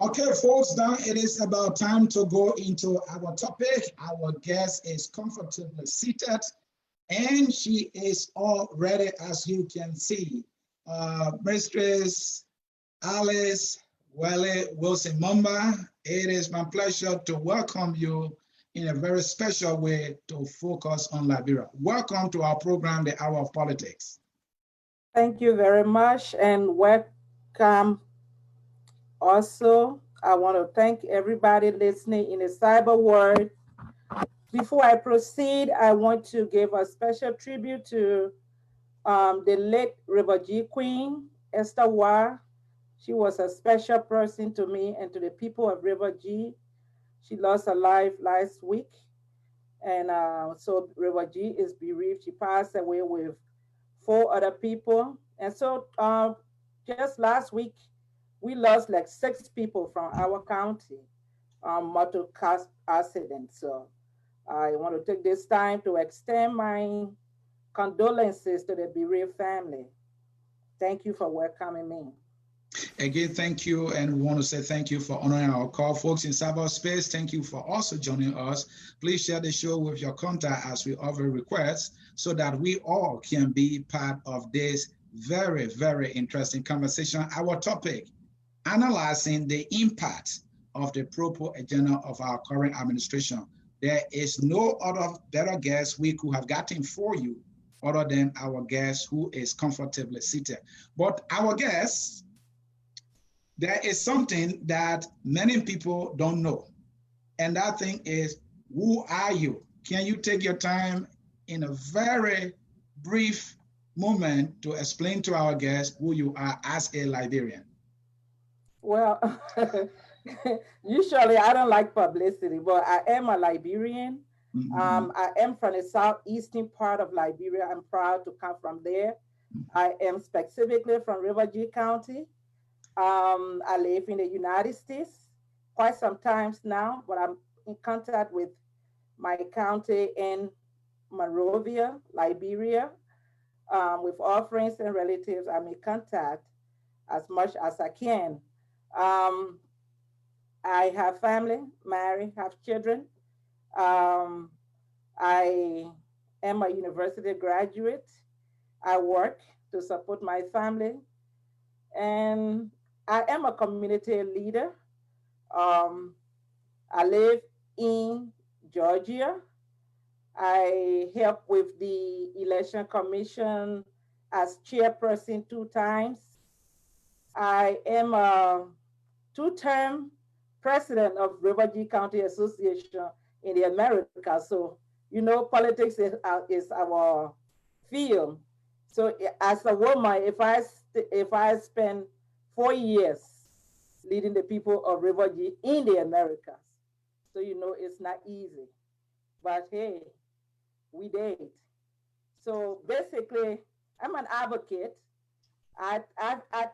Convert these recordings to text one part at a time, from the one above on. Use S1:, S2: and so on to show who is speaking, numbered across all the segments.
S1: Okay, folks, now it is about time to go into our topic. Our guest is comfortably seated, and she is all ready, as you can see. Mistress Alice Wale Wilson Mulbah, it is my pleasure to welcome you in a very special way to focus on Liberia. Welcome to our program, The Hour of Politics.
S2: Thank you very much and welcome. Also, I want to thank everybody listening in the cyber world. Before I proceed, I want to give a special tribute to the late River G Queen, Esther Wa. She was a special person to me and to the people of River G. She lost her life last week. And so River G is bereaved. She passed away with four other people. And so just last week, we lost like 6 people from our county motor car accident. So I want to take this time to extend my condolences to the bereaved family. Thank you for welcoming me.
S1: Again, thank you, and we want to say thank you for honoring our call. Folks in cyberspace, thank you for also joining us. Please share the show with your contact as we offer requests so that we all can be part of this very, very interesting conversation. Our topic, analyzing the impact of the pro-poor agenda of our current administration. There is no other better guest we could have gotten for you other than our guest who is comfortably seated. But our guest, there is something that many people don't know. And that thing is, who are you? Can you take your time in a very brief moment to explain to our guests who you are as a Liberian?
S2: Well, usually I don't like publicity, but I am a Liberian. I am from the southeastern part of Liberia. I'm proud to come from there. I am specifically from River G County. I live in the United States quite some times now, but I'm in contact with my county in Monrovia, Liberia. With all friends and relatives, I'm in contact as much as I can. Um, I have family, married, have children. Um, I am a university graduate. I work to support my family, and I am a community leader. Um, I live in Georgia. I help with the election commission as chairperson 2 times. I am a 2-term president of River G County Association in the Americas. So, you know, politics is our field. So as a woman, if I spend 4 years leading the people of River G in the Americas, so you know it's not easy. But hey, we did. So basically, I'm an advocate. I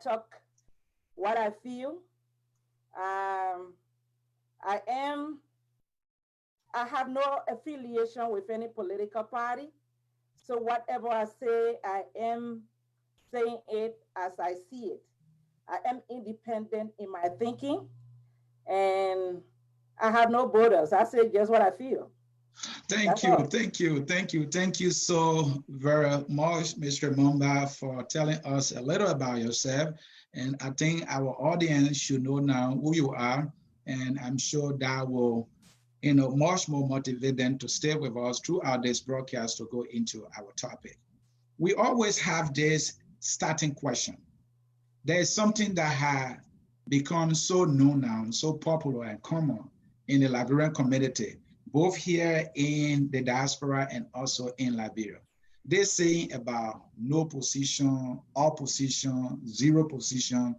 S2: talk what I feel. Um, I am. I have no affiliation with any political party. So whatever I say, I am saying it as I see it. I am independent in my thinking, and I have no borders. I say just what I feel.
S1: Thank
S2: That's
S1: you,
S2: all.
S1: thank you, thank you, thank you so very much, Mr. Mulbah, for telling us a little about yourself. And I think our audience should know now who you are, and I'm sure that will, much more motivate them to stay with us throughout this broadcast to go into our topic. We always have this starting question. There is something that has become so known now, so popular and common in the Liberian community, both here in the diaspora and also in Liberia. This saying about no position, opposition, zero position.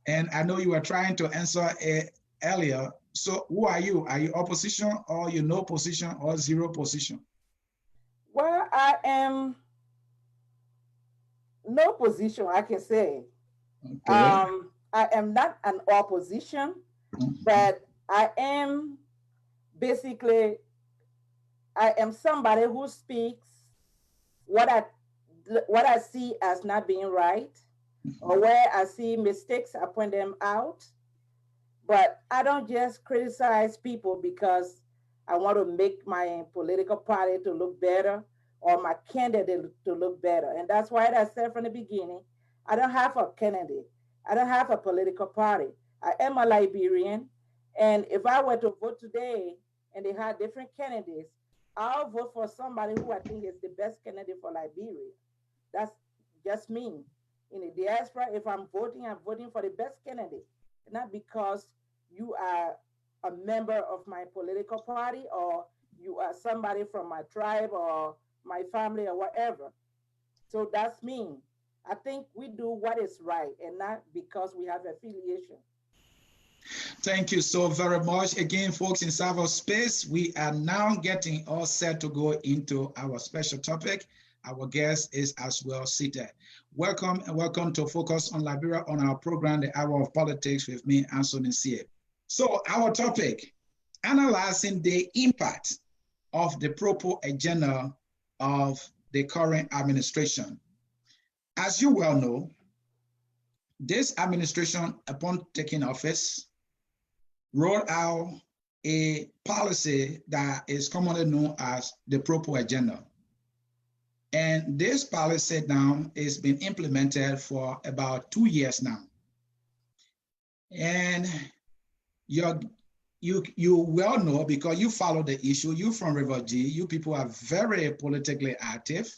S1: And I know you were trying to answer it earlier. So who are you? Are you opposition or you no position or zero position?
S2: Well, I am no position, I can say.
S1: Okay.
S2: I am not an opposition,
S1: Mhm.
S2: but I am basically I am somebody who speaks what I what I see as not being right. or where I see mistakes, I point them out. But I don't just criticize people because I want to make my political party to look better or my candidate to look better. And that's why I said from the beginning, I don't have a candidate. I don't have a political party. I am a Liberian. And if I were to vote today and they had different candidates, I'll vote for somebody who I think is the best candidate for Liberia. That's just me. In the diaspora, if I'm voting for the best candidate, not because you are a member of my political party or you are somebody from my tribe or my family or whatever. So that's me. I think we do what is right and not because we have affiliation.
S1: Thank you so very much. Again, folks, in cyberspace, we are now getting all set to go into our special topic. Our guest is as well seated. Welcome and welcome to Focus on Liberia on our program, The Hour of Politics with me, Anthony Sie. So our topic, analyzing the impact of the proposed agenda of the current administration. As you well know, this administration, upon taking office, rolled out a policy that is commonly known as the proposed agenda. And this policy now is being implemented for about 2 years now. And you well know, because you follow the issue, you from River G, you people are very politically active,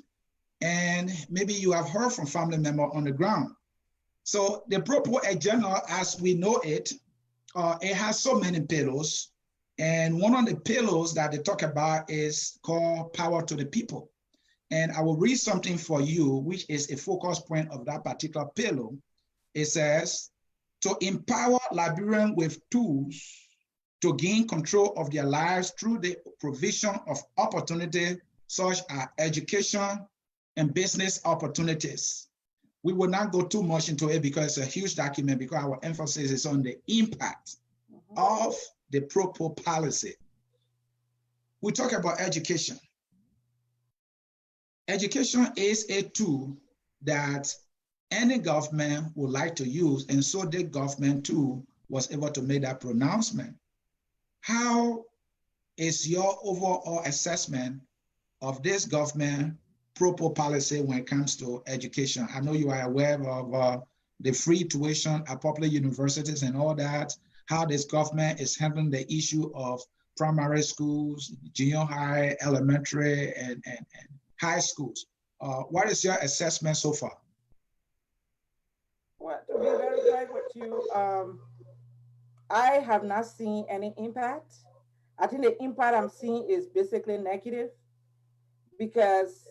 S1: and maybe you have heard from family members on the ground. So the proposed agenda, as we know it, it has so many pillars. And one of the pillars that they talk about is called power to the people. And I will read something for you, which is a focus point of that particular pillar. It says, to empower Liberians with tools to gain control of their lives through the provision of opportunity such as education and business opportunities. We will not go too much into it because it's a huge document, because our emphasis is on the impact of the proposed policy. We talk about education. Education is a tool that any government would like to use, and so the government too was able to make that pronouncement. How is your overall assessment of this government proposed policy when it comes to education? I know you are aware of the free tuition at public universities and all that, how this government is handling the issue of primary schools, junior high, elementary, and high schools. What is your assessment so far?
S2: Well, to be very frank with you, I have not seen any impact. I think the impact I'm seeing is basically negative because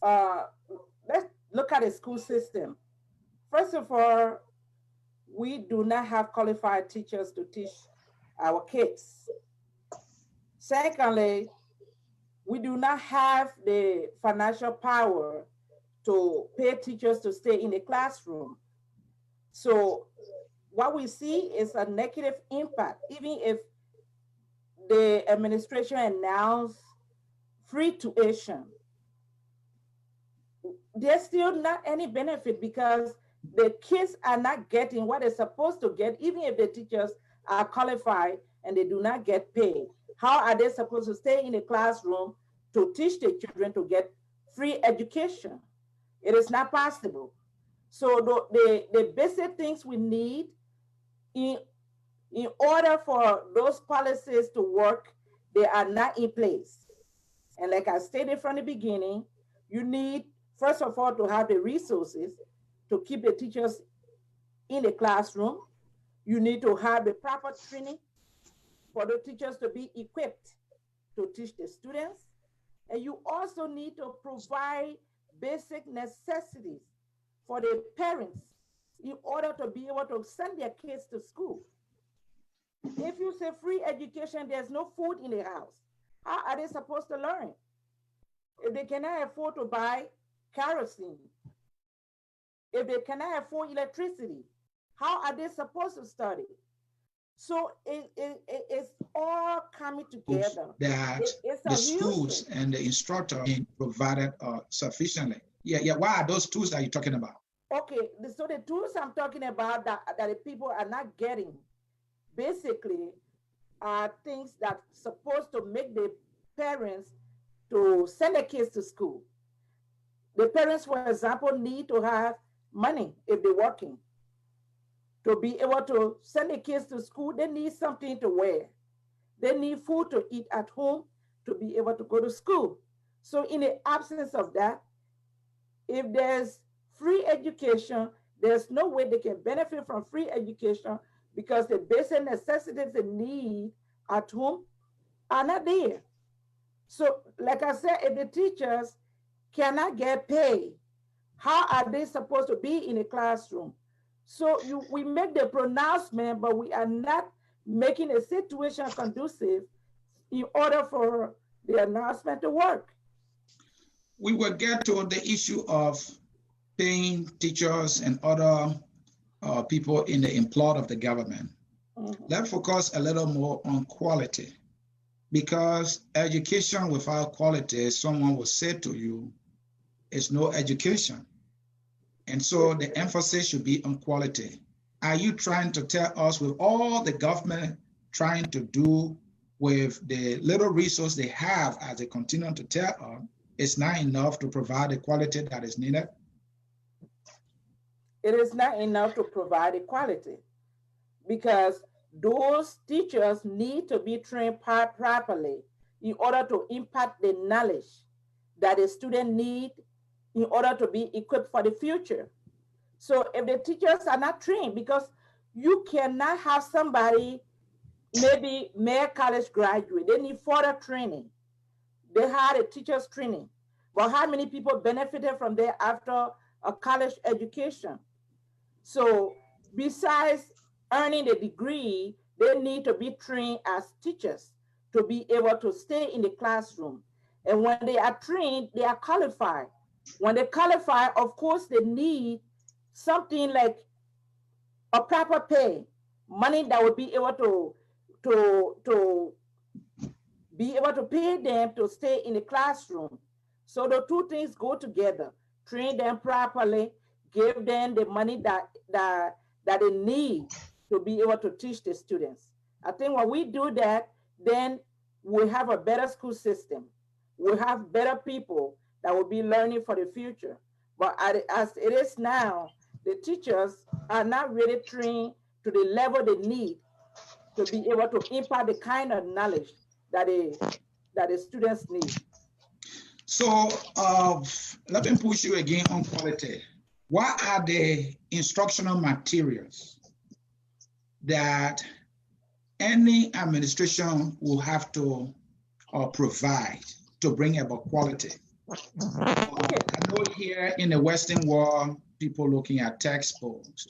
S2: let's look at the school system. First of all, we do not have qualified teachers to teach our kids. Secondly, we do not have the financial power to pay teachers to stay in the classroom. So what we see is a negative impact. Even if the administration announced free tuition, there's still not any benefit because the kids are not getting what they're supposed to get, even if the teachers are qualified and they do not get paid. How are they supposed to stay in the classroom to teach the children to get free education? It is not possible. So the basic things we need in order for those policies to work, they are not in place. And like I stated from the beginning, you need, first of all, to have the resources to keep the teachers in the classroom. You need to have the proper training for the teachers to be equipped to teach the students. And you also need to provide basic necessities for the parents in order to be able to send their kids to school. If you say free education, there's no food in the house. How are they supposed to learn? If they cannot afford to buy kerosene, if they cannot afford electricity, how are they supposed to study? So it's all coming together.
S1: That the schools and the instructor being provided sufficiently. Yeah. What are those tools that you're talking about?
S2: Okay, so the tools I'm talking about that the people are not getting basically are things that supposed to make the parents to send their kids to school. The parents, for example, need to have money if they're working to be able to send the kids to school. They need something to wear. They need food to eat at home to be able to go to school. So in the absence of that, if there's free education, there's no way they can benefit from free education because the basic necessities they need at home are not there. So, like I said, if the teachers cannot get paid, how are they supposed to be in a classroom? So we make the pronouncement, but we are not making a situation conducive in order for the announcement to work.
S1: We will get to the issue of paying teachers and other people in the employ of the government. Mm-hmm. Let's focus a little more on quality, because education without quality, someone will say to you, is no education. And so the emphasis should be on quality. Are you trying to tell us, with all the government trying to do with the little resource they have, as they continue to tell us, it's not enough to provide the quality that is needed?
S2: It is not enough to provide the quality, because those teachers need to be trained properly in order to impart the knowledge that a student need in order to be equipped for the future. So if the teachers are not trained, because you cannot have somebody, maybe mere college graduate, they need further training. They had a teacher's training, but how many people benefited from that after a college education? So besides earning a degree, they need to be trained as teachers to be able to stay in the classroom. And when they are trained, they are qualified. When they qualify, of course, they need something like a proper pay, money that would be able to be able to pay them to stay in the classroom. So the two things go together: train them properly, give them the money that they need to be able to teach the students. I think when we do that, then we have a better school system. We have better people that will be learning for the future. But as it is now, the teachers are not really trained to the level they need to be able to impart the kind of knowledge that the students need.
S1: So let me push you again on quality. What are the instructional materials that any administration will have to provide to bring about quality? Okay. I know here in the Western world, people looking at textbooks.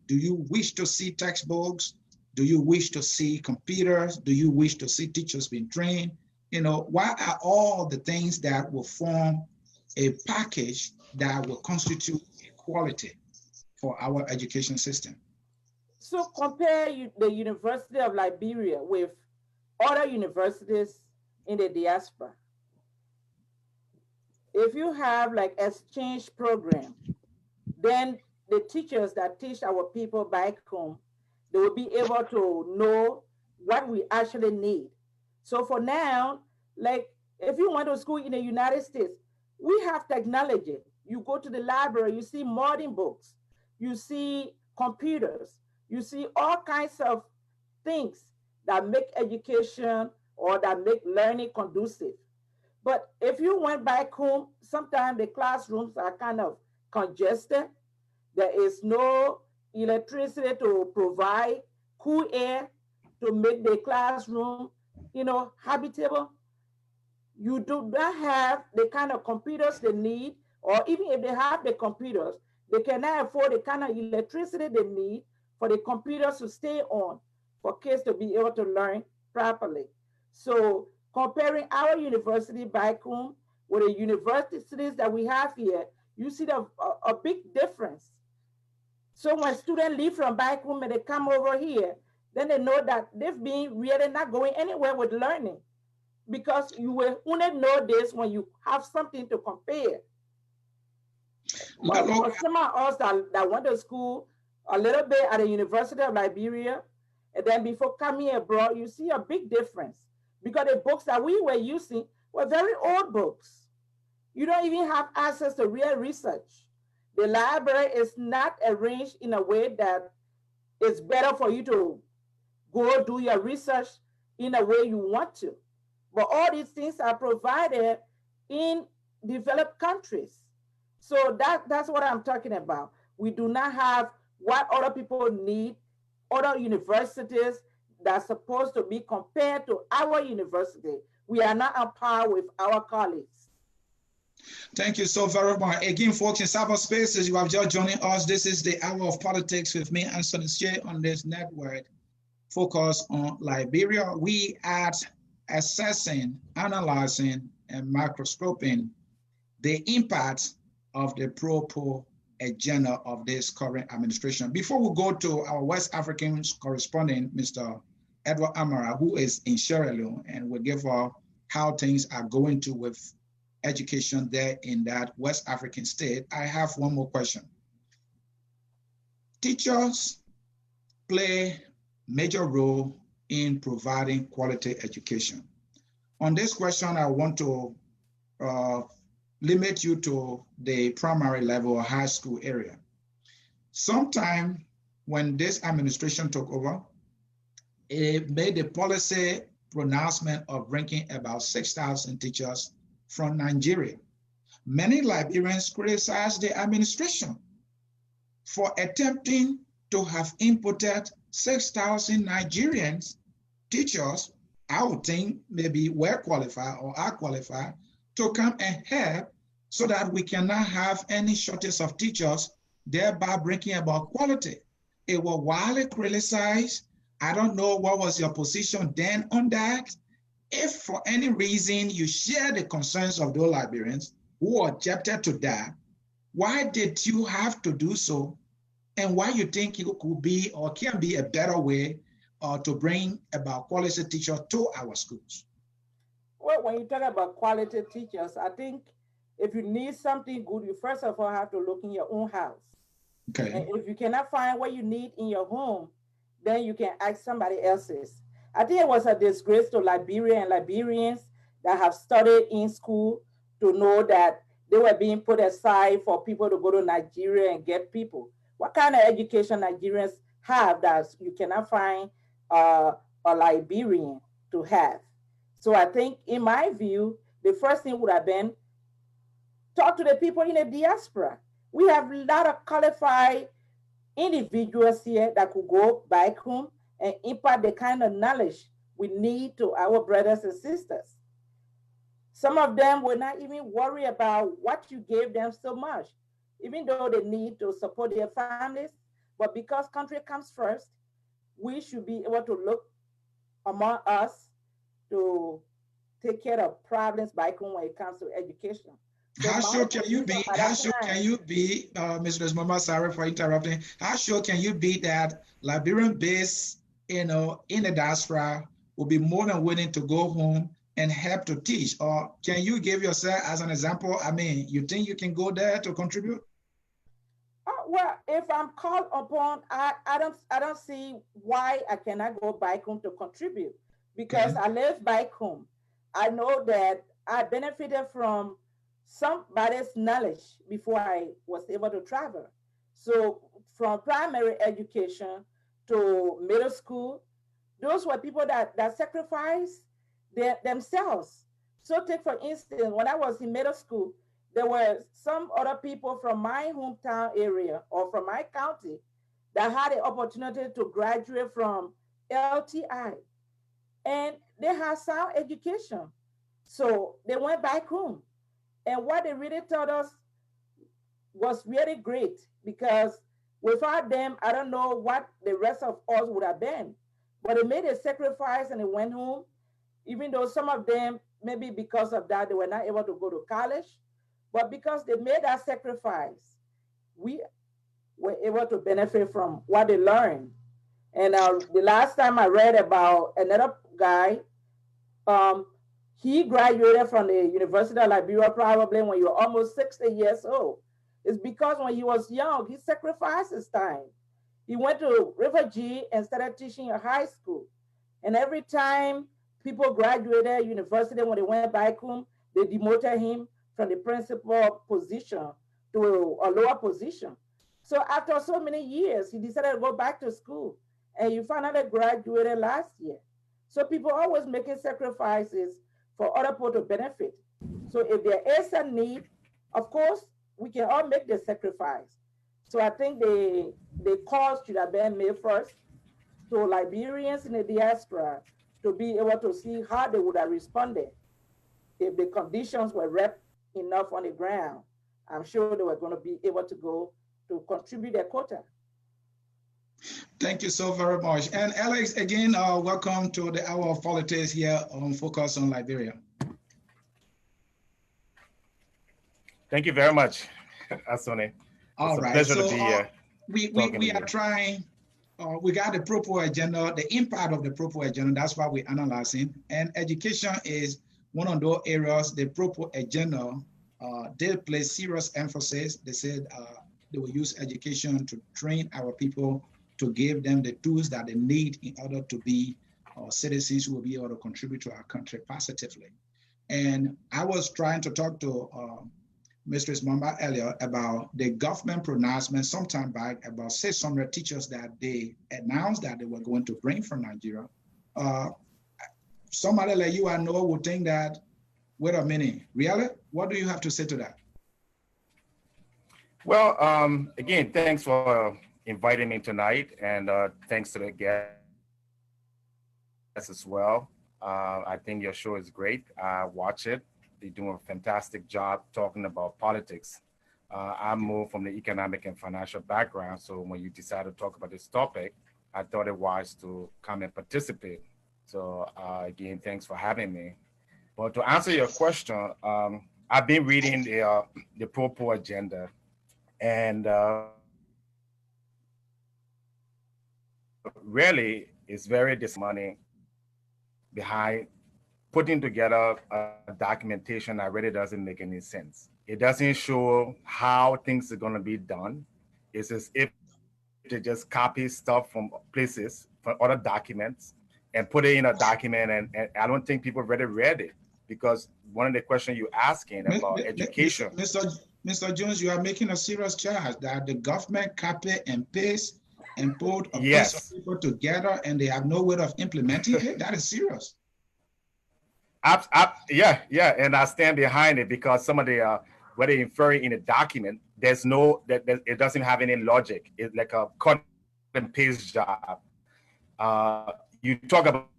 S1: Do you wish to see textbooks? Do you wish to see computers? Do you wish to see teachers being trained? You know, what are all the things that will form a package that will constitute equality for our education system?
S2: So compare the University of Liberia with other universities in the diaspora. If you have like exchange program, then the teachers that teach our people back home, they will be able to know what we actually need. So for now, like if you went to school in the United States, we have technology. You go to the library, you see modern books, you see computers, you see all kinds of things that make education or that make learning conducive. But if you went back home, sometimes the classrooms are kind of congested. There is no electricity to provide cool air to make the classroom, habitable. You do not have the kind of computers they need, or even if they have the computers, they cannot afford the kind of electricity they need for the computers to stay on for kids to be able to learn properly. So comparing our university back home with the universities that we have here, you see a big difference. So when students leave from back home and they come over here, then they know that they've been really not going anywhere with learning, because you will only know this when you have something to compare. For some of us that went to school a little bit at the University of Liberia, and then before coming abroad, you see a big difference because the books that we were using were very old books. You don't even have access to real research. The library is not arranged in a way that it's better for you to go do your research in a way you want to. But all these things are provided in developed countries. So that's what I'm talking about. We do not have what other people need, other universities that's supposed to be compared to our university. We are not on par with our colleagues.
S1: Thank you so very much. Again, folks, in cyberspace, as you have just joining us, this is the Hour of Politics with me, Anthony Shea, on this network. Focus on Liberia. We are assessing, analyzing, and microscoping the impact of the pro-poor agenda of this current administration. Before we go to our West African correspondent, Mr. Edward Amara, who is in Sierra Leone, and we'll give her how things are going to with education there in that West African state, I have one more question. Teachers play major role in providing quality education. On this question, I want to limit you to the primary level or high school area. Sometime when this administration took over, it made a policy pronouncement of bringing about 6,000 teachers from Nigeria. Many Liberians criticized the administration for attempting to have imported 6,000 Nigerians teachers, I would think maybe well qualified or are qualified, to come and help so that we cannot have any shortage of teachers, thereby bringing about quality. It was widely criticized. I don't know what was your position then on that. If for any reason you share the concerns of those Liberians who objected to that, why did you have to do so? And why you think it could be or can be a better way to bring about quality teachers to our schools?
S2: Well, when you talk about quality teachers, I think if you need something good, you first of all have to look in your own house.
S1: Okay.
S2: And if you cannot find what you need in your home, then you can ask somebody else's. I think it was a disgrace to Liberia and Liberians that have studied in school to know that they were being put aside for people to go to Nigeria and get people. What kind of education Nigerians have that you cannot find a Liberian to have? So I think, in my view, the first thing would have been talk to the people in the diaspora. We have a lot of qualified individuals here that could go back home and impart the kind of knowledge we need to our brothers and sisters. Some of them will not even worry about what you gave them so much, even though they need to support their families. But because country comes first, we should be able to look among us to take care of problems back home when it comes to education.
S1: So how sure can you be, Mrs. Mama, sorry for interrupting, how sure can you be that Liberian-based, in the diaspora will be more than willing to go home and help to teach? Or can you give yourself as an example? I mean, you think you can go there to contribute?
S2: Well, if I'm called upon, I don't see why I cannot go back home to contribute, because I live back home. I know that I benefited from somebody's knowledge before I was able to travel. So from primary education to middle school, those were people that sacrificed themselves. So take, for instance, when I was in middle school, there were some other people from my hometown area or from my county that had the opportunity to graduate from LTI. And they had sound education. So they went back home. And what they really taught us was really great, because without them, I don't know what the rest of us would have been. But they made a sacrifice and they went home, even though some of them, maybe because of that, they were not able to go to college. But because they made that sacrifice, we were able to benefit from what they learned. And the last time I read about another guy, he graduated from the University of Liberia probably when you were almost 60 years old. It's because when he was young, he sacrificed his time. He went to River G and started teaching in high school. And every time people graduated university, when they went back home, they demoted him from the principal position to a lower position. So after so many years, he decided to go back to school. And he finally graduated last year. So people always making sacrifices for other people to benefit. So if there is a need, of course, we can all make the sacrifice. So I think the call should have been made first to Liberians in the diaspora to be able to see how they would have responded if the conditions were rough enough on the ground. I'm sure they were going to be able to go to contribute their quota.
S1: Thank you so very much. And Alex, again, welcome to the Hour of Politics here on Focus on Liberia.
S3: Thank you very much, Asone.
S1: All right.
S3: Pleasure to be here.
S1: We are trying, we got the proper agenda, the impact of the proper agenda. That's why we're analyzing. And education is one of those areas, the proper agenda, they place serious emphasis. They said they will use education to train our people, to give them the tools that they need in order to be citizens who will be able to contribute to our country positively. And I was trying to talk to Mistress Mulbah earlier about the government pronouncement sometime back about 600 teachers that they announced that they were going to bring from Nigeria. Somebody like you I know would think that, wait a minute, really? What do you have to say to that?
S3: Well, again, thanks for inviting me tonight, and thanks to the guests as well. I think your show is great. I watch it. They're doing a fantastic job talking about politics. I moved from the economic and financial background, so when you decided to talk about this topic, I thought it wise to come and participate. So again, thanks for having me. But to answer your question, I've been reading the Pro agenda, and really, it's very dismoney behind putting together a documentation that really doesn't make any sense. It doesn't show how things are going to be done. It's as if they just copy stuff from places, from other documents, and put it in a document. And I don't think people really read it, because one of the questions you're asking about education.
S1: Mr. Jones, you are making a serious charge that the government copy and paste and put a
S3: Yes.
S1: bunch of people together and they have no way of implementing it. That is serious.
S3: Yeah, and I stand behind it, because some of the what they're inferring in the document, there's no it doesn't have any logic. It's like a cut and paste job. You talk about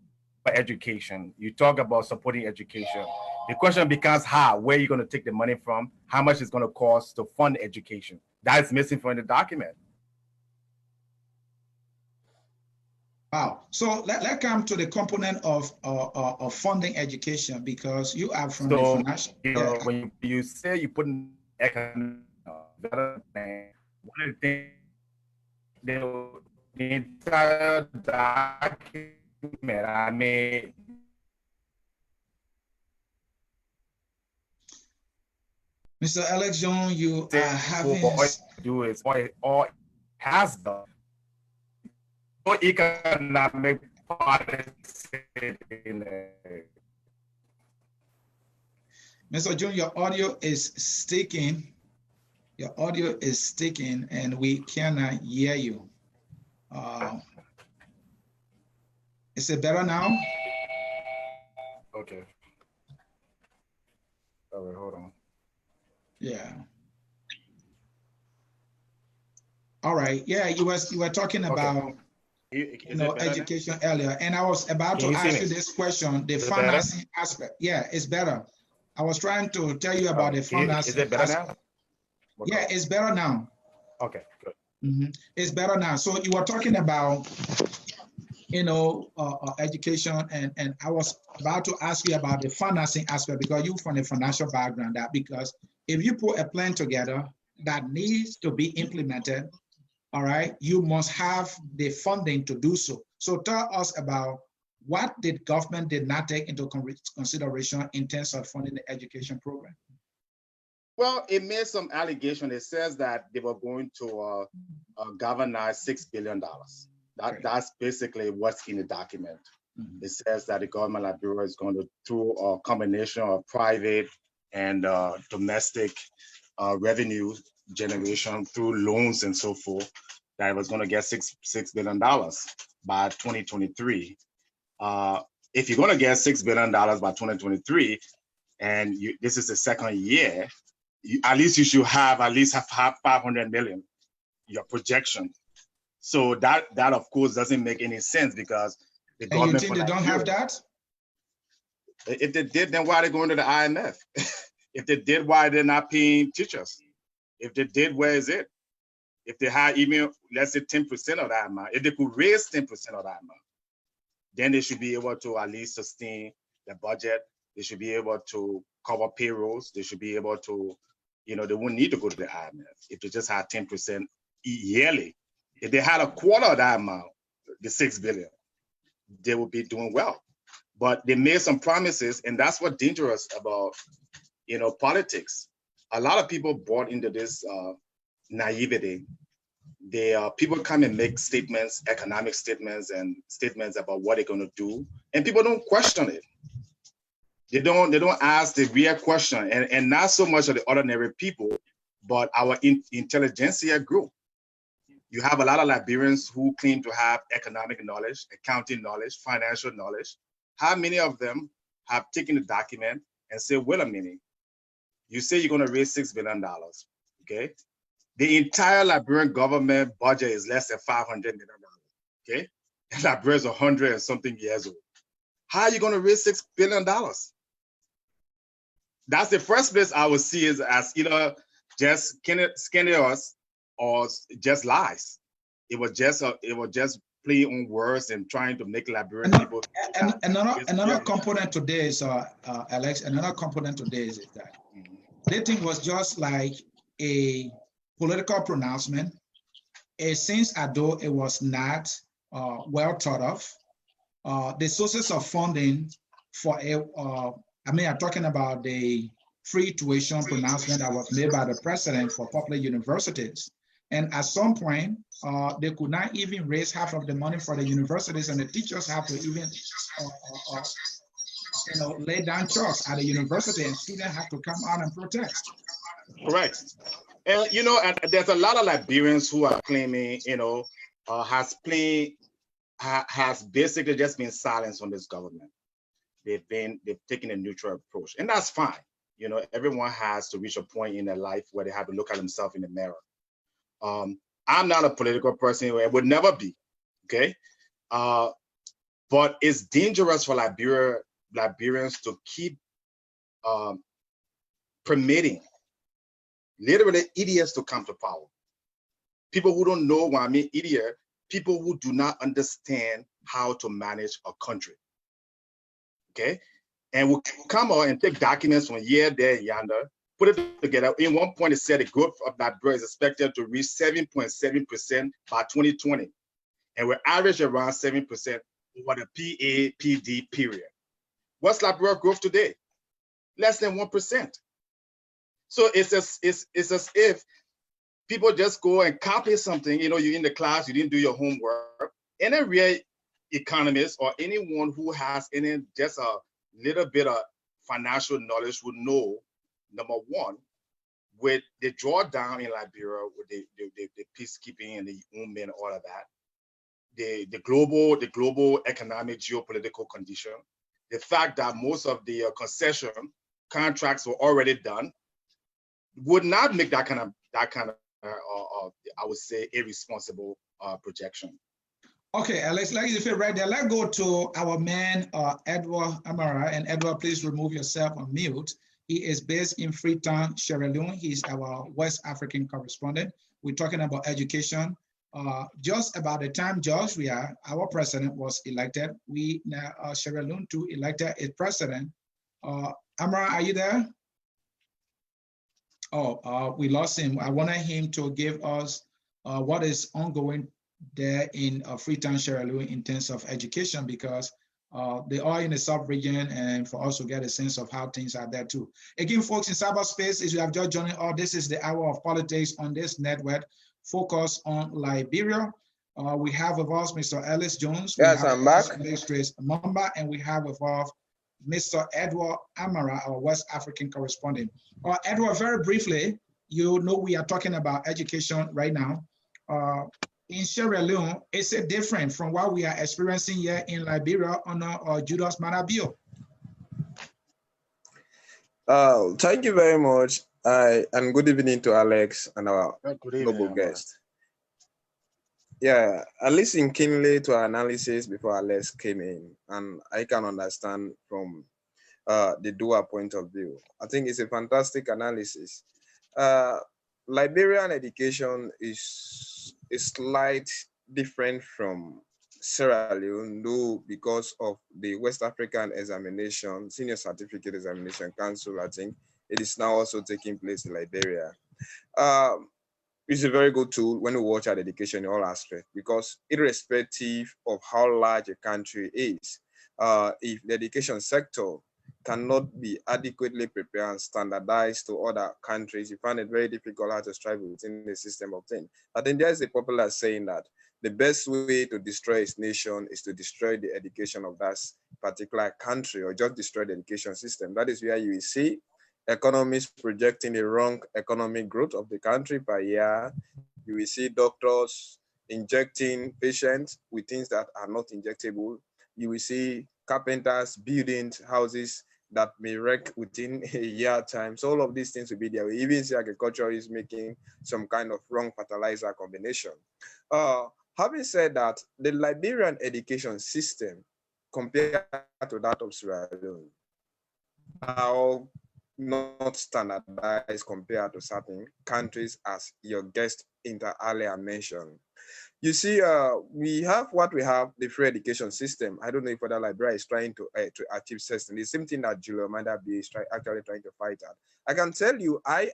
S3: education, you talk about supporting education. The question becomes how, where you're going to take the money from, how much it's going to cost to fund education. That is missing from the document.
S1: Wow. So let's come to the component of funding education, because you are from the financial.
S3: When you say you put in economic development, one of the things, the entire document, I mean,
S1: Mr. Alex Jones, you are having
S3: do is or has done. No economic policy in there.
S1: Mr. Jones, your audio is sticking. Your audio is sticking and we cannot hear you. Is it better now?
S3: Okay. All right, hold on.
S1: Yeah. All right. Yeah, you were talking about education earlier, and I was about to ask you this question: the financing aspect. Yeah, it's better. I was trying to tell you about the financing. Is it better aspect. Now? Yeah, it's better now.
S3: Okay, good.
S1: Mm-hmm. It's better now. So you were talking about, education, and I was about to ask you about the financing aspect, because you're from the financial background. Because if you put a plan together that needs to be implemented, all right, you must have the funding to do so. So tell us about what the government did not take into consideration in terms of funding the education program.
S3: Well, it made some allegation. It says that they were going to galvanize $6 billion. That's basically what's in the document. It says that the government of Liberia is going to, through a combination of private and domestic revenue generation through loans and so forth, that it was going to get $6 billion by 2023. If you're going to get $6 billion by 2023, and this is the second year, at least you should have at least have 500 million, your projection. So that of course doesn't make any sense, because the government.
S1: And you think they don't have that?
S3: If they did, then why are they going to the IMF? If they did, why are they not paying teachers? If they did, where is it? If they had even, let's say 10% of that amount, if they could raise 10% of that amount, then they should be able to at least sustain the budget. They should be able to cover payrolls. They should be able to, they wouldn't need to go to the IMF if they just had 10% yearly. If they had a quarter of that amount, the $6 billion, they would be doing well. But they made some promises, and that's what's dangerous about, politics. A lot of people bought into this naivety. People come and make statements, economic statements, and statements about what they're going to do, and people don't question it. They don't ask the real question, and not so much of the ordinary people, but our intelligentsia group. You have a lot of Liberians who claim to have economic knowledge, accounting knowledge, financial knowledge. How many of them have taken the document and said, wait a minute, you say you're going to raise $6 billion, okay? The entire Liberian government budget is less than $500 million, okay? And Liberia is 100 and something years old. How are you going to raise $6 billion? That's the first place I would see is as either just scandalous or just lies. It was just play on words and trying to make Liberian people.
S1: Another component today is Alex. Another component today is that they think was just like a political pronouncement. It seems as though it was not well thought of. The sources of funding for I'm talking about the free tuition pronouncement that was made by the president for public universities. And at some point, they could not even raise half of the money for the universities, and the teachers have to even lay down chalks at the university, and students have to come out and protest.
S3: Correct. And and there's a lot of Liberians who are claiming, has basically just been silenced on this government. They've taken a neutral approach, and that's fine. Everyone has to reach a point in their life where they have to look at themselves in the mirror. I'm not a political person, it would never be, okay? But it's dangerous for Liberians to keep permitting literally idiots to come to power. People who don't know what I mean idiot, people who do not understand how to manage a country, okay? And we'll come out and take documents from here, there, and yonder, put it together. In one point, it said the growth of Liberia is expected to reach 7.7% by 2020. And we're average around 7% over the PAPD period. What's Liberia growth today? Less than 1%. So it's as if people just go and copy something. You're in the class, you didn't do your homework. Any real economist or anyone who has just a little bit of financial knowledge would know, number one, with the drawdown in Liberia, with the peacekeeping and the UNMIN and all of that, the global economic geopolitical condition, the fact that most of the concession contracts were already done, would not make that kind of I would say irresponsible projection.
S1: Okay, Alex, like you said right there, let's go to our man, Edward Amara. And Edward, please remove yourself on mute. He is based in Freetown, Sierra Leone. He's our West African correspondent. We're talking about education. Just about the time our president was elected, Sierra Leone too elected a president. Amara, are you there? Oh, we lost him. I wanted him to give us what is ongoing there in Freetown, Sierra Leone in terms of education, because They are in the sub-region, and for us to get a sense of how things are there too. Again, folks, in cyberspace, if you have just joined us, this is the hour of politics on this network, focus on Liberia. We have with us Mr. Ellis Jones.
S4: Yes, I'm back.
S1: Mulbah, and we have with us Mr. Edward Amara, our West African correspondent. Edward, very briefly, you know we are talking about education right now. In Sierra Leone, is it different from what we are experiencing here in Liberia under Julius Maada Bio?
S4: Thank you very much. And good evening to Alex and our global guest. Yeah, I listened keenly to our analysis before Alex came in, and I can understand from the doer point of view. I think it's a fantastic analysis. Liberian education is a slight different from Sierra Leone, though because of the West African examination, Senior Certificate Examination Council, I think it is now also taking place in Liberia. It's a very good tool when we watch our education in all aspects, because irrespective of how large a country is, if the education sector cannot be adequately prepared and standardized to other countries, you find it very difficult how to strive within the system of things. I think there's a popular saying that the best way to destroy its nation is to destroy the education of that particular country, or just destroy the education system. That is where you will see economists projecting the wrong economic growth of the country per year. You will see doctors injecting patients with things that are not injectable. You will see carpenters building houses that may wreck within a year time. So all of these things will be there. We even see agriculture is making some kind of wrong fertilizer combination. Having said that, the Liberian education system compared to that of Sierra Leone are not standardized compared to certain countries, as your guest inter alia mentioned. You see, we have what we have, the free education system. I don't know if other Liberia is trying to achieve something. The same thing that Julius Maada Bio is actually trying to fight at. I can tell you, I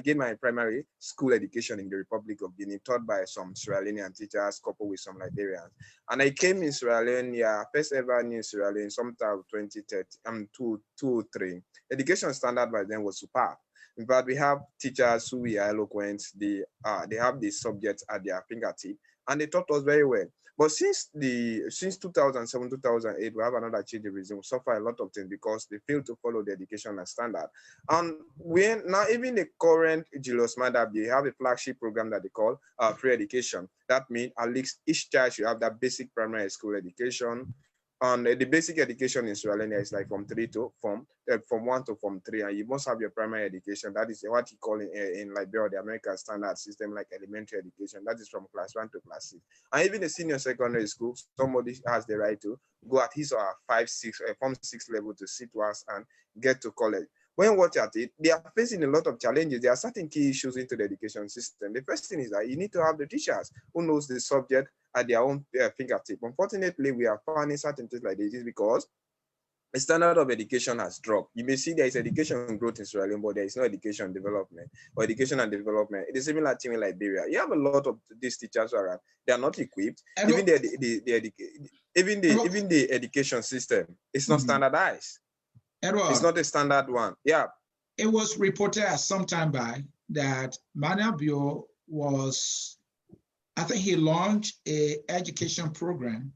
S4: gained my primary school education in the Republic of Guinea, taught by some Sierra Leonean teachers, coupled with some Liberians. And I came in Sierra Leone, first ever in Sierra Leone, sometime 2003. Education standard by then was superb. In fact, we have teachers who are eloquent. They have the subjects at their fingertip, and they taught us very well. But since 2007, 2008, we have another change in regime. We suffer a lot of things because they fail to follow the educational standard. And now even the current Julius Maada Bio, they have a flagship program that they call free education. That means at least each child should have that basic primary school education. And the basic education in Sierra Leone is like from 1 to Form 3, and you must have your primary education. That is what you call in Liberia, the American standard system, like elementary education. That is from class 1 to class 6. And even the senior secondary school, somebody has the right to go at his or her Form 6 level to sit once and get to college. When you watch at it, they are facing a lot of challenges. There are certain key issues into the education system. The first thing is that you need to have the teachers who knows the subject at their own fingertip. Unfortunately, we are finding certain things like this because the standard of education has dropped. You may see there is education growth in Sierra Leone, but there is no education development or education and development. It is similar thing in Liberia. You have a lot of these teachers around. They are not equipped. Even the education system is not standardized.
S1: Edward,
S4: it's not a standard one. Yeah.
S1: It was reported at some time back that Maada Bio I think he launched an education program.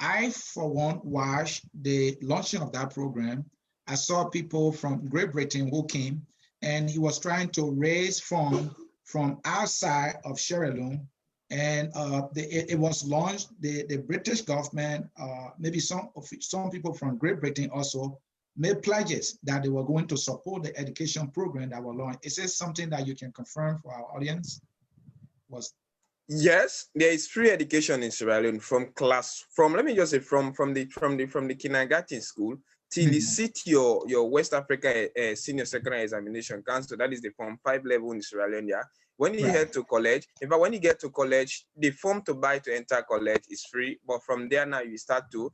S1: I, for one, watched the launching of that program. I saw people from Great Britain who came, and he was trying to raise funds from outside of Sierra Leone. And it was launched. The British government, maybe some people from Great Britain also made pledges that they were going to support the education program that were launched. Is this something that you can confirm for our audience?
S4: Yes, there is free education in Sierra Leone from the kindergarten school till you sit your West Africa Senior Secondary Examination Council. That is the Form 5 level in Sierra Leone. Yeah. When you head to college, in fact, when you get to college, the form to buy to enter college is free. But from there now, you start to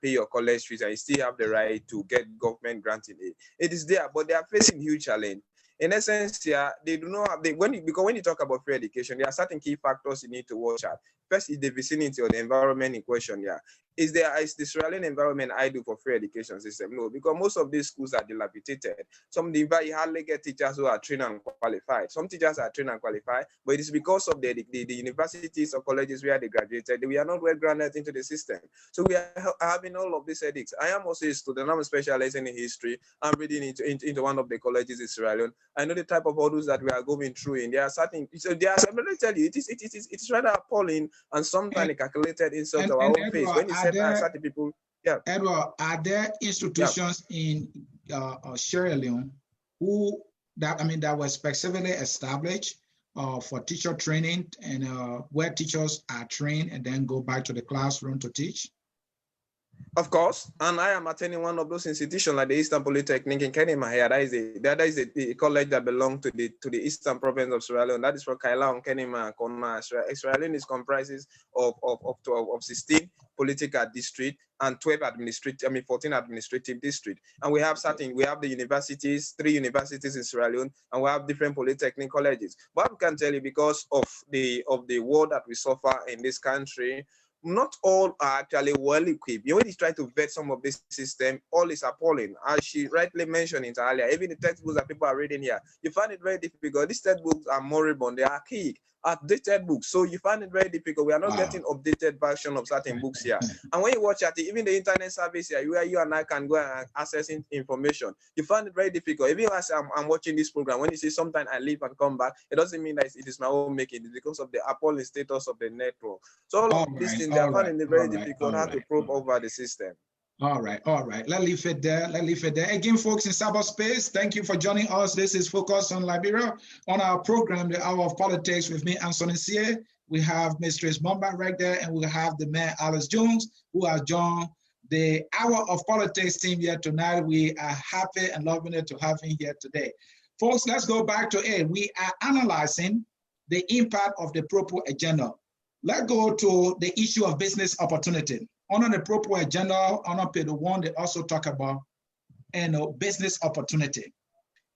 S4: pay your college fees, and you still have the right to get government granting aid. It is there, but they are facing huge challenge. In essence, yeah, they do not have because when you talk about free education, there are certain key factors you need to watch at. First is the vicinity or the environment in question. Yeah, is the surrounding environment ideal for free education system? No, because most of these schools are dilapidated. Some you hardly get teachers who are trained and qualified. Some teachers are trained and qualified, but it is because of the universities or colleges where they graduated, we are not well grounded into the system. So we are having all of these headaches. I am also a student. I'm specializing in history. I'm reading into one of the colleges in Sierra Leone. I know the type of hurdles that we are going through, and there are certain. So there are. Let me tell you, it is rather appalling and sometimes calculated insult to our own
S1: Edward,
S4: face. When you said certain people, yeah.
S1: Edward, are there institutions in Sierra Leone that were specifically established for teacher training and where teachers are trained and then go back to the classroom to teach?
S4: Of course, and I am attending one of those institutions like the Eastern Polytechnic in Kenema here. That is a college that belongs to the Eastern Province of Sierra Leone. That is for Kaila, Kenema, Kona. Sierra Leone is comprises of 16 political districts and 14 administrative districts. And we have the universities, 3 universities in Sierra Leone, and we have different polytechnic colleges. But I can tell you, because of the war that we suffer in this country, not all are actually well equipped. You always try to vet some of this system, all is appalling. As she rightly mentioned it earlier, even the textbooks that people are reading here, you find it very difficult. These textbooks are moribund, they are archaic, outdated books. So you find it very difficult. We are not getting updated version of certain books here. And when you watch at even the internet service here, where you and I can go and access information, you find it very difficult. Even as I'm watching this program, when you say sometimes I leave and come back, it doesn't mean that it is my own making. It's because of the appalling status of the network. So all of these things, they are finding it very difficult how to probe over the system.
S1: All right. Let's leave it there. Again, folks in cyberspace, thank you for joining us. This is Focus on Liberia. On our program, The Hour of Politics, with me, Anthony Sie. We have Mistress Mulbah right there, and we have the man, Alice Jones, who has joined the Hour of Politics team here tonight. We are happy and loving it to have him here today. Folks, let's go back to it. We are analyzing the impact of the Pro agenda. Let's go to the issue of business opportunity. On the Pro agenda, on page 1, they also talk about business opportunity.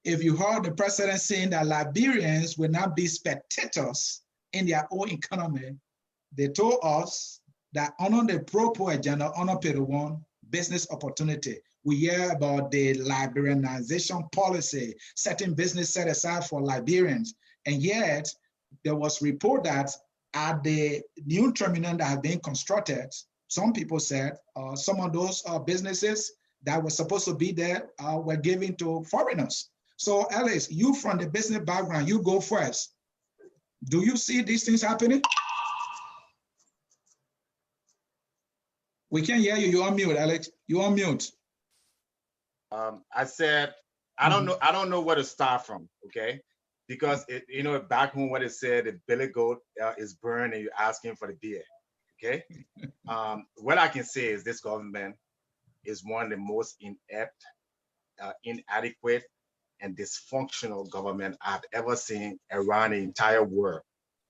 S1: If you heard the president saying that Liberians will not be spectators in their own economy, they told us that on the Pro agenda, on page 1, business opportunity. We hear about the Liberianization policy, certain business set aside for Liberians, and yet there was report that at the new terminal that has been constructed, some people said some of those businesses that were supposed to be there were given to foreigners. So Alice, you from the business background, you go first. Do you see these things happening? We can't hear you. You're on mute, Alex. You're on mute.
S3: I said, I don't know where to start from, okay? Because back home what it said, the billy goat is burned and you're asking for the beer. Okay. What I can say is this government is one of the most inept, inadequate, and dysfunctional government I've ever seen around the entire world.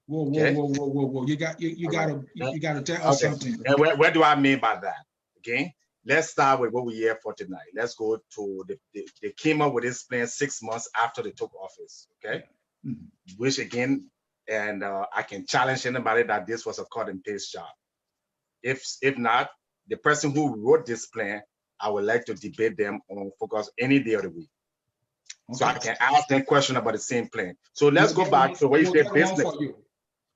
S1: Whoa, okay? Whoa. You gotta tell us something.
S3: And where do I mean by that? Okay. Let's start with what we're here for tonight. Let's go to they came up with this plan 6 months after they took office. Okay. Mm-hmm. Which again, and I can challenge anybody that this was a cut and paste job. If not, the person who wrote this plan, I would like to debate them on Focus any day of the week. Okay. So I can ask them question about the same plan. So let's go back to what you said, business.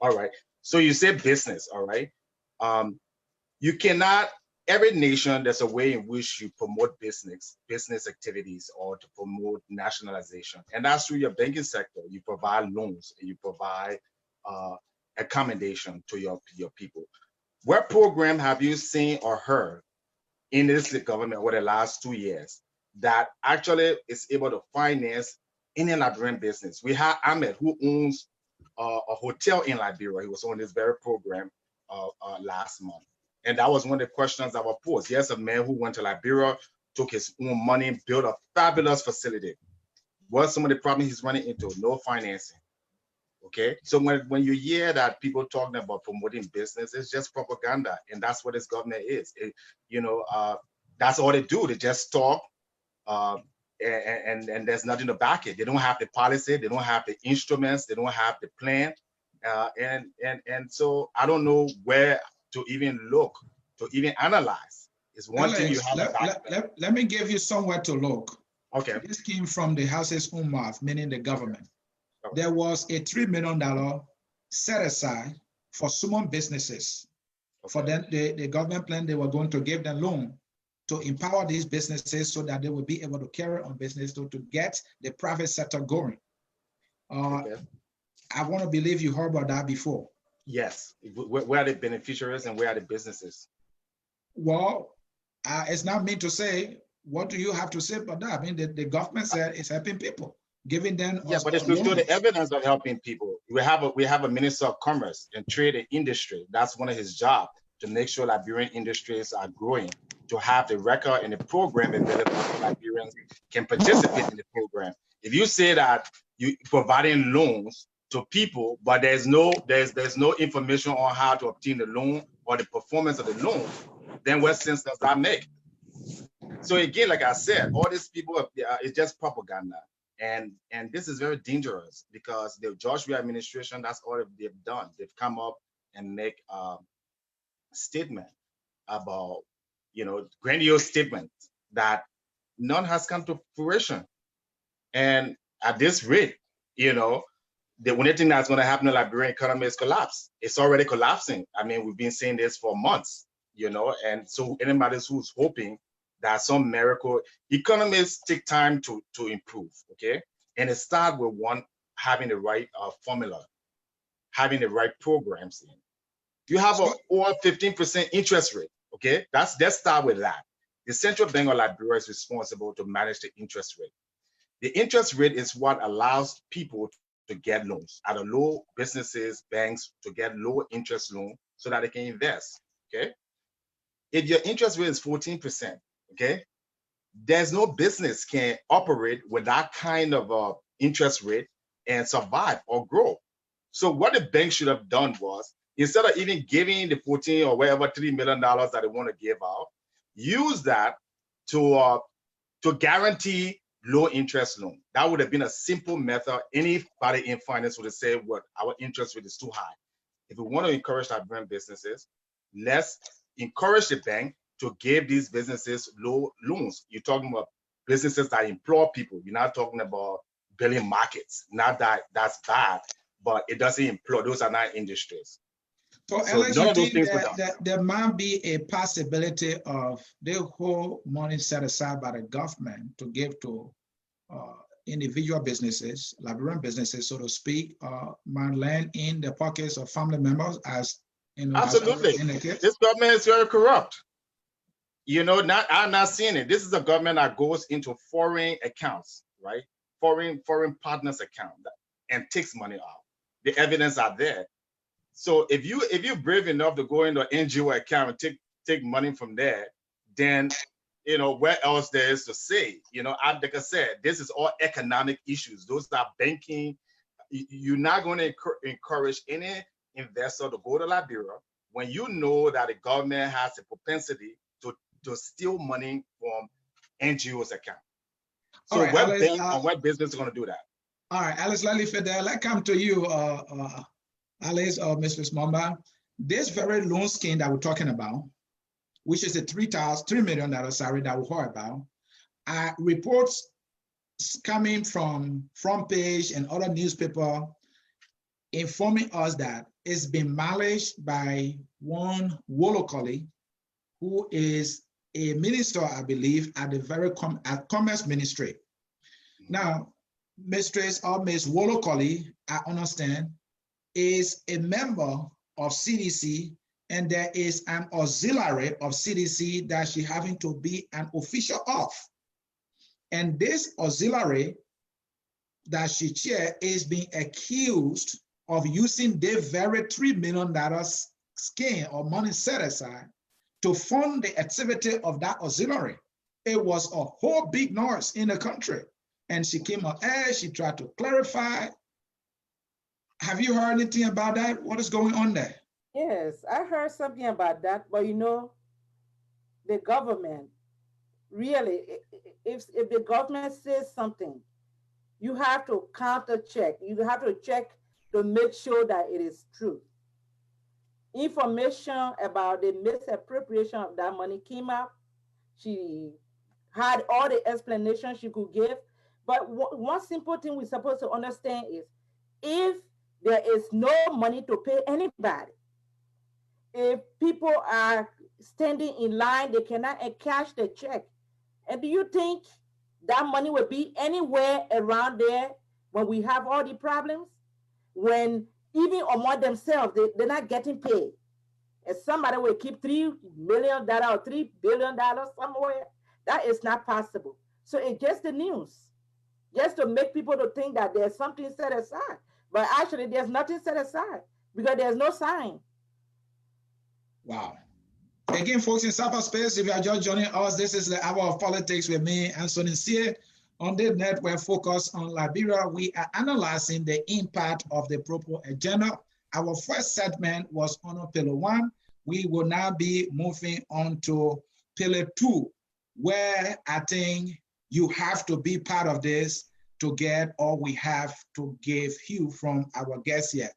S3: All right. So you said business, all right. You cannot, every nation, there's a way in which you promote business activities or to promote nationalization. And that's through your banking sector. You provide loans and you provide accommodation to your people. What program have you seen or heard in this government over the last 2 years that actually is able to finance any Liberian business? We have Ahmed, who owns a hotel in Liberia. He was on this very program last month. And that was one of the questions that were posed. Yes, a man who went to Liberia, took his own money, built a fabulous facility. What's some of the problems he's running into? No financing. Okay, so when you hear that people talking about promoting business, it's just propaganda, and that's what this government is. That's all they do. They just talk, and there's nothing to back it. They don't have the policy, they don't have the instruments, they don't have the plan, and so I don't know where to even look to even analyze. It's one thing you
S1: Alex,
S3: have a document.
S1: let me give you somewhere to look.
S3: Okay.
S1: This came from the house's own mouth, meaning the government.
S3: Okay.
S1: There was a $3 million set aside for small businesses. Okay. For them, the government plan they were going to give them loan to empower these businesses so that they will be able to carry on business to get the private sector going. Okay. I want to believe you heard about that before.
S3: Yes. Where are the beneficiaries and where are the businesses?
S1: Well, it's not meant to say, what do you have to say about that? I mean, the government said it's helping people, giving them.
S3: Yeah, but it's to show the evidence of helping people. We have a Minister of Commerce and Trade and Industry. That's one of his jobs, to make sure Liberian industries are growing, to have the record and the program available so Liberians can participate in the program. If you say that you providing loans to people, but there's no information on how to obtain the loan or the performance of the loan, then what sense does that make? So again, like I said, all these people it's just propaganda, and this is very dangerous because the George Weah administration, that's all they've done. They've come up and make a statement about, grandiose statement that none has come to fruition. And at this rate, the only thing that's going to happen to the Liberian economy is collapse. It's already collapsing. I mean, we've been saying this for months, and so anybody who's hoping that some miracle, economists take time to improve, okay? And it starts with one, having the right formula, having the right programs in. You have over 15% interest rate, okay? Let's start with that. The Central Bank of Liberia is responsible to manage the interest rate. The interest rate is what allows people to get loans, at a low businesses, banks, to get low interest loan so that they can invest, okay? If your interest rate is 14%, okay, there's no business can operate with that kind of interest rate and survive or grow. So what the bank should have done was, instead of even giving the 14 or whatever $3 million that they want to give out, use that to guarantee low interest loan. That would have been a simple method. Anybody in finance would have said, "What, our interest rate is too high." If we want to encourage Liberian businesses, let's encourage the bank to give these businesses low loans. You're talking about businesses that employ people. You're not talking about building markets. Not that that's bad, but it doesn't employ. Those are not industries.
S1: So Alex, you think that there might be a possibility of the whole money set aside by the government to give to individual businesses, Liberian businesses, so to speak, might land in the pockets of family members, as
S3: absolutely. This government is very corrupt. I'm not seeing it. This is a government that goes into foreign accounts, right? Foreign partners account and takes money out. The evidence are there. So if you're brave enough to go into an NGO account and take money from there, then where else there is to say? Like I said, this is all economic issues. Those are banking. You're not going to encourage any investor to go to Liberia when you know that the government has a propensity to steal money from NGOs account. So right, what bank or what business is going to do that?
S1: All right, Alex, let's come to you, Alex or Mrs. Mulbah. This very loan scheme that we're talking about, which is a $3 million salary that we heard about, reports coming from Front Page and other newspaper informing us that it's been managed by one Wolokoli, who is a minister, I believe, at the very Commerce Ministry. Now, Mistress or Ms. Wolokoli, I understand, is a member of CDC, and there is an auxiliary of CDC that she having to be an official of. And this auxiliary that she chair is being accused of using the very $3 million scheme or money set aside to fund the activity of that auxiliary. It was a whole big noise in the country. And she came on air, she tried to clarify. Have you heard anything about that? What is going on there?
S2: Yes, I heard something about that, but the government, really, if the government says something, you have to counter check. You have to check to make sure that it is true. information about the misappropriation of that money came out. She had all the explanation she could give. But one simple thing we're supposed to understand is if there is no money to pay anybody, if people are standing in line, they cannot cash the check. And do you think that money will be anywhere around there when we have all the problems? When even among themselves, they're not getting paid. And somebody will keep $3 million or $3 billion somewhere. That is not possible. So it's just the news, just to make people to think that there's something set aside. But actually, there's nothing set aside because there's no sign.
S1: Wow. Again, folks in cyberspace, if you are just joining us, this is the Hour of Politics with me, Anthony Cyr. On the net, we're focused on Liberia. We are analyzing the impact of the Propo agenda. Our first segment was on Pillar 1. We will now be moving on to Pillar 2, where I think you have to be part of this to get all we have to give you from our guests here.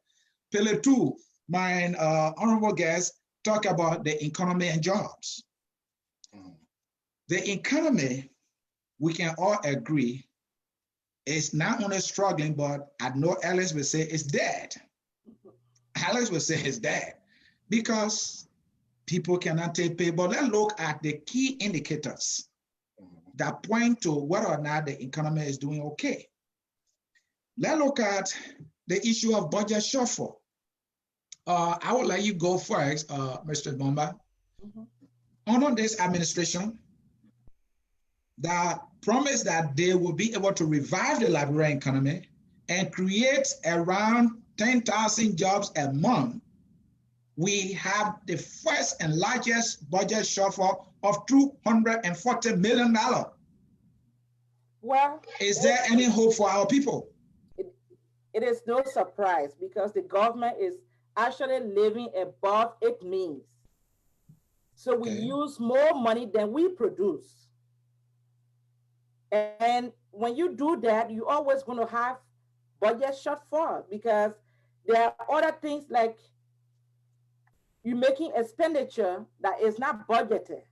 S1: Pillar 2, my honorable guest, talk about the economy and jobs. The economy, we can all agree, is not only struggling, but I know Alice will say it's dead. Alice will say it's dead because people cannot take pay. But let's look at the key indicators that point to whether or not the economy is doing okay. Let's look at the issue of budget shortfall. I would let you go first, Mr. Mulbah. Under this administration, that promised that they will be able to revive the Liberian economy and create around 10,000 jobs a month. We have the first and largest budget shortfall of $240 million.
S2: Well,
S1: is there any hope for our people?
S2: It is no surprise because the government is actually living above its means. So we use more money than we produce. And when you do that, you're always going to have budget shortfall because there are other things like you're making expenditure that is not budgeted.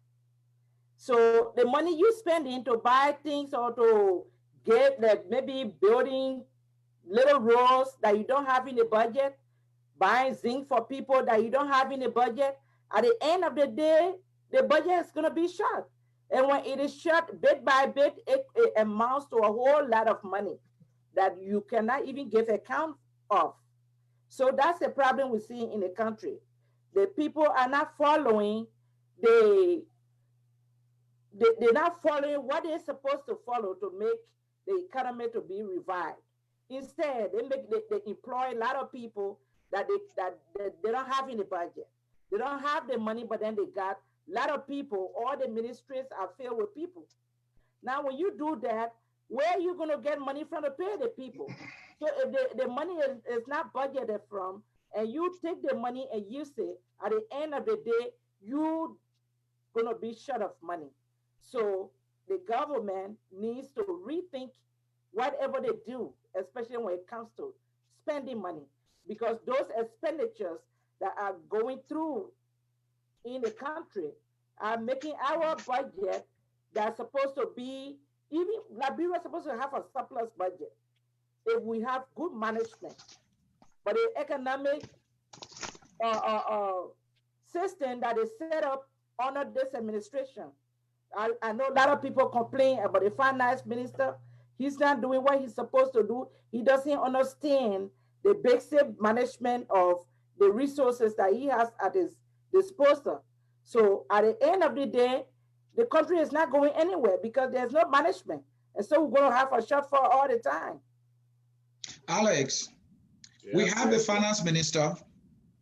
S2: So the money you spending to buy things or to get like maybe building little roads that you don't have in the budget, buying zinc for people that you don't have in the budget, at the end of the day, the budget is going to be short. And when it is short bit by bit, it amounts to a whole lot of money that you cannot even give account of. So that's the problem we see in the country. The people are not following they're not following what they're supposed to follow to make the economy to be revived. Instead, they employ a lot of people that they don't have in the budget. They don't have the money, but then they got a lot of people. All the ministries are filled with people. Now, when you do that, where are you going to get money from to pay the people? So if the money is not budgeted from, and you take the money and use it, at the end of the day, you're going to be short of money. So the government needs to rethink whatever they do, especially when it comes to spending money, because those expenditures that are going through in the country are making our budget that's supposed to be, even Liberia is supposed to have a surplus budget if we have good management. But the economic system that is set up under this administration, I know a lot of people complain about the finance minister. He's not doing what he's supposed to do. He doesn't understand the basic management of the resources that he has at his disposal. So at the end of the day, the country is not going anywhere because there's no management. And so we're going to have a shortfall all the time.
S1: Alex, we have a finance minister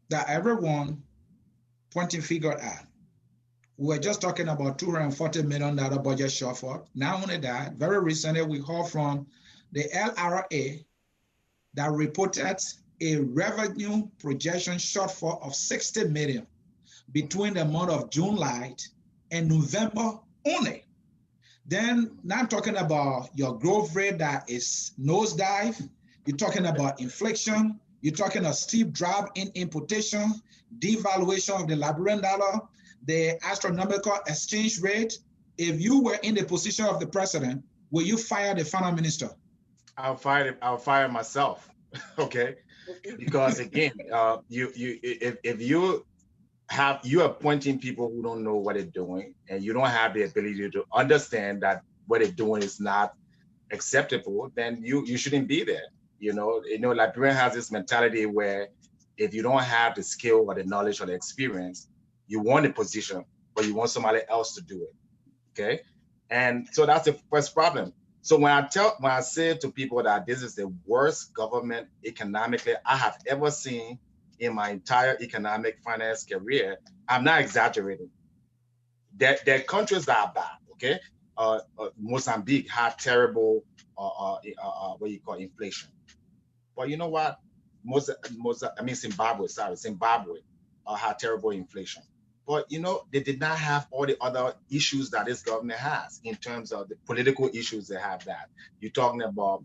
S1: that everyone pointing figure at. We were just talking about $240 million budget shortfall. Not only that, very recently we heard from the LRA that reported a revenue projection shortfall of 60 million between the month of July and November only. Then now talking about your growth rate that is nosedive, you're talking about inflation, You're talking a steep drop in importation, devaluation of the Liberian dollar, the astronomical exchange rate. If you were in the position of the president, will you fire the finance minister?
S3: I'll fire myself. Okay, because again, if you're appointing people who don't know what they're doing, and you don't have the ability to understand that what they're doing is not acceptable, then you shouldn't be there. Liberia has this mentality where if you don't have the skill or the knowledge or the experience, you want a position, but you want somebody else to do it. Okay, and so that's the first problem. So when I say to people that this is the worst government economically I have ever seen in my entire economic finance career, I'm not exaggerating. There are countries that are bad. Okay, Mozambique had terrible what you call inflation, but you know what? Zimbabwe had terrible inflation. But they did not have all the other issues that this government has in terms of the political issues. They have that. You're talking about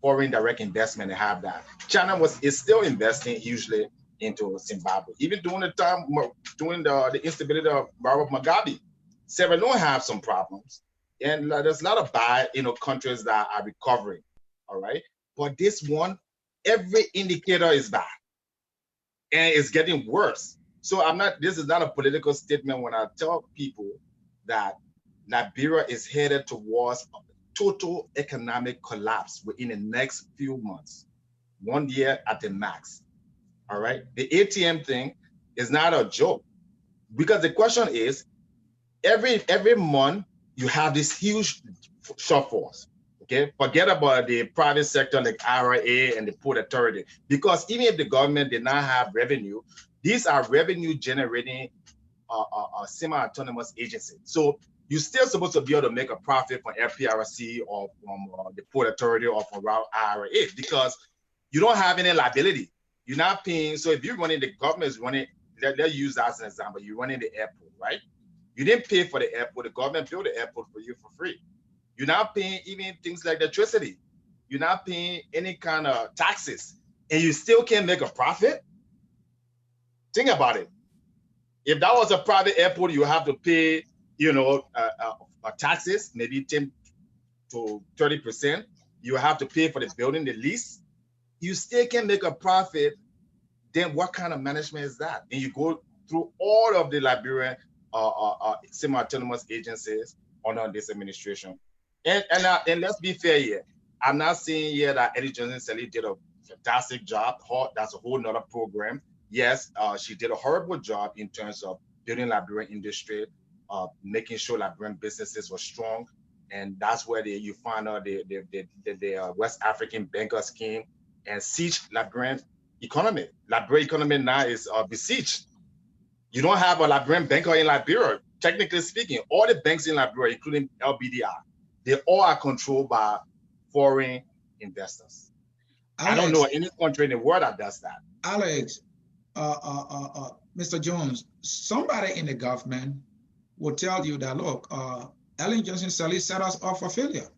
S3: foreign direct investment. They have that. China is still investing hugely into Zimbabwe, even during the instability of Robert Mugabe. Sierra Leone have some problems, and there's a lot of bad countries that are recovering. All right, but this one, every indicator is bad, and it's getting worse. So this is not a political statement when I tell people that Liberia is headed towards a total economic collapse within the next few months, 1 year at the max. All right. The ATM thing is not a joke, because the question is, every month you have this huge shortfalls. Okay, forget about the private sector like IRA and the Port Authority, because even if the government did not have revenue, these are revenue generating semi-autonomous agencies. So you're still supposed to be able to make a profit from FPRC or from the Port Authority or from IRA, because you don't have any liability. You're not paying. So if you're running, the government is running, let's use that as an example. You're running the airport, right? You didn't pay for the airport. The government built the airport for you for free. You're not paying even things like electricity. You're not paying any kind of taxes, and you still can't make a profit. Think about it. If that was a private airport, you have to pay, taxes, maybe 10 to 30%. You have to pay for the building, the lease. You still can't make a profit. Then what kind of management is that? And you go through all of the Liberian semi-autonomous agencies under this administration. And let's be fair here. I'm not saying here that Eddie Johnson-Sirleaf did a fantastic job. That's a whole nother program. Yes, she did a horrible job in terms of building Liberian industry, making sure Liberian businesses were strong. And that's where you find out the West African bankers came and sieged Liberian economy. Liberian economy now is besieged. You don't have a Liberian banker in Liberia. Technically speaking, all the banks in Liberia, including LBDI, they all are controlled by foreign investors. Alex, I don't know any country in the world that does that.
S1: Alex, Mr. Jones, somebody in the government will tell you that, look, Ellen Johnson-Sirleaf set us up for failure.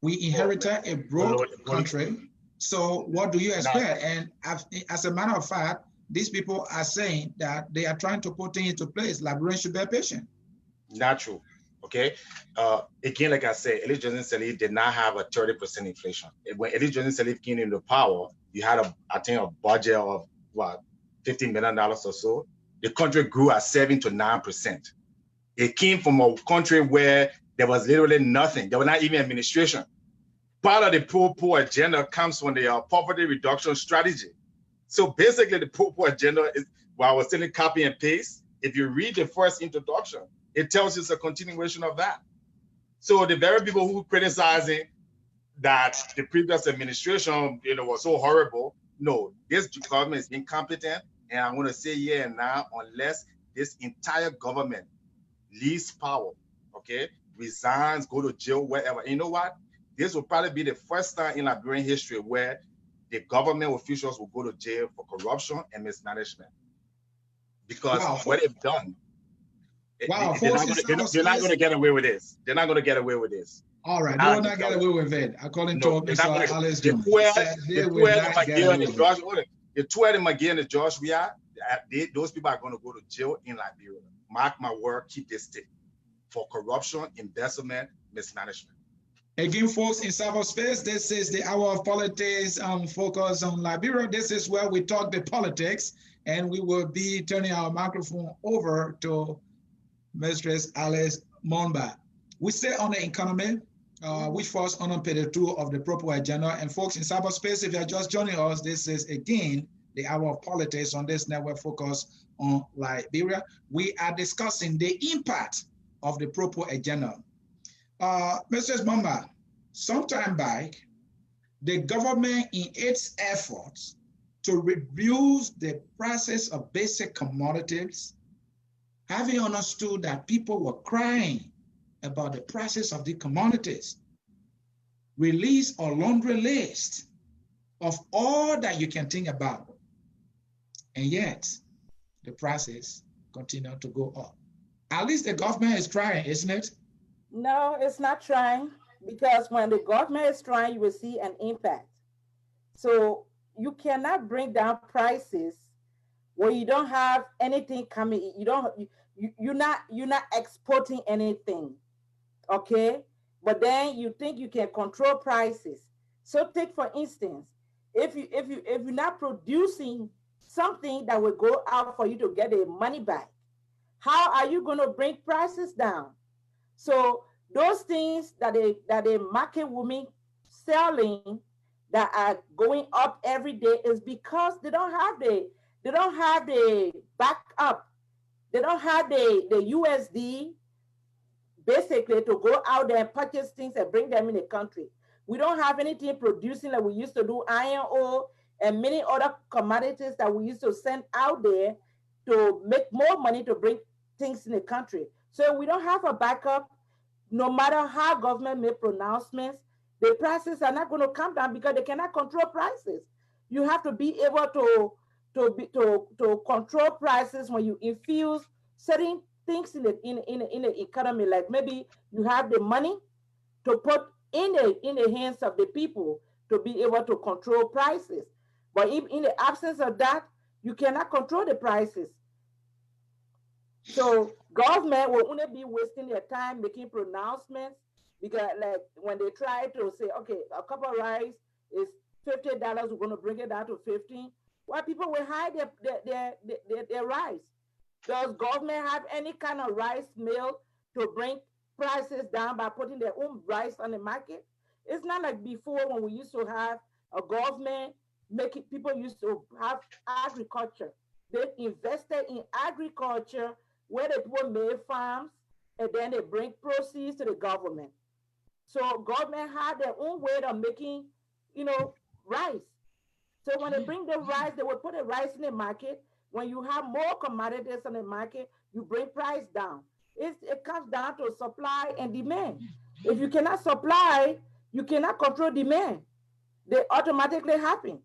S1: We inherited a broke country. So what do you expect? And as a matter of fact, these people are saying that they are trying to put things into place. Liberians should be patient.
S3: Not true. Okay. Again, like I said, Ellen Johnson-Sirleaf did not have a 30% inflation. When Ellen Johnson-Sirleaf came into power, you had a budget of what, $50 million or so. The country grew at 7 to 9%. It came from a country where there was literally nothing. There was not even administration. Part of the poor agenda comes from the poverty reduction strategy. So basically, the poor agenda is, while I was telling copy and paste, if you read the first introduction, it tells you it's a continuation of that. So the very people who criticizing that the previous administration, was so horrible, no, this government is incompetent. And I'm going to say here and now, unless this entire government leaves power, okay, resigns, go to jail, wherever. And you know what? This will probably be the first time in Liberian history where the government officials will go to jail for corruption and mismanagement. Because what they've done, they're not going to get away with this. They're not going to get away with this.
S1: All right, they will not get away with it, according to Mr. Alice Jones.
S5: The two of them again in Joshua, those people are going to go to jail in Liberia. Mark my word, keep this stick for corruption, embezzlement, mismanagement.
S1: Again, folks, in cyberspace, this is the hour of politics focus on Liberia. This is where we talk the politics, and we will be turning our microphone over to Mistress Alice Mulbah. We stay on the economy, which falls on page 2 of the proper agenda. And folks, in cyberspace, if you're just joining us, this is again the hour of politics on this network focus on Liberia. We are discussing the impact of the proper agenda. Mrs. Mulbah, sometime back, the government in its efforts to reduce the prices of basic commodities, having understood that people were crying about the prices of the commodities, released a laundry list of all that you can think about. And yet, the prices continue to go up. At least the government is trying, isn't it?
S2: No, it's not trying, because when the government is trying, you will see an impact. So you cannot bring down prices where you don't have anything coming. You're not exporting anything, okay? But then you think you can control prices. So take, for instance, if you're not producing something that will go out for you to get the money back, how are you going to bring prices down? So those things that the market women selling that are going up every day is because they don't have the backup. They don't have the USD basically to go out there and purchase things and bring them in the country. We don't have anything producing like we used to do, iron ore and many other commodities that we used to send out there to make more money to bring things in the country. So we don't have a backup. No matter how government make pronouncements, the prices are not going to come down because they cannot control prices. You have to be able to control prices when you infuse certain things in the economy. Like maybe you have the money to put in the hands of the people to be able to control prices. But if in the absence of that, you cannot control the prices. So government will only be wasting their time making pronouncements, because like when they try to say, okay, a cup of rice is $50, we're going to bring it down to 15. Why people will hide their rice? Does government have any kind of rice mill to bring prices down by putting their own rice on the market? It's not like before when we used to have a government making, people used to have agriculture. They invested in agriculture where the people made farms, and then they bring proceeds to the government. So government had their own way of making, rice. So when they bring the rice, they will put the rice in the market. When you have more commodities on the market, you bring price down. It comes down to supply and demand. If you cannot supply, you cannot control demand. They automatically happen.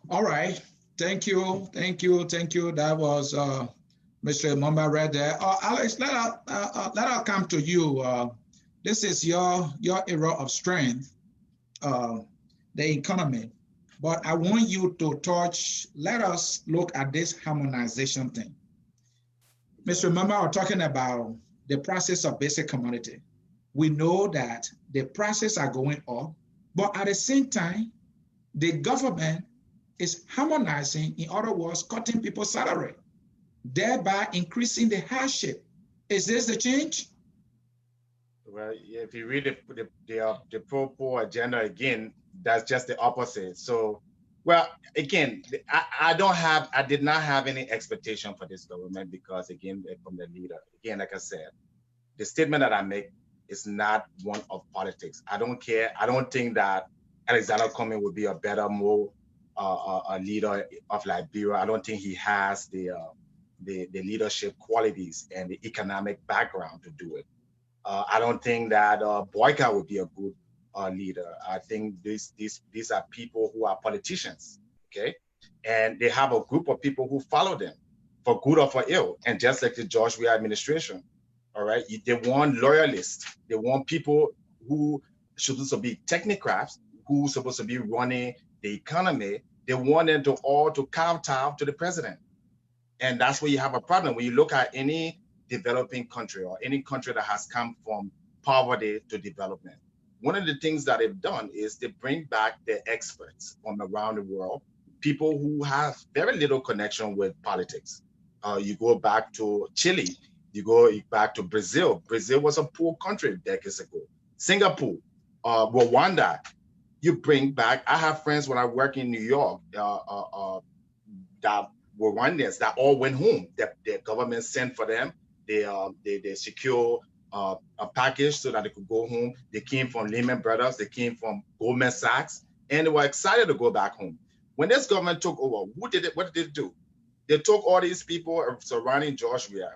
S1: All right. Thank you. That was Mr. Mulbah right there. Alex, let us come to you. This is your era of strength, the economy. But I want you to let us look at this harmonization thing. Mr. Mulbah, we're talking about the prices of basic commodity. We know that the prices are going up, but at the same time, the government is harmonizing, in other words, cutting people's salary, thereby increasing the hardship. Is this the change?
S5: Well, if you read the pro-poor agenda again, that's just the opposite. So, well, again, I did not have any expectation for this government because, again, from the leader, again, like I said, the statement that I make is not one of politics. I don't care. I don't think that Alexander Cumming would be a better, more a leader of Liberia. I don't think he has the leadership qualities and the economic background to do it. I don't think that Boyka would be a good leader. I think these are people who are politicians, okay? And they have a group of people who follow them for good or for ill. And just like the George Weah administration, All right, they want loyalists. They want people who supposed to be technocrats, who supposed to be running the economy. They want them to all to kowtow to the president, and that's where you have a problem. When you look at any developing country or any country that has come from poverty to development, one of the things that they've done is they bring back their experts from around the world, people who have very little connection with politics. You go back to Chile, you go back to Brazil. Brazil was a poor country decades ago. Singapore, Rwanda. You bring back, I have friends when I work in New York that were Rwandans that all went home. Their government sent for them. They secure a package so that they could go home. They came from Lehman Brothers, they came from Goldman Sachs, and they were excited to go back home. When this government took over, what did it do? They took all these people surrounding George Weah,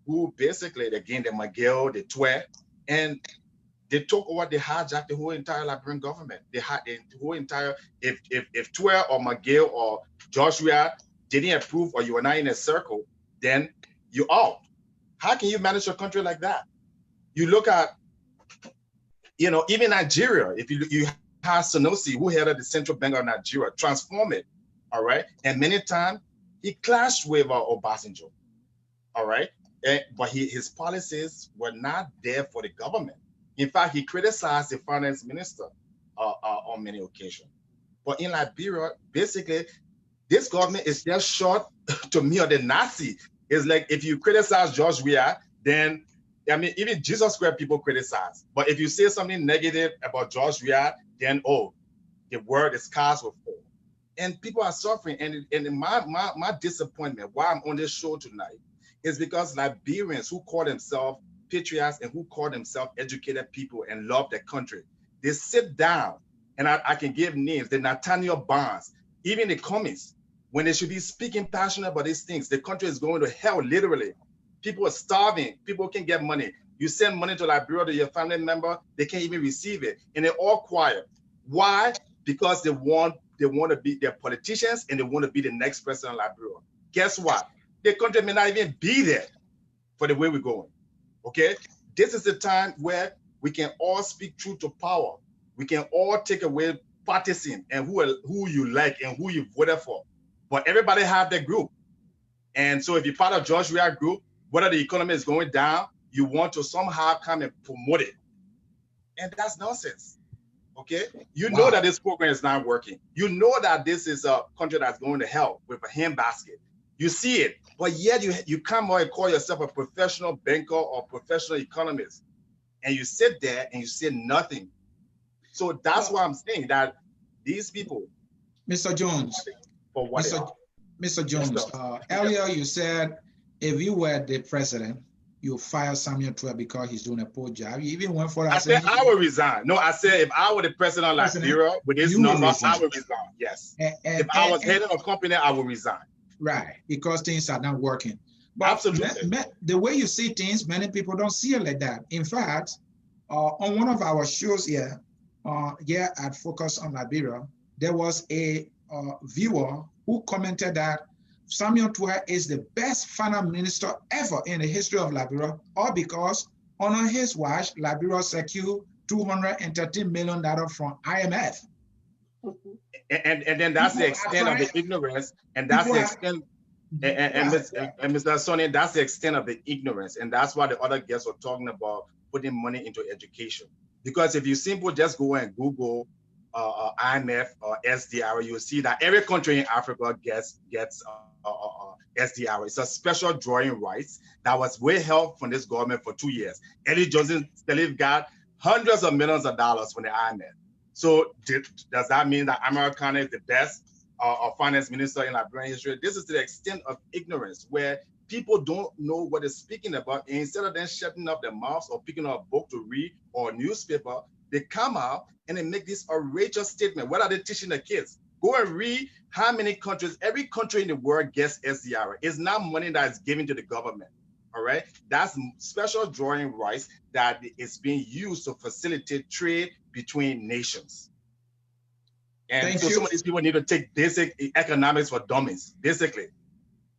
S5: who basically, again, the McGill, the Twe, and they took over, they hijacked the whole entire Liberian government. They had the whole entire, if Twe or McGill or George Weah didn't approve or you were not in a circle, then you're out. How can you manage a country like that? You look at, even Nigeria, if you have Sanusi, who headed the Central Bank of Nigeria, transform it, all right? And many times, he clashed with Obasanjo, all right? But his policies were not there for the government. In fact, he criticized the finance minister on many occasions. But in Liberia, basically, this government is just short to me of the Nazi. It's like if you criticize George Weah, then, even Jesus Christ people criticize. But if you say something negative about George Weah, then, the word, the scars will fall. And people are suffering. And my disappointment, why I'm on this show tonight, is because Liberians who call themselves patriots and who call themselves educated people and love their country, they sit down, and I can give names, the Nathaniel Barnes, even the commies, when they should be speaking passionate about these things. The country is going to hell, literally. People are starving. People can't get money. You send money to Liberia to your family member, they can't even receive it. And they're all quiet. Why? Because they want to be their politicians and they want to be the next president of Liberia. Guess what? The country may not even be there for the way we're going. Okay? This is the time where we can all speak truth to power. We can all take away partisan and who you like and who you voted for. But everybody have their group. And so if you're part of George Weah group, whether the economy is going down, you want to somehow come and promote it. And that's nonsense. Okay? You know that this program is not working. You know that this is a country that's going to hell with a handbasket. You see it, but yet you come out and call yourself a professional banker or professional economist, and you sit there and you say nothing. So that's why I'm saying that these people,
S1: Mr. Jones,
S5: for what
S1: Mr. Jones, earlier you said if you were the president, you fire Samuel Twe because he's doing a poor job. You even went for that.
S5: I said I would resign. No, I said if I were the president of Liberia with this number, I would resign. Yes. If I was heading a company, I would resign.
S1: Right, because things are not working. But
S5: absolutely.
S1: The way you see things, many people don't see it like that. In fact, on one of our shows here at Focus on Liberia, there was a viewer who commented that Samuel Twe is the best finance minister ever in the history of Liberia, all because on his watch, Liberia secured $213 million from IMF.
S5: And then that's the extent of the ignorance, and that's the extent, and Mr. Sonny, that's the extent of the ignorance, and that's why the other guests were talking about putting money into education. Because if you simply just go and Google IMF or SDR, you'll see that every country in Africa gets SDR. It's a special drawing rights that was withheld from this government for 2 years. Eddie Johnson still got hundreds of millions of dollars from the IMF. So does that mean that Amara is the best finance minister in Liberian history? This is to the extent of ignorance where people don't know what they're speaking about. And instead of them shutting up their mouths or picking up a book to read or a newspaper, they come out and they make this outrageous statement. What are they teaching the kids? Go and read how many countries, every country in the world gets SDR. It's not money that is given to the government. All right, that's special drawing rights that is being used to facilitate trade between nations. And so some of these people need to take basic economics for dummies, basically.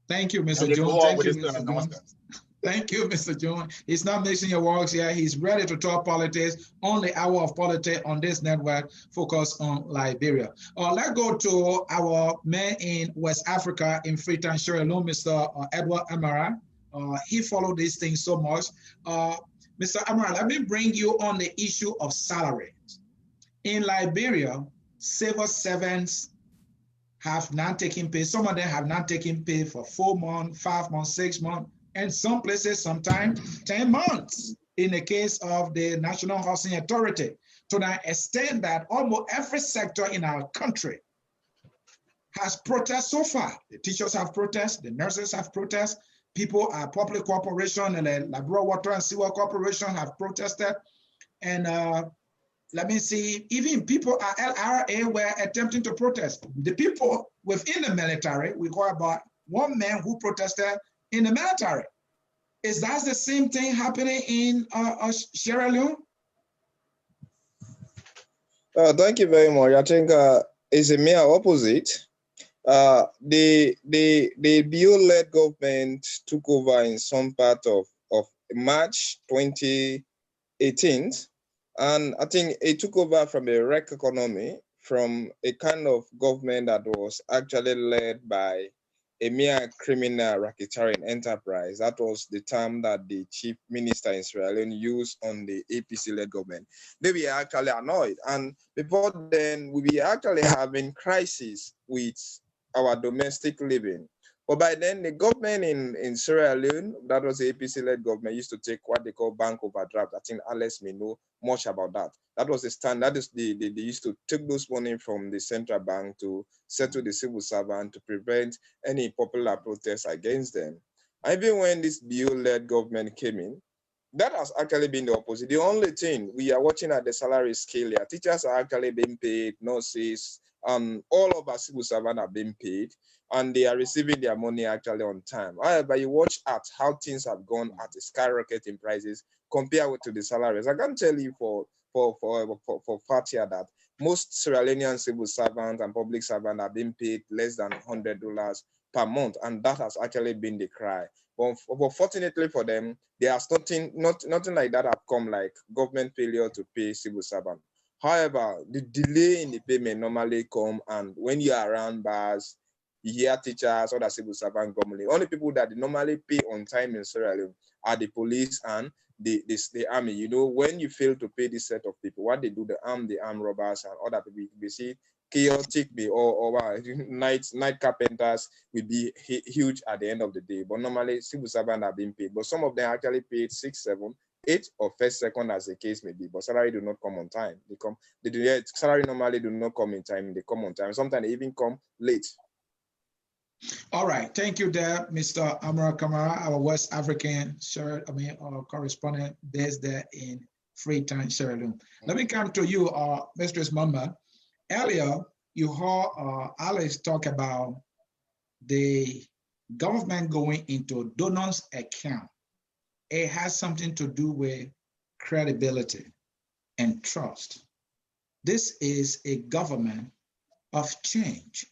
S1: Thank you, Mr. Jones. Thank you, Mr. Jones. Thank you, Mr. John. He's not mixing your works here. He's ready to talk politics. Only hour of politics on this network focus on Liberia. Let's go to our man in West Africa in Freetown, Sierra Leone, Mr. Edward Amara. He followed these things so much. Mr. Amara, let me bring you on the issue of salary. In Liberia, civil servants have not taken pay. Some of them have not taken pay for 4 months, 5 months, 6 months, and some places sometimes 10 months in the case of the National Housing Authority, to the extent that almost every sector in our country has protested so far. The teachers have protested, the nurses have protested, people at public corporation and the Liberia Water and Sewer Corporation have protested, and let me see, even people at LRA were attempting to protest. The people within the military, we heard about one man who protested in the military. Is that the same thing happening in Sierra Leone?
S4: Thank you very much. I think it's a mere opposite. The BO-led government took over in some part of March 2018. And I think it took over from a wreck economy, from a kind of government that was actually led by a mere criminal racketeering enterprise. That was the term that the chief minister in Sierra Leone used on the APC-led government. They were actually annoyed. And before then, we were actually having crisis with our domestic living. But by then, the government in Sierra Leone, that was the APC-led government, used to take what they call bank overdraft. I think Alex may know much about that. That was the stand. That is they used to take those money from the central bank to settle the civil servant to prevent any popular protests against them. And even when this BO-led government came in, that has actually been the opposite. The only thing we are watching at the salary scale here, teachers are actually being paid, nurses, all of our civil servants are being paid, and they are receiving their money actually on time. However, you watch at how things have gone at a skyrocket in prices compared to the salaries. I can tell you for fact here that most Sierra Leonean civil servants and public servants are being paid less than $100 per month, and that has actually been the cry. But fortunately for them, there's nothing like that have come, like government failure to pay civil servants. However, the delay in the payment normally come, and when you are around bars, you hear teachers, other civil servants grumbling. Only people that normally pay on time in Sierra Leone are the police and the army. You know, when you fail to pay this set of people, what they do, the armed robbers and other people, we see chaotic, or night carpenters will be huge at the end of the day. But normally, civil servants are being paid. But some of them actually paid 6, 7, 8, or first, second, as the case may be. But salary do not come on time. Salary normally do not come in time. They come on time. Sometimes they even come late.
S1: All right, thank you there, Mr. Amara Kamara, our West African correspondent based there in Freetown, Sierra Leone. Let me come to you, Mistress Mulbah. Earlier, you heard Alex talk about the government going into donors' account. It has something to do with credibility and trust. This is a government of change.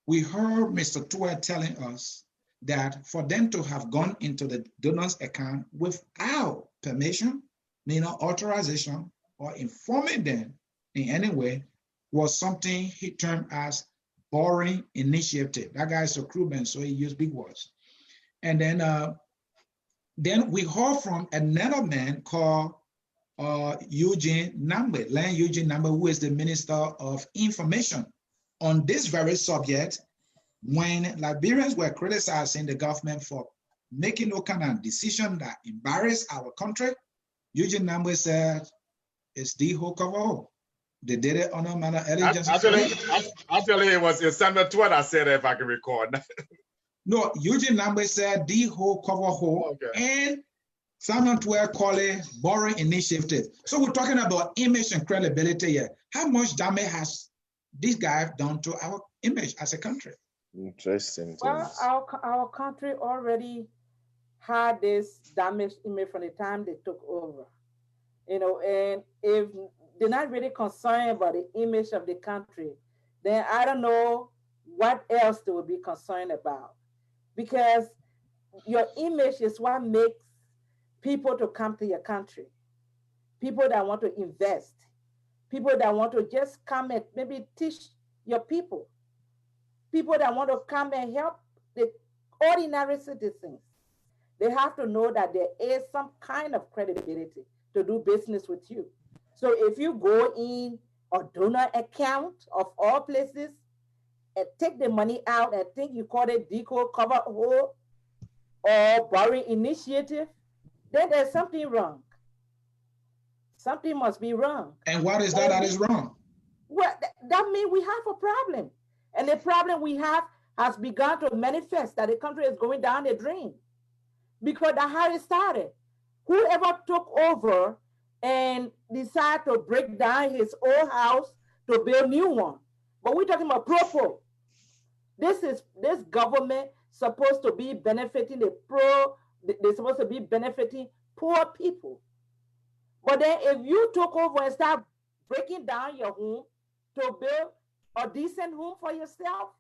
S1: We heard Mr. Tua telling us that for them to have gone into the donor's account without permission, authorization, or informing them in any way was something he termed as boring initiative. That guy's a crewman, so he used big words. And then we heard from another man called Eugene Nambe, Len Eugene Nambe, who is the Minister of Information on this very subject. When Liberians were criticizing the government for making no kind of decision that embarrassed our country, Eugene Nambe said, it's the whole cover. They did it on a manner.
S5: Actually, it was Samuel Tuat that said it, if I can record.
S1: No, Eugene Nambe said the whole cover hole, okay. And Samuel Tuat called it boring initiative. So we're talking about image and credibility here. How much damage has this guy done to our image as a country?
S4: Interesting.
S2: Well, our country already had this damaged image from the time they took over. And if they're not really concerned about the image of the country, then I don't know what else they would be concerned about. Because your image is what makes people to come to your country. People that want to invest, people that want to just come and maybe teach your people, people that want to come and help the ordinary citizens. They have to know that there is some kind of credibility to do business with you. So if you go in a donor account of all places and take the money out and think you call it deco cover hole or borrowing initiative, then there's something wrong. Something must be wrong.
S1: And what is that is wrong?
S2: Well, that means we have a problem. And the problem we have has begun to manifest, that the country is going down the drain. Because that's how it started. Whoever took over and decided to break down his old house to build new one. But we're talking about pro-poor. This government supposed to be benefiting they're supposed to be benefiting poor people. But then if you took over and start breaking down your home to build a decent home for yourself,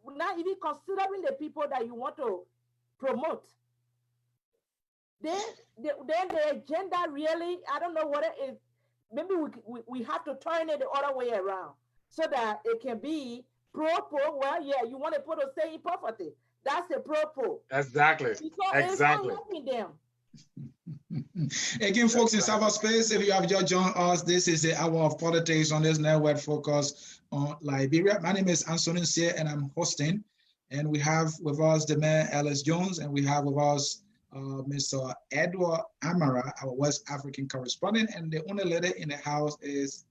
S2: not even considering the people that you want to promote, then the agenda really, I don't know what it is. Maybe we have to turn it the other way around so that it can be pro-poor. Well, yeah, you want to put a stay in poverty. That's the pro-poor.
S5: Exactly.
S2: Because
S5: exactly.
S2: it's not helping them.
S1: Again, folks in cyberspace, if you have just joined us, this is the hour of politics on this network focus on Liberia. My name is Anthony Sear, and I'm hosting. And we have with us the man Ellis Jones, and we have with us Mr. Edward Amara, our West African correspondent, and the only lady in the house is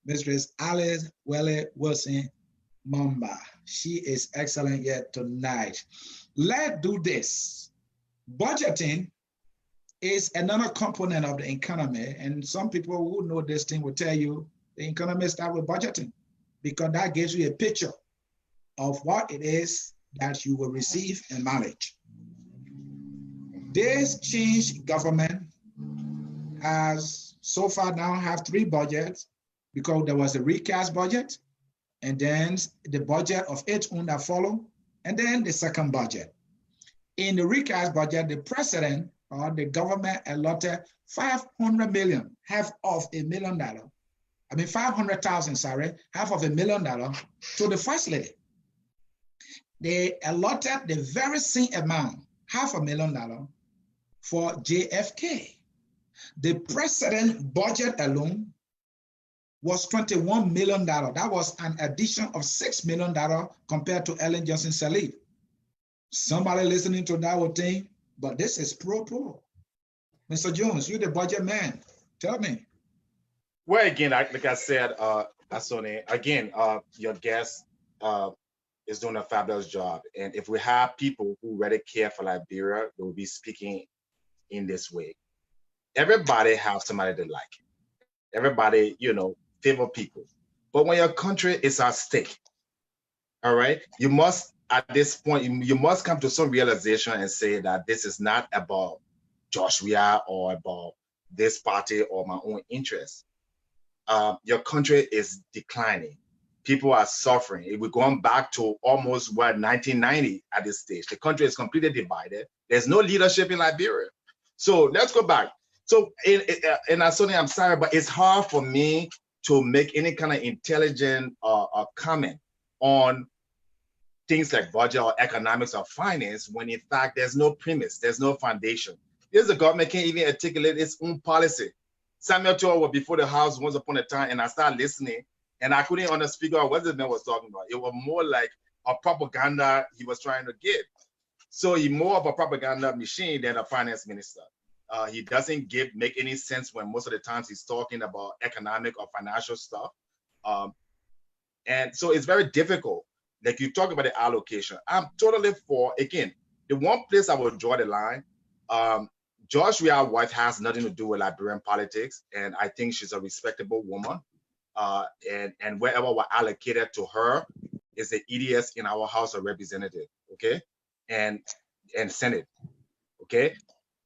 S1: Mistress Alice Welle Wilson Mulbah. She is excellent yet tonight. Let's do this. Budgeting is another component of the economy, and some people who know this thing will tell you the economy starts with budgeting because that gives you a picture of what it is that you will receive and manage. This change government has so far now have 3 budgets because there was a recast budget, and then the budget of its own that follow, and then the second budget. In the recast budget, the president or the government allotted 500 million, half of $1 million. I mean, 500,000, sorry, half of $1 million to the first lady. They allotted the very same amount, $500,000 for JFK. The president budget alone was $21 million. That was an addition of $6 million compared to Ellen Johnson Sirleaf. Somebody listening to that would think, but this is pro-poor. Mr. Jones, you're the budget man. Tell me.
S5: Well, again, like I said, Asone, again, your guest is doing a fabulous job. And if we have people who really care for Liberia, they will be speaking in this way. Everybody have somebody they like. Everybody, favor people. But when your country is at stake, all right, you must, at this point, you must come to some realization and say that this is not about Joshua or about this party or my own interests. Your country is declining. People are suffering. We're going back to almost 1990 at this stage. The country is completely divided. There's no leadership in Liberia. So let's go back. So in Asone, I'm sorry, but it's hard for me to make any kind of intelligent comment on things like budget or economics or finance when in fact there's no premise, there's no foundation. Here's the government can't even articulate its own policy. Samuel Tour was before the house once upon a time, and I started listening, and I couldn't understand what the man was talking about. It was more like a propaganda he was trying to give. So he's more of a propaganda machine than a finance minister. He doesn't make any sense when most of the times he's talking about economic or financial stuff. And so it's very difficult. Like you talk about the allocation. I'm totally for, again, the one place I will draw the line, Joshua wife has nothing to do with Liberian politics, and I think she's a respectable woman. And wherever we're allocated to her is the EDS in our House of Representatives, okay? And Senate, okay?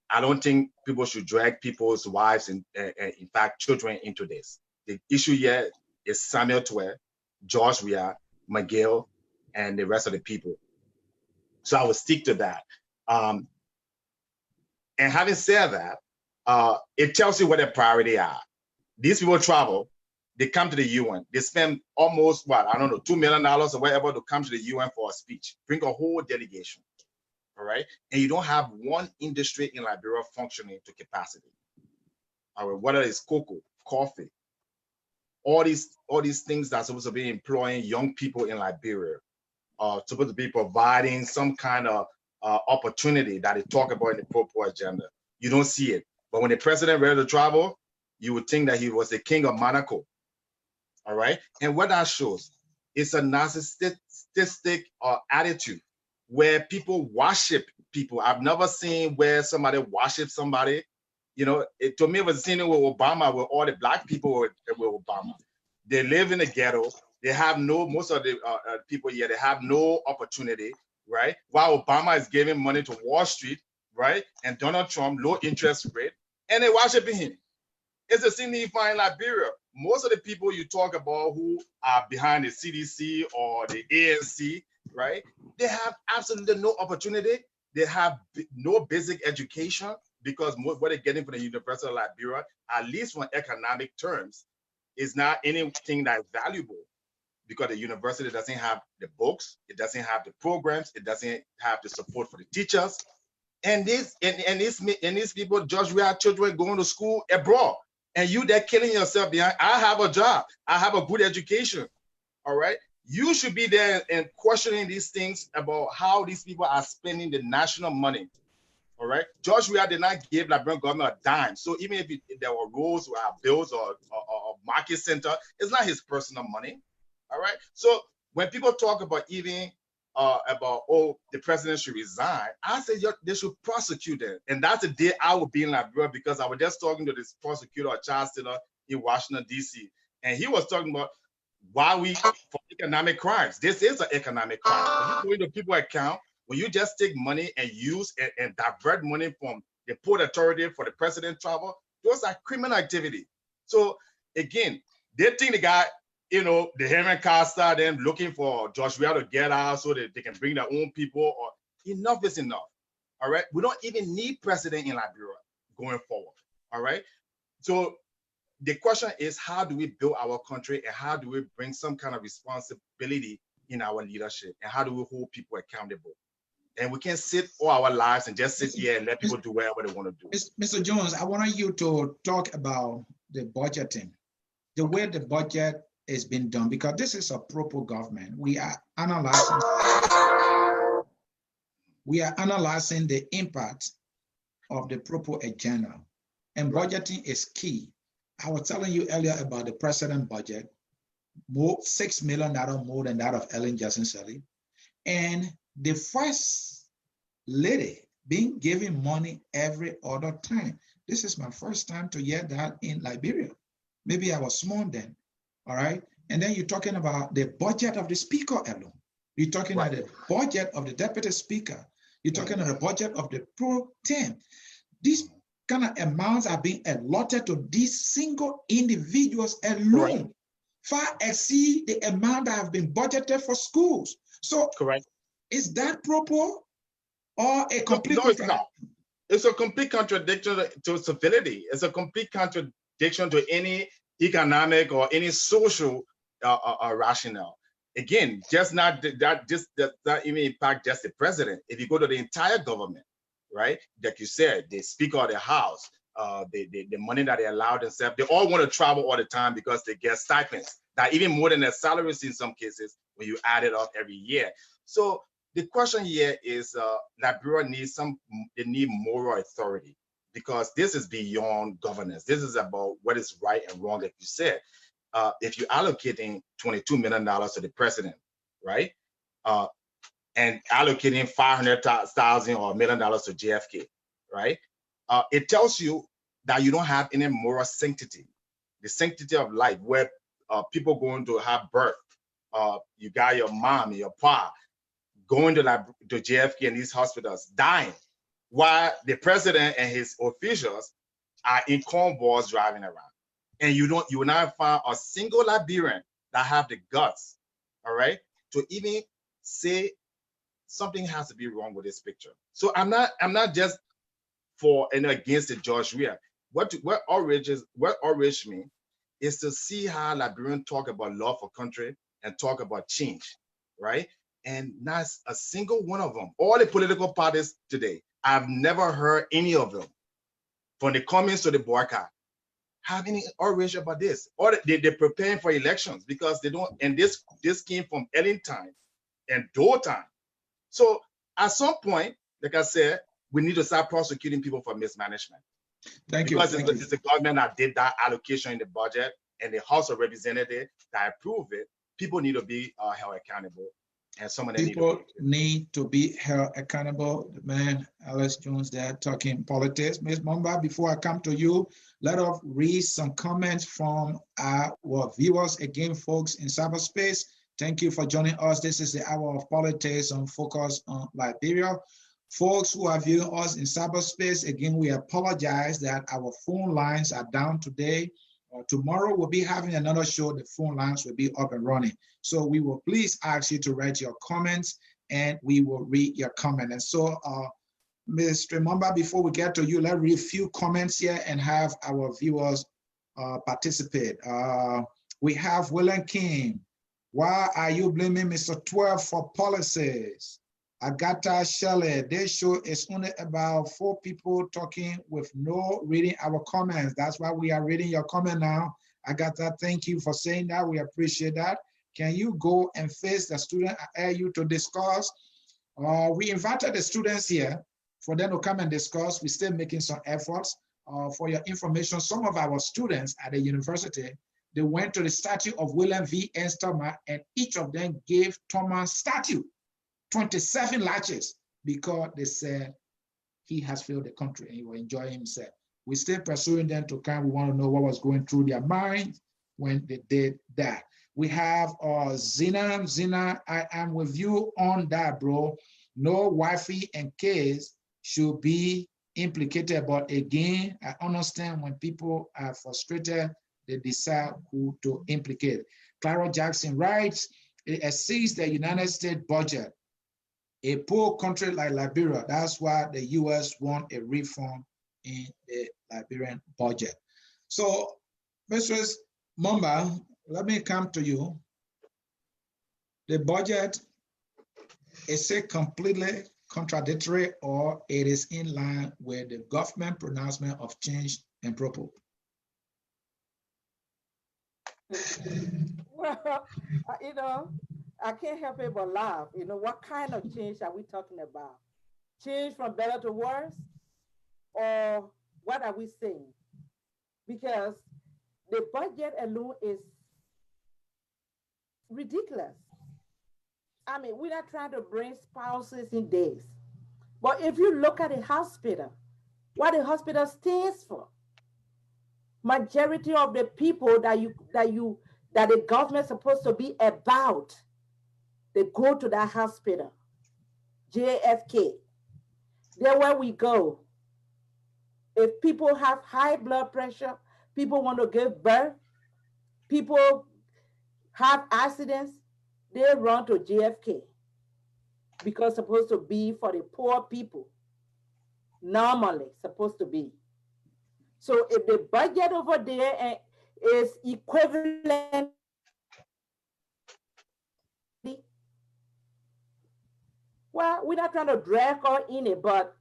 S5: I don't think people should drag people's wives and in fact, children into this. The issue here is Samuel Twe, Joshua, Miguel, and the rest of the people. So I will stick to that. And having said that, it tells you what their priority are. These people travel, they come to the UN, they spend almost what, I don't know, $2 million or whatever to come to the UN for a speech, bring a whole delegation, all right? And you don't have one industry in Liberia functioning to capacity. All right, whether it's cocoa, coffee, all these things that are supposed to be employing young people in Liberia, supposed to be providing some kind of opportunity that they talk about in the pro-poor agenda. You don't see it. But when the president ready to travel, you would think that he was the king of Monaco. All right. And what that shows is a narcissistic attitude where people worship people. I've never seen where somebody worships somebody. You know, to me, it was seen with Obama, where all the black people were Obama. They live in the ghetto. They have most of the people here, they have no opportunity, right? While Obama is giving money to Wall Street, right? And Donald Trump, low interest rate, and they worshiping him. It's the same thing you find in Liberia. Most of the people you talk about who are behind the CDC or the ANC, right? They have absolutely no opportunity. They have no basic education because what they're getting from the University of Liberia, at least from economic terms, is not anything that is valuable because the university doesn't have the books, it doesn't have the programs, it doesn't have the support for the teachers. And these people, George, we have children going to school abroad. And you there killing yourself behind. I have a job. I have a good education. All right. You should be there and questioning these things about how these people are spending the national money. All right. George Weah did not give Liberian government a dime. So even if there were roads or bills or market center, it's not his personal money. All right. So when people talk about even about, oh, the president should resign, I said they should prosecute them. And that's the day I would be in Liberia because I was just talking to this prosecutor, Charles Taylor, in Washington, D.C. And he was talking about why we, for economic crimes. This is an economic crime. When you go into people's account, when you just take money and use and divert money from the port authority for the president travel, those are criminal activity. So again, they think the guy, you know, the Herman Costa, them looking for George Weah to get out so that they can bring their own people. Or enough is enough. All right. We don't even need president in Liberia going forward. All right. So the question is, how do we build our country and how do we bring some kind of responsibility in our leadership and how do we hold people accountable? And we can't sit all our lives and just sit here and let people do whatever they want to do.
S1: Mr. Jones, I want you to talk about the budgeting, the way the budget is being done, because this is a proper government. We are analyzing the impact of the proper agenda, and budgeting is key. I was telling you earlier about the president budget, $6 million more than that of Ellen Johnson Sirleaf, and the first lady being given money every other time. This is my first time to hear that in Liberia. Maybe I was small then. All right. And then you're talking about the budget of the speaker alone. You're talking about the budget of the deputy speaker. You're talking about the budget of the pro tem. These kind of amounts are being allotted to these single individuals alone, far exceed the amount that have been budgeted for schools. So is that proper or a complete?
S5: No, it's not. It's a complete contradiction to civility. It's a complete contradiction to any economic or any social rationale. Again, just not that even impact just the president. If you go to the entire government, right? Like you said, the Speaker of the House, the money that they allow themselves, they all want to travel all the time because they get stipends. That even more than their salaries in some cases when you add it up every year. So the question here is Liberia needs they need moral authority, because this is beyond governance. This is about what is right and wrong, like you said. If you're allocating $22 million to the president, right? And allocating $500,000 or $1 million to JFK, right? It tells you that you don't have any moral sanctity, the sanctity of life, where people going to have birth. You got your mom, your pa, going to JFK and these hospitals, dying, while the president and his officials are in convoys driving around. And you will not find a single Liberian that have the guts, all right, to even say something has to be wrong with this picture. So I'm not just for and against the George Weah. What outraged me is to see how Liberians talk about love for country and talk about change, right? And not a single one of them, all the political parties today, I've never heard any of them, from the comments to the boycott, have any outrage about this. Or they're preparing for elections because they don't, and this came from Ellington and Dothan. So at some point, like I said, we need to start prosecuting people for mismanagement.
S1: Thank you.
S5: Because it's the government that did that allocation in the budget and the House of Representatives that approved it. People need to be held accountable. And some of them
S1: need to be held accountable. The man, Alex Jones, there talking politics. Ms. Mulbah, before I come to you, let us read some comments from our viewers. Again, folks in cyberspace, thank you for joining us. This is the Hour of Politics on Focus on Liberia. Folks who are viewing us in cyberspace, again, we apologize that our phone lines are down today. Tomorrow we'll be having another show. The phone lines will be up and running. So we will please ask you to write your comments and we will read your comment. And so, Mr. Mulbah, before we get to you, let's read a few comments here and have our viewers participate. We have William King. Why are you blaming Mr. 12 for policies? Agatha Shelley, this show is only about 4 people talking with no reading our comments. That's why we are reading your comment now. Agatha, thank you for saying that. We appreciate that. Can you go and face the student at you to discuss? We invited the students here for them to come and discuss. We're still making some efforts. For your information, some of our students at the university, they went to the statue of William V. N. Thomas, and each of them gave Thomas statue 27 latches because they said he has failed the country and he will enjoy himself. We're still pursuing them to come. We want to know what was going through their minds when they did that. We have Zina. Zina, I am with you on that, bro. No wifey and kids should be implicated. But again, I understand when people are frustrated, they decide who to implicate. Clara Jackson writes, it exceeds the United States budget. A poor country like Liberia, that's why the US want a reform in the Liberian budget. So, Mrs. Mulbah, let me come to you. The budget, is it completely contradictory or it is in line with the government pronouncement of change and purpose?
S2: Well, you know, I can't help it but laugh. You know, what kind of change are we talking about? Change from better to worse? Or what are we saying? Because the budget alone is ridiculous. I mean, we're not trying to bring spouses in days. But if you look at the hospital, what the hospital stands for, majority of the people that the government is supposed to be about, they go to that hospital, JFK. There where we go. If people have high blood pressure, people want to give birth, people have accidents, they run to JFK because it's supposed to be for the poor people. Normally supposed to be. So if the budget over there is equivalent, well, we're not trying to drag her in it, but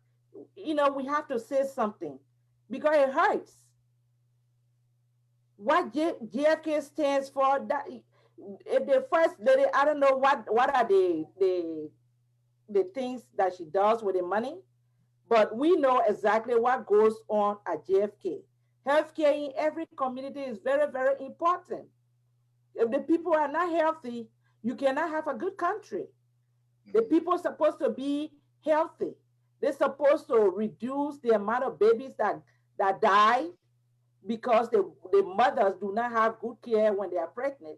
S2: you know, we have to say something because it hurts. What JFK stands for, that if the first lady, I don't know what are the things that she does with the money, but we know exactly what goes on at JFK. Healthcare in every community is very, very important. If the people are not healthy, you cannot have a good country. The people are supposed to be healthy. They're supposed to reduce the amount of babies that die because the mothers do not have good care when they are pregnant.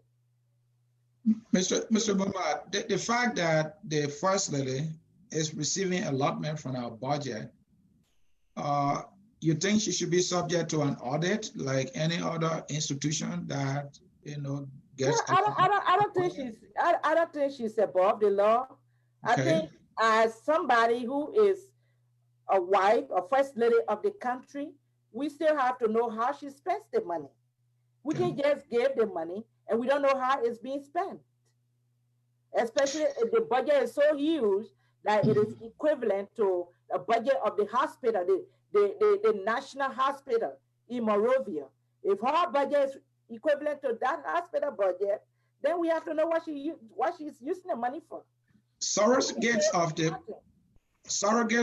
S1: Mr. Mulbah, the fact that the First Lady is receiving allotment from our budget, you think she should be subject to an audit like any other institution that, you know, gets?
S2: Well, I don't think she's above the law. Okay. as somebody who is a wife, a first lady of the country, we still have to know how she spends the money. We
S1: Okay.
S2: can just give the money and we don't know how it's being spent, especially if the budget is so huge that it is equivalent to the budget of the hospital, the national hospital in Morovia. If her budget is equivalent to that hospital budget, then we have to know what she's using the money for.
S1: Surrogates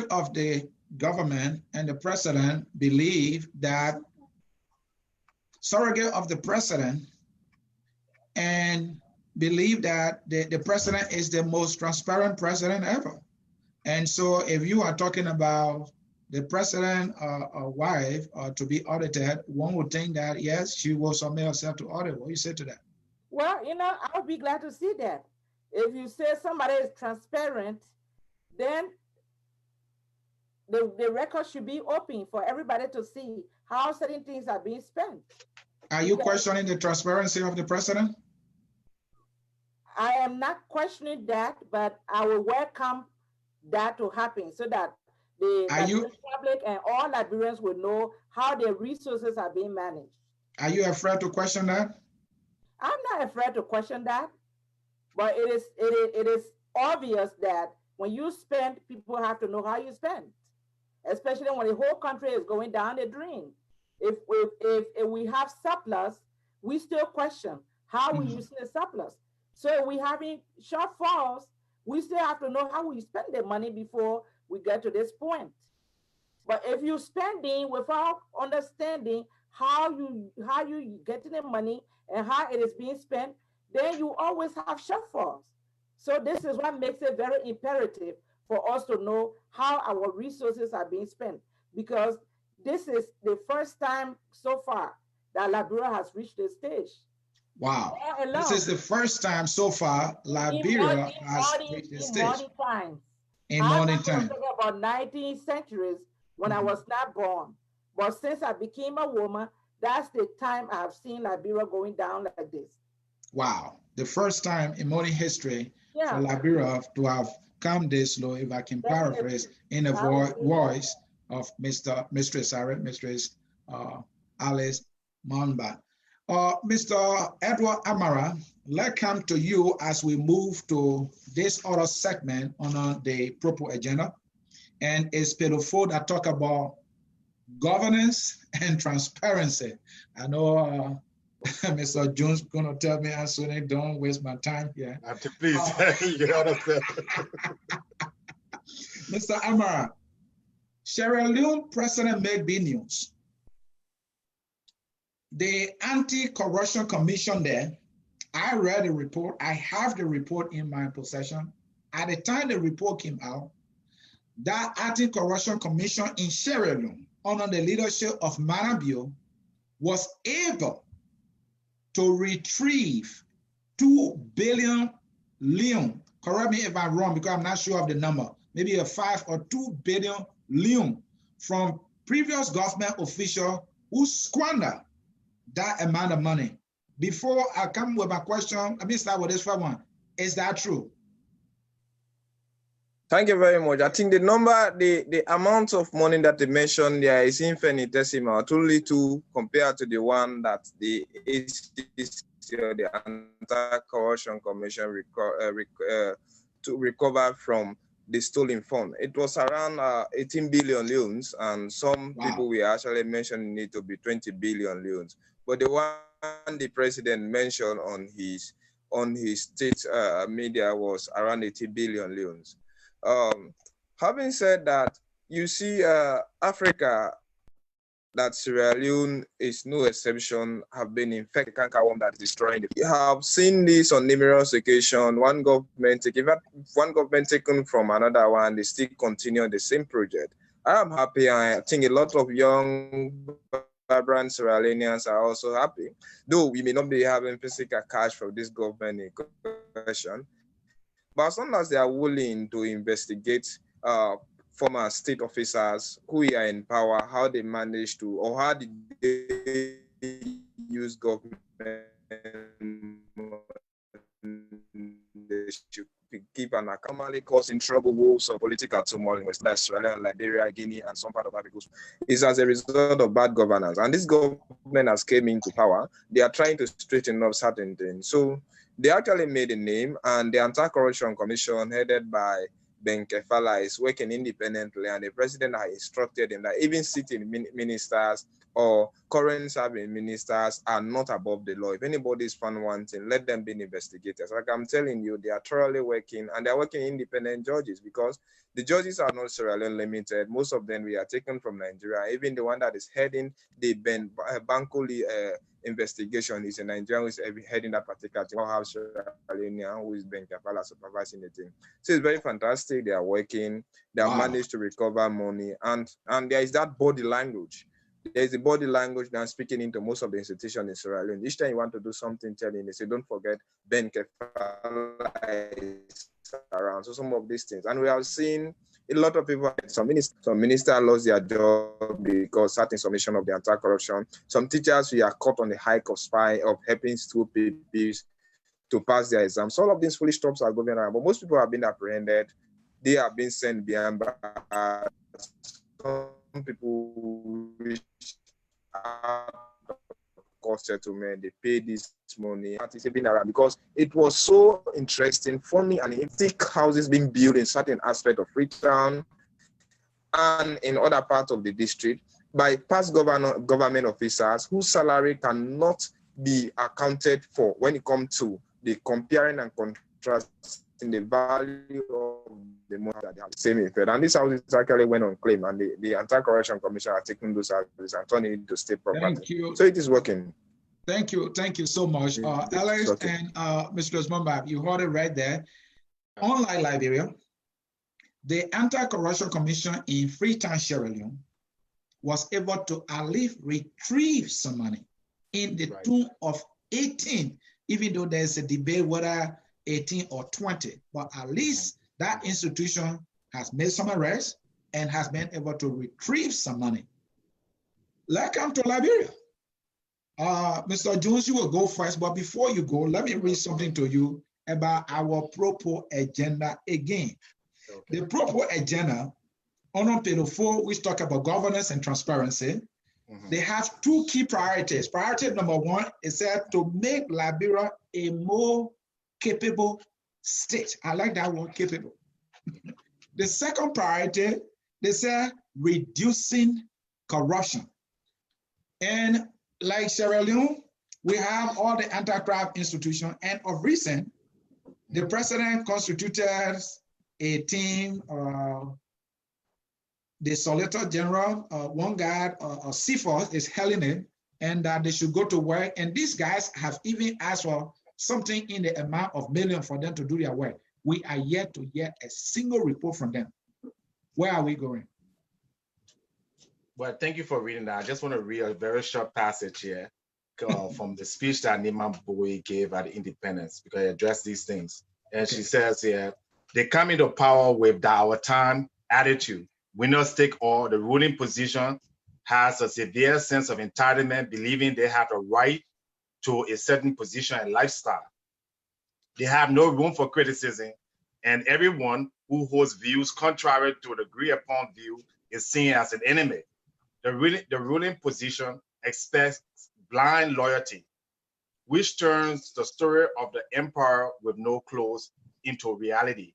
S1: of the government and the president believe that surrogate of the president and believe that the president is the most transparent president ever. And so if you are talking about the president wife to be audited, one would think that, yes, she will submit herself to audit. What do you say to that?
S2: Well, I'll be glad to see that. If you say somebody is transparent, then the record should be open for everybody to see how certain things are being spent.
S1: Are you questioning the transparency of the president?
S2: I am not questioning that, but I will welcome that to happen so that the public and all Liberians will know how their resources are being managed.
S1: Are you afraid to question that?
S2: I'm not afraid to question that, but it is obvious that when you spend, people have to know how you spend, especially when the whole country is going down the drain. If we have surplus, we still question how we using the surplus. So we having shortfalls, we still have to know how we spend the money before we get to this point. But if you're spending without understanding how you getting the money and how it is being spent, then you always have shortfalls. So this is what makes it very imperative for us to know how our resources are being spent, because this is the first time so far that Liberia has reached this stage.
S1: Wow. This is the first time so far Liberia has reached this stage. In modern times.
S2: About 19th centuries when I was not born. But since I became a woman, that's the time I have seen Liberia going down like this.
S1: Wow. The first time in modern history for Liberia to have come this low, if I can paraphrase, in the voice of Mistress Alice Mulbah. Mr. Edward Amara, let's come to you as we move to this other segment on the proper agenda. And it's beautiful that talk about governance and transparency. I know Mr. Jones gonna tell me, Anthony, don't waste my time here.
S5: Please, you understand.
S1: Mr. Amara, Sierra Leone president made big news. The Anti-Corruption Commission there, I read the report. I have the report in my possession. At the time the report came out, that Anti-Corruption Commission in Sierra Leone, under the leadership of Manabio, was able to retrieve 2 billion leon. Correct me if I'm wrong, because I'm not sure of the number. Maybe a 5 or 2 billion leon from previous government official who squandered that amount of money. Before I come with my question, let me start with this first one. Is that true?
S4: Thank you very much. I think the number, the amount of money that they mentioned there is infinitesimal, totally too, compared to the one that the ACC or the Anti-Corruption Commission to recover from the stolen fund. It was around 18 billion leones, and some people were actually mentioning it to be 20 billion leones. But the one the president mentioned on his state media was around 80 billion leones. Having said that, you see Africa, that Sierra Leone is no exception, have been infected with cankerworm that is destroying it. We have seen this on numerous occasions. One government taken from another one, they still continue the same project. I am happy. I think a lot of young, vibrant Sierra Leoneans are also happy, though we may not be having physical cash from this government in question. But as long as they are willing to investigate former state officers who are in power, how they managed to, or how did they use government keep an anomaly causing trouble, wolves, or political turmoil in West Australia, Liberia, Guinea, and some part of Africa is as a result of bad governance. And this government has came into power. They are trying to straighten up certain things. So they actually made a name, and the Anti-Corruption Commission headed by Ben Kefala is working independently, and the president has instructed him that even sitting ministers or current serving ministers are not above the law. If anybody is found wanting, let them be investigators. Like I'm telling you, they are thoroughly working, and they're working independent judges, because the judges are not Sierra Leone limited. Most of them we are taken from Nigeria. Even the one that is heading the Bankoli investigation is a Nigerian who is heading that particular thing. We'll have Sierra Leonean who is Ben Kefala supervising the thing. So it's very fantastic. They are working. They have managed to recover money, and there is that body language. There's a body language now speaking into most of the institutions in Sierra Leone. Each time you want to do something, telling they say, don't forget Ben Kefala is around. So some of these things. And we have seen a lot of people, some ministers lost their job because certain submission of the anti-corruption. Some teachers we are caught on the hike of helping school pupils to pass their exams. So all of these foolish stops are going around, but most people have been apprehended. They have been sent behind bars. Some people reach out of cost settlement, they pay this money, participating around, because it was so interesting, funny, and thick houses being built in certain aspect of Freetown and in other parts of the district by past government officers whose salary cannot be accounted for when it comes to the comparing and contrasting the value of the money that they have the same effect. And this house is actually went on claim, and the Anti-Corruption Commission are taking those houses and turning it into state property.
S1: Thank you.
S4: So it is working.
S1: Thank you so much. Alex and Mr. Mulbah, you heard it right there. Unlike Liberia, the Anti-Corruption Commission in Freetown, Sierra Leone, was able to at least retrieve some money in the tune of 18, even though there's a debate whether 18 or 20, but at least that institution has made some arrests and has been able to retrieve some money. Let's come to Liberia. Mr. Jones, you will go first, but before you go, let me read something to you about our proper agenda again. Okay. The proper agenda, on page 4, which talk about governance and transparency, they have two key priorities. Priority number 1 is said to make Liberia a more capable state. I like that word, capable. The second priority, they say reducing corruption. And like Sierra Leone, we have all the anti-corruption institutions, and of recent, the president constituted a team, the Solicitor General, one guy, CFOS is hailing it, and that they should go to work. And these guys have even asked for something in the amount of millions for them to do their work. We are yet to get a single report from them. Where are we going?
S5: Well, thank you for reading that. I just want to read a very short passage here from the speech that Mulbah gave at the Independence, because I addressed these things. And she says here, they come into power with the our time attitude. Winners take all. The ruling position has a severe sense of entitlement, believing they have a right to a certain position and lifestyle. They have no room for criticism, and everyone who holds views contrary to the agreed upon view is seen as an enemy. The ruling position expects blind loyalty, which turns the story of the empire with no close into reality.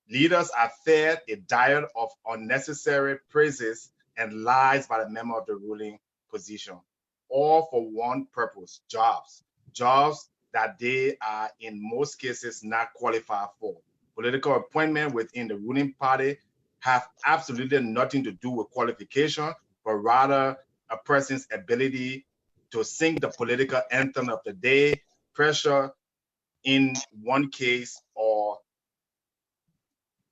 S5: Leaders are fed a diet of unnecessary praises and lies by the member of the ruling position, all for one purpose: jobs. Jobs that they are in most cases not qualified for. Political appointment within the ruling party have absolutely nothing to do with qualification, but rather a person's ability to sing the political anthem of the day, pressure in one case or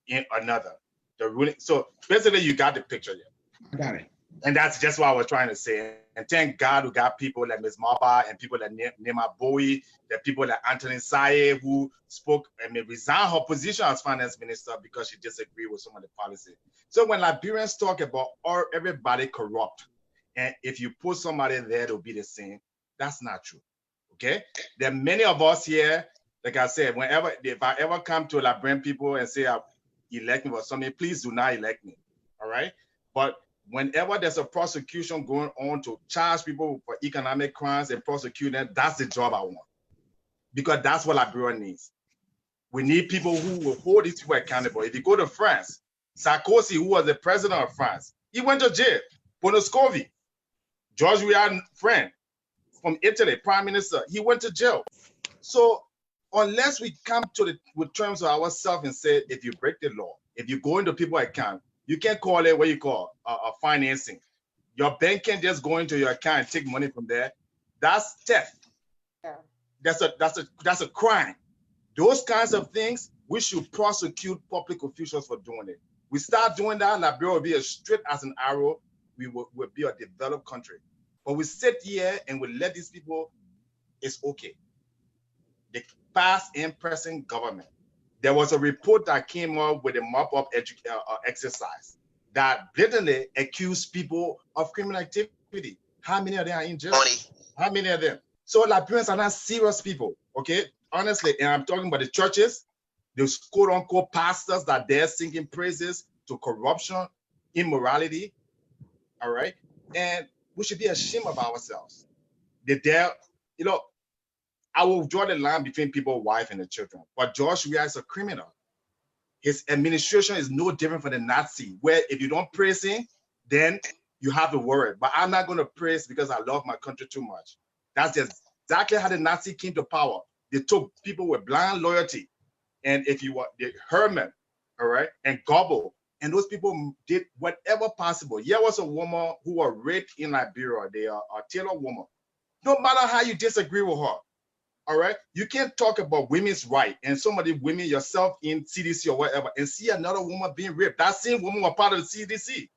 S5: in another. The ruling. So basically, you got the picture here.
S1: I got it.
S5: And that's just what I was trying to say. And thank God we got people like Ms. Mulbah and people like Nema Bowie, the people like Anthony Saye, who spoke and resigned her position as finance minister because she disagreed with some of the policy. So when Liberians talk about everybody corrupt, and if you put somebody there to be the same, that's not true. Okay? There are many of us here Like I said, if I ever come to Liberian people and say, elect me for something, please do not elect me, all right? But whenever there's a prosecution going on to charge people for economic crimes and prosecute them, that's the job I want. Because that's what Liberia needs. We need people who will hold these people accountable. If you go to France, Sarkozy, who was the president of France, he went to jail. Berlusconi, George Weah's friend from Italy, prime minister, he went to jail. So unless we come to with terms of ourselves and say, if you break the law, if you go into people's account, you can't call it what you call a financing. Your bank can't just go into your account and take money from there. That's theft.
S2: Yeah.
S5: That's a crime. Those kinds of things, we should prosecute public officials for doing it. We start doing that, Liberia will be as straight as an arrow. We will be a developed country. But we sit here and we let these people, it's okay. The past and present government. There was a report that came up with a mop-up exercise that blatantly accused people of criminal activity. How many of them are in jail? How many of them? So Liberians are not serious people, okay? Honestly, and I'm talking about the churches, those quote-unquote pastors that they're singing praises to corruption, immorality, all right? And we should be ashamed of ourselves. I will draw the line between people's wife and the children, but George Weah is a criminal. His administration is no different from the Nazi, where if you don't praise him, then you have to worry. But I'm not going to praise because I love my country too much. That's just exactly how the Nazi came to power. They took people with blind loyalty. And if you were the Herman, all right, and Gobble, and those people did whatever possible. There was a woman who was raped in Liberia, they are a Taylor woman. No matter how you disagree with her, all right, you can't talk about women's right and some of the women yourself in CDC or whatever and see another woman being raped. That same woman was part of the CDC.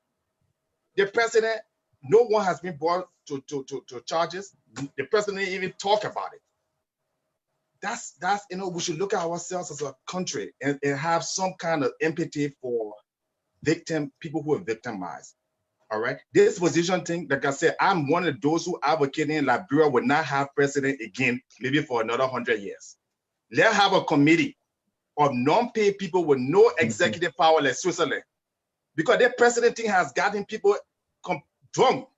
S5: The president, no one has been brought to charges. The president didn't even talk about it. That's we should look at ourselves as a country and have some kind of empathy for people who are victimized. All right. This position thing, like I said, I'm one of those who advocating Liberia will not have president again, maybe for another 100 years. Let's have a committee of non-paid people with no executive power like Switzerland. Because their president thing has gotten people drunk.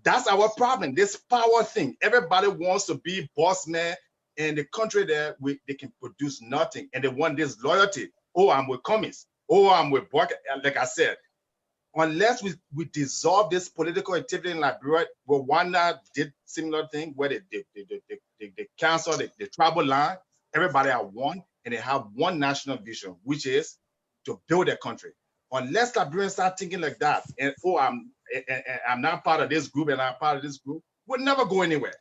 S5: That's our problem, this power thing. Everybody wants to be boss man, and the country there, they can produce nothing. And they want this loyalty. Oh, I'm with Cummings. Oh, I'm with Buck. Like I said, unless we dissolve this political activity in Liberia, Rwanda did similar thing where they cancel the tribal line, everybody are one, and they have one national vision, which is to build a country. Unless Liberians start thinking like that, and I'm not part of this group and I'm part of this group, we'll never go anywhere.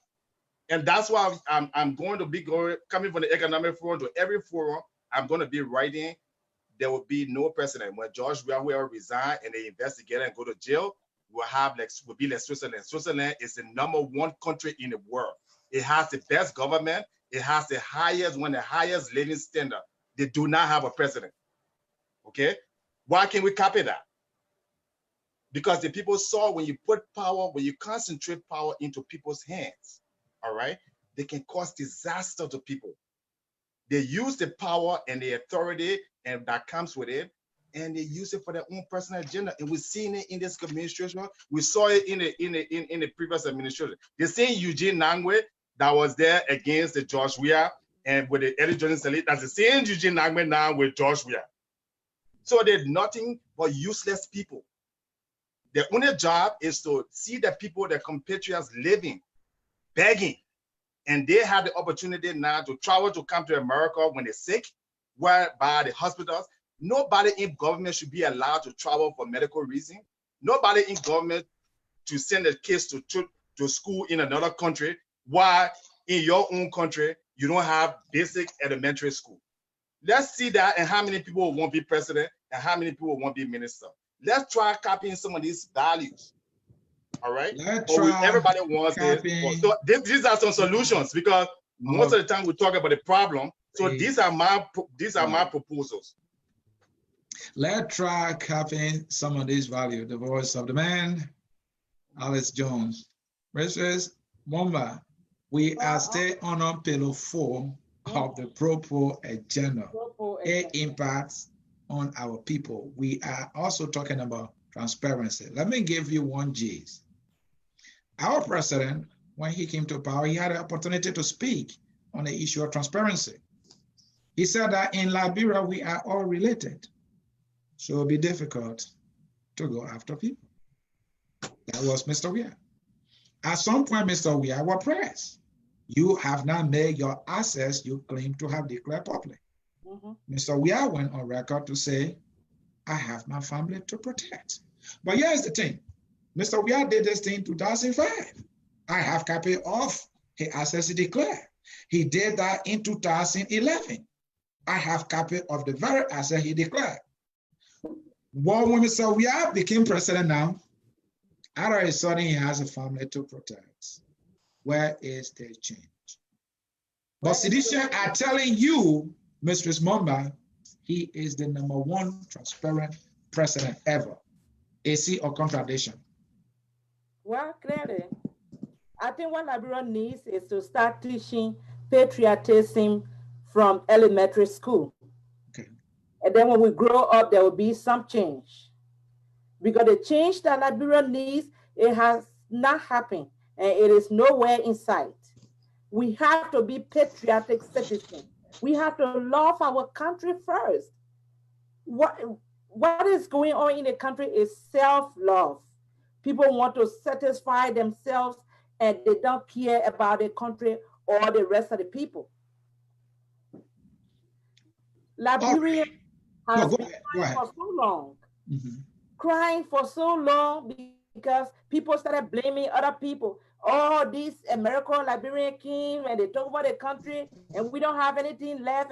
S5: And that's why I'm going to be coming from the Economic Forum to every forum. I'm going to be writing. There will be no precedent. When George Weah will resign and they investigate and go to jail, we'll be like Switzerland. Switzerland is the #1 country in the world. It has the best government. It has the highest living standard. They do not have a president. Okay? Why can't we copy that? Because the people saw when you put power, when you concentrate power into people's hands, all right, they can cause disaster to people. They use the power and the authority and that comes with it, and they use it for their own personal agenda. And we've seen it in this administration. We saw it in the previous administration. The same Eugene Nangwe that was there against the George Weah and with the Eddie Johnson Elite, that's the same Eugene Nangwe now with George Weah. So they're nothing but useless people. Their only job is to see the people, their compatriots living, begging, and they have the opportunity now to travel to come to America when they're sick, whereby the hospitals, nobody in government should be allowed to travel for medical reasons. Nobody in government to send a kids to school in another country, while in your own country, you don't have basic elementary school. Let's see that and how many people won't be president and how many people won't be minister. Let's try copying some of these values. All right. Everybody wants it. So these are some solutions because most of the time we talk about the problem. So these are my proposals.
S1: Let's try copying some of these values. The voice of the man, Alex Jones. Mrs. Mulbah, we are still on pillar 4 of the pro-poor agenda. It impacts on our people. We are also talking about transparency. Let me give you one gist. Our president, when he came to power, he had an opportunity to speak on the issue of transparency. He said that in Liberia, we are all related. So it'll be difficult to go after people. That was Mr. Weah. At some point, Mr. Weah was pressed. You have not made your assets you claim to have declared public. Mr. Weah went on record to say, I have my family to protect. But here's the thing. Mr. Weah did this thing in 2005. I have copy of his assets he declared. He did that in 2011. I have copy of the very asset he declared. Well, when Mr. Weah became president now, out of a sudden he has a family to protect. Where is the change? But Sidisha are telling you, Mistress Mulbah, he is the #1 transparent president ever. Is he a contradiction?
S2: Well, clearly, I think what Liberia needs is to start teaching patriotism from elementary school.
S1: Okay.
S2: And then when we grow up, there will be some change. Because the change that Liberia needs, it has not happened, and it is nowhere in sight. We have to be patriotic citizens. We have to love our country first. What is going on in the country is self-love. People want to satisfy themselves and they don't care about the country or the rest of the people. Liberia has been crying for so long, crying for so long because people started blaming other people. Oh, these American Liberian king, when they talk about the country and we don't have anything left.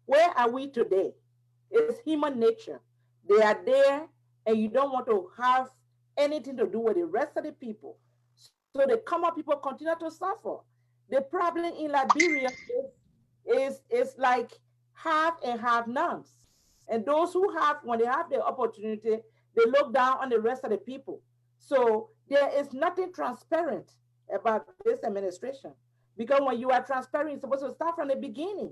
S2: Where are we today? It's human nature. They are there and you don't want to have anything to do with the rest of the people. So the common people continue to suffer. The problem in Liberia is like have and have nones. And those who have, when they have the opportunity, they look down on the rest of the people. So there is nothing transparent about this administration. Because when you are transparent, you're supposed to start from the beginning.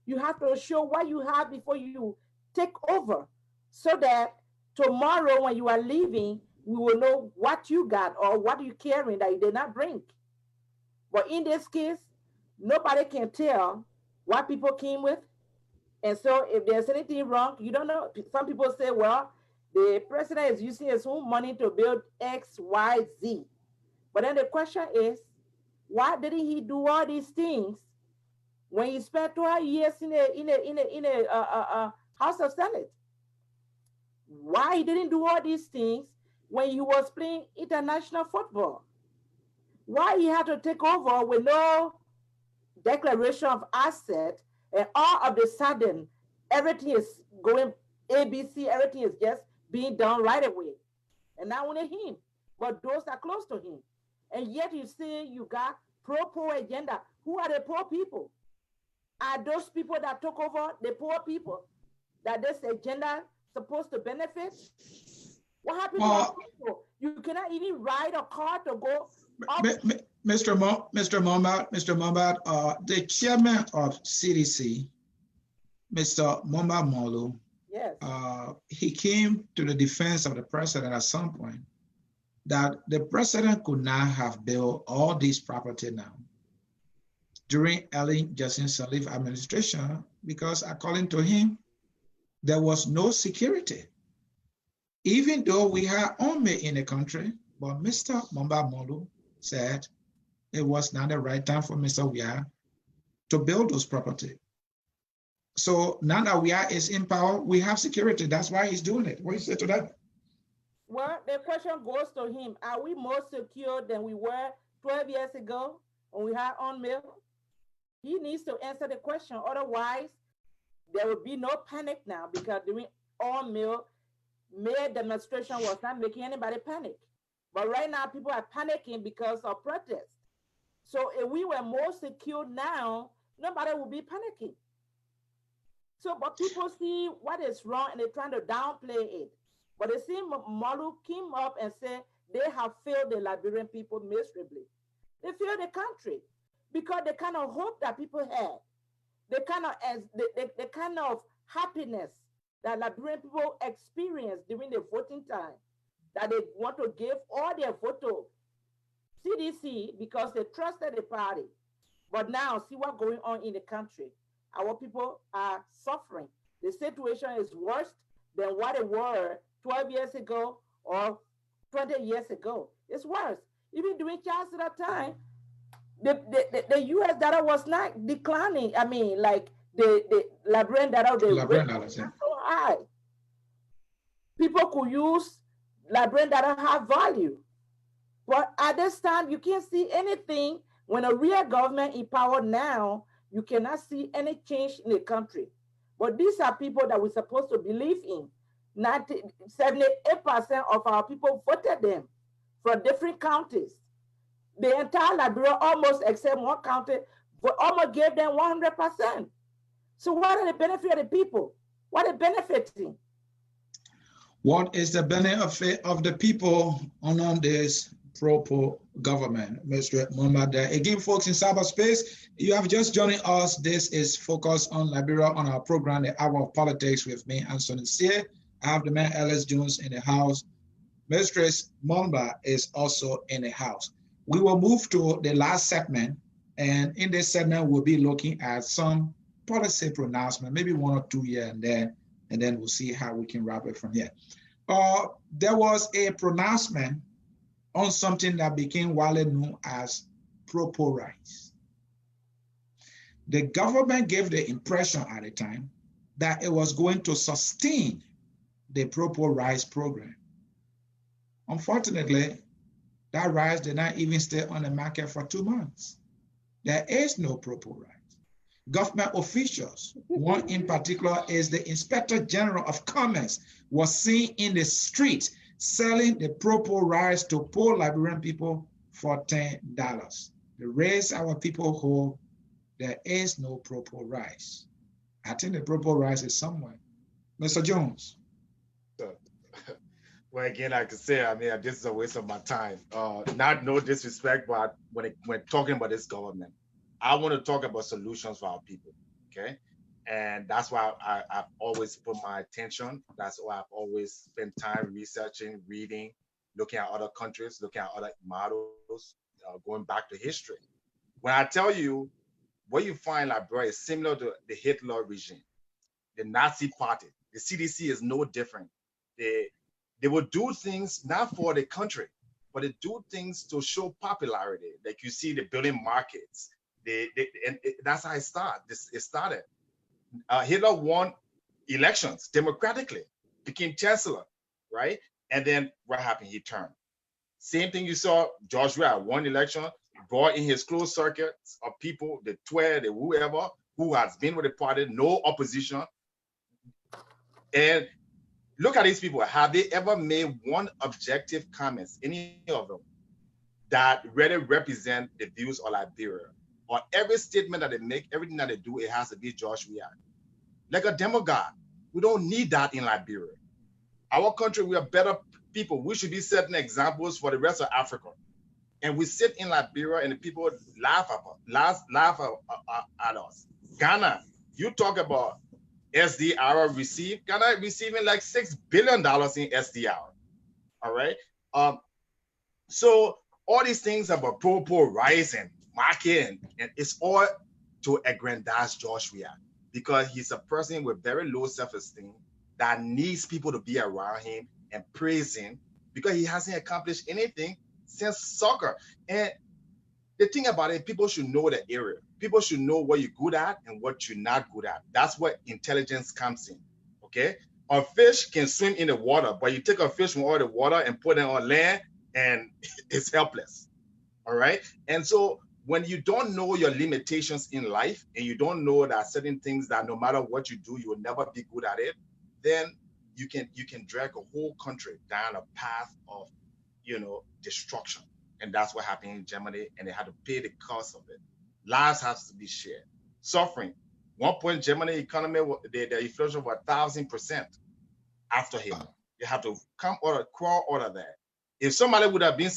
S2: You have to show what you have before you take over, so that tomorrow when you are leaving, we will know what you got or what you're carrying that you did not bring. But in this case, nobody can tell what people came with. And so if there's anything wrong, you don't know. Some people say, well, the president is using his own money to build X, Y, Z. But then the question is, why didn't he do all these things when he spent 12 years in a House of Senate? Why he didn't do all these things when he was playing international football? Why he had to take over with no declaration of asset, and all of a sudden everything is going ABC, everything is just being done right away. And not only him, but those that are close to him. And yet you say you got pro-poor agenda. Who are the poor people? Are those people that took over the poor people that this agenda supposed to benefit? What happened to people? You cannot even ride a car to go up.
S1: Mr. Mulbah, the chairman of CDC, Mr. Mulbah Molu,
S2: yes,
S1: he came to the defense of the president at some point that the president could not have built all this property now during Ellen Johnson Sirleaf administration, because according to him, there was no security. Even though we had army in the country, but Mr. Mulbah Molu said it was not the right time for Mr. Weah to build those property. So now that Weah is in power, we have security. That's why he's doing it. What do you say to that?
S2: Well, the question goes to him. Are we more secure than we were 12 years ago when we had on mill? He needs to answer the question. Otherwise, there will be no panic now, because during on mill, May demonstration was not making anybody panic. But right now, people are panicking because of protests. So if we were more secure now, nobody would be panicking. So, but people see what is wrong and they're trying to downplay it. But they see Molu came up and said they have failed the Liberian people miserably. They failed the country because the kind of hope that people had the kind of happiness that Liberian people experience during the voting time, that they want to give all their vote to CDC because they trusted the party. But now see what's going on in the country. Our people are suffering. The situation is worse than what it were 12 years ago or 20 years ago. It's worse. Even during Charles at that time, the US dollar was not declining. I mean, like the Liberian dollar, the rate was not so high. People could use Liberian dollar have value. But at this time, you can't see anything. When a real government in power now, you cannot see any change in the country. But these are people that we're supposed to believe in. 78% of our people voted them from different counties. The entire Liberia, almost except one county, but almost gave them 100%. So what are the benefit of the people? What are they benefiting?
S1: What is the benefit of the people on this proper government, Mr. Mulbah? Again, folks in cyberspace, you have just joined us. This is Focus on Liberia on our program, The Hour of Politics, with me, Anthony Sear. I have the man Ellis Jones in the house. Mistress Mulbah is also in the house. We will move to the last segment, and in this segment, we'll be looking at some policy pronouncement, maybe one or two here and there, and then we'll see how we can wrap it from here. There was a pronouncement on something that became widely known as proper rights. The government gave the impression at the time that it was going to sustain the proper rights program. Unfortunately, that rice did not even stay on the market for 2 months. There is no proper rights. Government officials, one in particular is the Inspector General of Commerce, was seen in the street selling the proper rice to poor Liberian people for $10. The raise our people whole, there is no proper rice. I think the proper rice is somewhere. Mr. Jones.
S5: Well, again, like I say, I mean, this is a waste of my time. Not no disrespect, but when talking about this government, I want to talk about solutions for our people, okay? And that's why I've always put my attention. That's why I've always spent time researching, reading, looking at other countries, looking at other models, going back to history. When I tell you, what you find in Liberia is similar to the Hitler regime, the Nazi party. The CDC is no different. They will do things not for the country, but they do things to show popularity. Like you see the building markets. That's how it started. Hitler won elections democratically, became chancellor, right? And then what happened? He turned. Same thing you saw, George Weah won election, brought in his closed circuit of people, the Twer, the whoever, who has been with the party, no opposition. And look at these people. Have they ever made one objective comments, any of them, that really represent the views of Liberia? Or every statement that they make, everything that they do, it has to be George Weah. Like a demagogue. We don't need that in Liberia. Our country, we are better people. We should be setting examples for the rest of Africa. And we sit in Liberia and the people laugh at us. Ghana, you talk about SDR receive. Ghana receiving like $6 billion in SDR. All right. So all these things about proper rising, market, and it's all to aggrandize George Weah, because he's a person with very low self-esteem that needs people to be around him and praise him because he hasn't accomplished anything since soccer. And the thing about it, people should know the area. People should know what you're good at and what you're not good at. That's where intelligence comes in, okay? A fish can swim in the water, but you take a fish from all the water and put it on land and it's helpless, all right? And so when you don't know your limitations in life and you don't know that certain things that no matter what you do, you will never be good at it, then you can drag a whole country down a path of, destruction. And that's what happened in Germany, and they had to pay the cost of it. Lives has to be shared. Suffering. One point, Germany economy, the inflation was 1,000% after Hitler. They had to crawl out of that. If somebody would have been,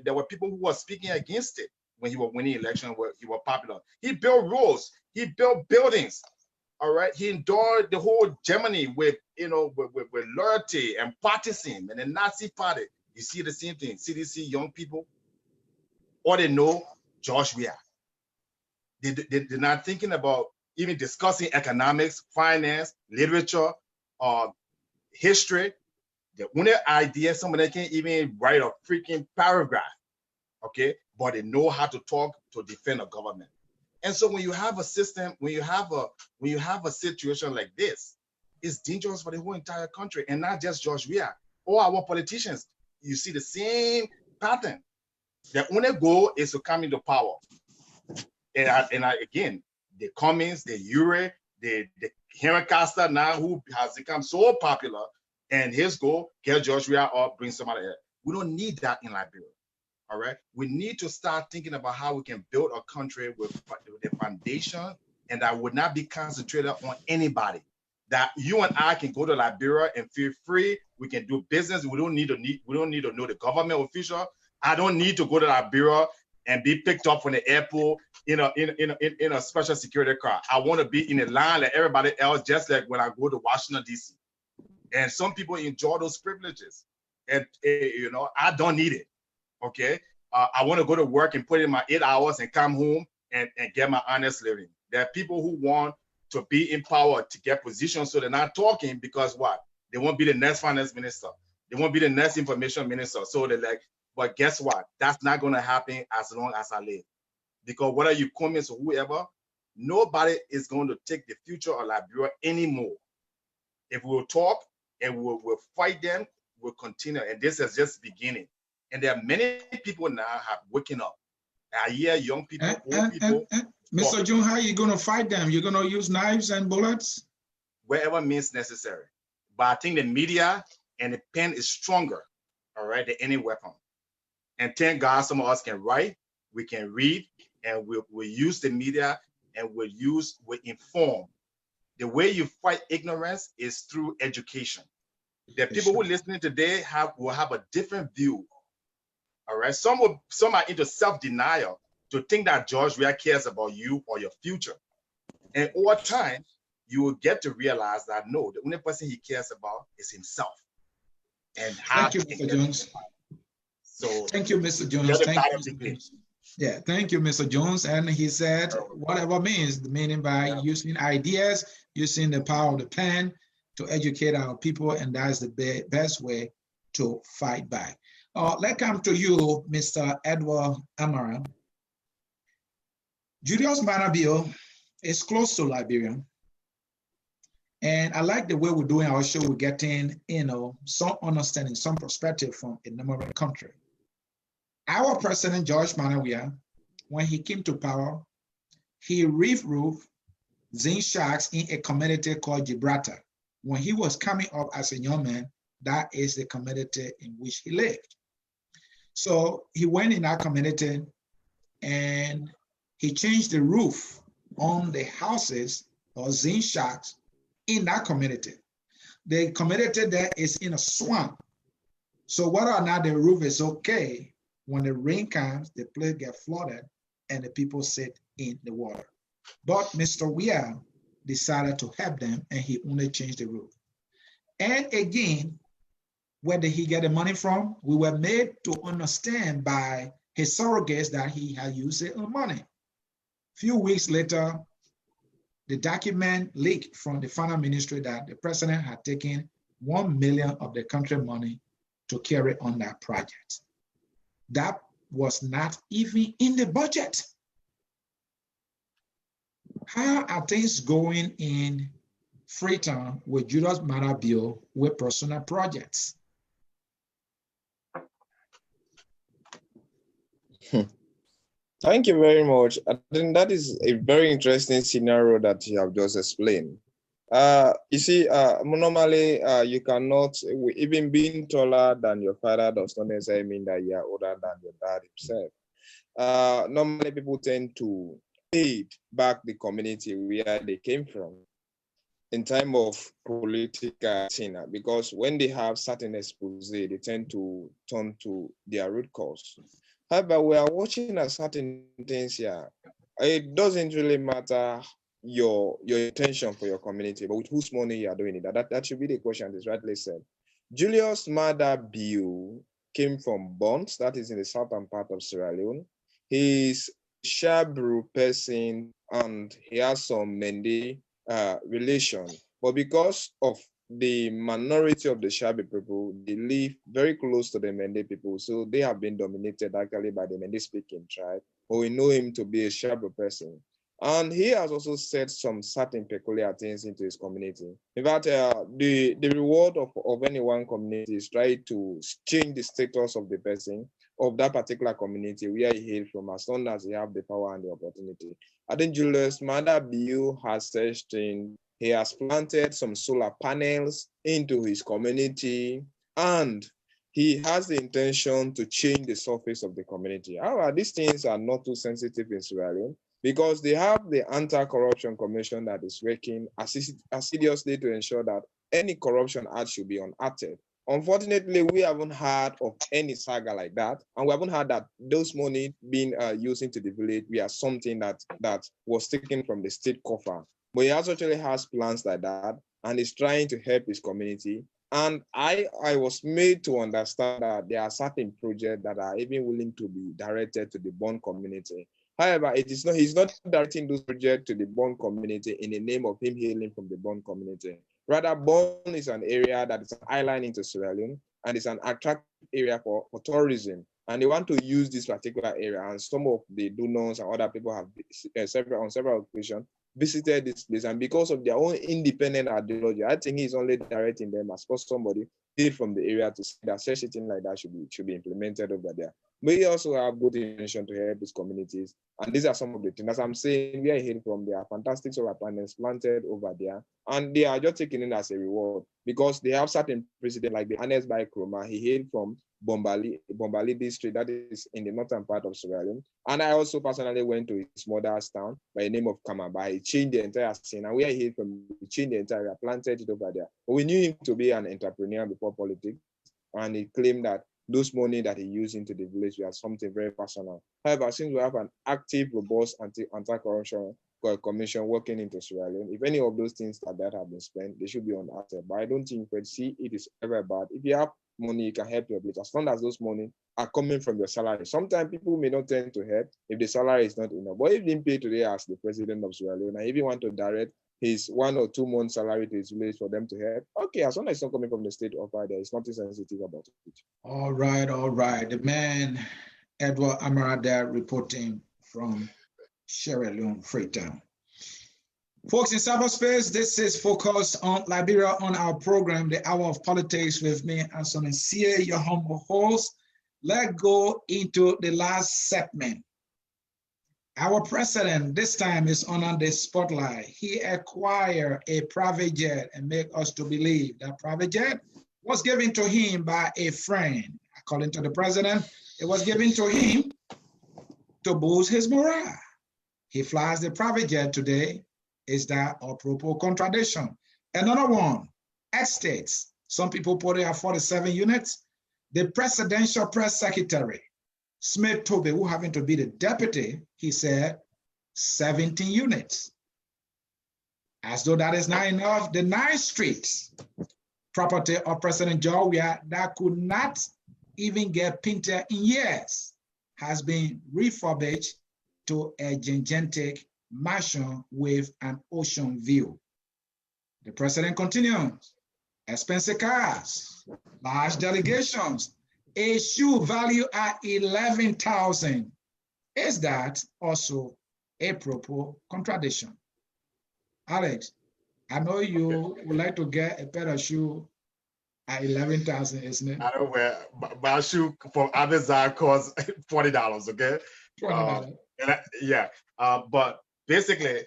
S5: there were people who were speaking against it when he was winning election, where he was popular. He built roads. He built buildings. All right. He endured the whole Germany with, with loyalty and partisan and the Nazi party. You see the same thing. CDC, young people, all they know, George Weah. They're not thinking about even discussing economics, finance, literature, history. The only idea, somebody can't even write a freaking paragraph, okay? But they know how to talk to defend a government. And so when you have a system, when you have a situation like this, it's dangerous for the whole entire country, and not just George Weah. All our politicians, you see the same pattern. Their only goal is to come into power. And again, the Cummings, the Ure, the Henry Costa now, who has become so popular, and his goal, get George Weah up, bring somebody else. We don't need that in Liberia. All right. We need to start thinking about how we can build a country with the foundation, and that would not be concentrated on anybody. That you and I can go to Liberia and feel free. We can do business. We don't need to know the government official. I don't need to go to Liberia and be picked up from the airport in a special security car. I want to be in a line like everybody else, just like when I go to Washington, D.C. And some people enjoy those privileges. And, I don't need it. Okay. I want to go to work and put in my 8 hours and come home and get my honest living. There are people who want to be in power to get positions, so they're not talking because what? They won't be the next finance minister. They won't be the next information minister. So they're like, but guess what? That's not going to happen as long as I live. Because whether you come in or whoever, nobody is going to take the future of Liberia anymore. If we'll talk and we'll fight them, we'll continue. And this is just beginning. And there are many people now have waking up. I hear young people, old people.
S1: Mr. June, how are you going to fight them? You're going to use knives and bullets?
S5: Wherever means necessary. But I think the media and the pen is stronger, all right, than any weapon. And thank God some of us can write, we can read, and we'll use the media and we'll inform. The way you fight ignorance is through education. The people who are listening today will have a different view. All right. Some are into self-denial to think that George Weah cares about you or your future. And over time, you will get to realize that no, the only person he cares about is himself. And
S1: thank you, Mr. Jones.
S5: So
S1: thank you, Mr. Jones. Thank you, Mr. Jones. Yeah, thank you, Mr. Jones. And he said, whatever means, meaning by using ideas, using the power of the pen to educate our people, and that's the best way to fight back. Let's come to you, Mr. Edward Amara. Julius Malema bill is close to Liberia. And I like the way we're doing our show. We're getting, some understanding, some perspective from a number of countries. Our president, George Malema, when he came to power, he removed zinc shacks in a community called Gibraltar. When he was coming up as a young man, that is the community in which he lived. So he went in that community and he changed the roof on the houses or zinc shacks in that community. The community there is in a swamp. So whether or not the roof is okay, when the rain comes, the place gets flooded and the people sit in the water. But Mr. Weah decided to help them and he only changed the roof. And again, where did he get the money from? We were made to understand by his surrogates that he had used it on money. A few weeks later, the document leaked from the finance ministry that the president had taken 1 million of the country money to carry on that project. That was not even in the budget. How are things going in Freetown with Julius Malema bill with personal projects?
S4: Thank you very much. I think that is a very interesting scenario that you have just explained. You see, normally you cannot, even being taller than your father does not necessarily mean that you are older than your dad himself. Normally people tend to aid back the community where they came from in time of political scene, because when they have certain expose, they tend to turn to their root cause. However, we are watching at certain things here. It doesn't really matter your intention for your community, but with whose money you are doing it. That should be the question, as rightly said. Julius Maada Bio came from Bont, that is in the southern part of Sierra Leone. He's a Shabru person and he has some Mende relation. But because of the minority of the Shabi people, they live very close to the Mende people. So they have been dominated actually by the Mende speaking tribe. But we know him to be a Shabi person. And he has also said some certain peculiar things into his community. In fact, the reward of any one community is try to change the status of the person of that particular community where he hails from, as long as he have the power and the opportunity. I think Julius Maada Bio has searched in, he has planted some solar panels into his community, and he has the intention to change the surface of the community. However, these things are not too sensitive in Sierra Leone, because they have the Anti-Corruption Commission that is working assiduously to ensure that any corruption act should be unacted. Unfortunately, we haven't heard of any saga like that, and we haven't heard that those money being used into the village were something that was taken from the state coffer. But he actually has plans like that, and is trying to help his community. And I was made to understand that there are certain projects that are even willing to be directed to the Bond community. However, he's not directing those projects to the Bond community in the name of him hailing from the Bond community. Rather, Bond is an area that is an island into Sierra Leone, and it's an attractive area for tourism. And they want to use this particular area, and some of the donors and other people have on several occasions visited this place, and because of their own independent ideology, I think he's only directing them as for somebody from the area to say that such a thing like that should be implemented over there. We also have good intention to help these communities, and these are some of the things. As I'm saying, we are hearing from there are fantastic solar panels planted over there, and they are just taking it as a reward because they have certain precedent, like the Hannes by Kroma. He hailed from Bombali district, that is in the northern part of Sierra Leone. And I also personally went to his mother's town by the name of Kamaba. He changed the entire scene, and we are here from, he changed the entire area, planted it over there. But we knew him to be an entrepreneur before politics, and he claimed that those money that he used into the village were something very personal. However, since we have an active, robust anti-corruption commission working into Sierra Leone, if any of those things that have been spent, they should be unacted. But I don't think it is ever bad. If you have money, you can help your village, as long as those money are coming from your salary. Sometimes people may not tend to help if the salary is not enough. But if you didn't pay today as the president of Sierra Leone, and if you want to direct his 1 or 2 months salary to his village for them to help, okay, as long as it's not coming from the state offer, there is nothing sensitive about it.
S1: All right. The man, Edward Amara, there reporting from Sierra Leone, Freetown. Folks in cyberspace, this is focused on Liberia on our program, The Hour of Politics, with me, Anson Sia, your humble host. Let's go into the last segment. Our president this time is on the spotlight. He acquired a private jet and make us to believe that private jet was given to him by a friend. According to the president, it was given to him to boost his morale. He flies the private jet today. Is that a proper contradiction? Another one, estates. Some people put it at 47 units. The presidential press secretary, Smith Toby, who happened to be the deputy, he said 17 units. As though that is not enough, the 9th Street property of President Jawia that could not even get painted in years has been refurbished to a gigantic mansion with an ocean view. The president continues, expensive cars, large delegations, a shoe value at 11,000. Is that also a proper contradiction? Alex, I know you would like to get a pair of shoe at 11,000, isn't it?
S5: I don't wear my shoe from Amazon costs $40. Okay, $20. But basically,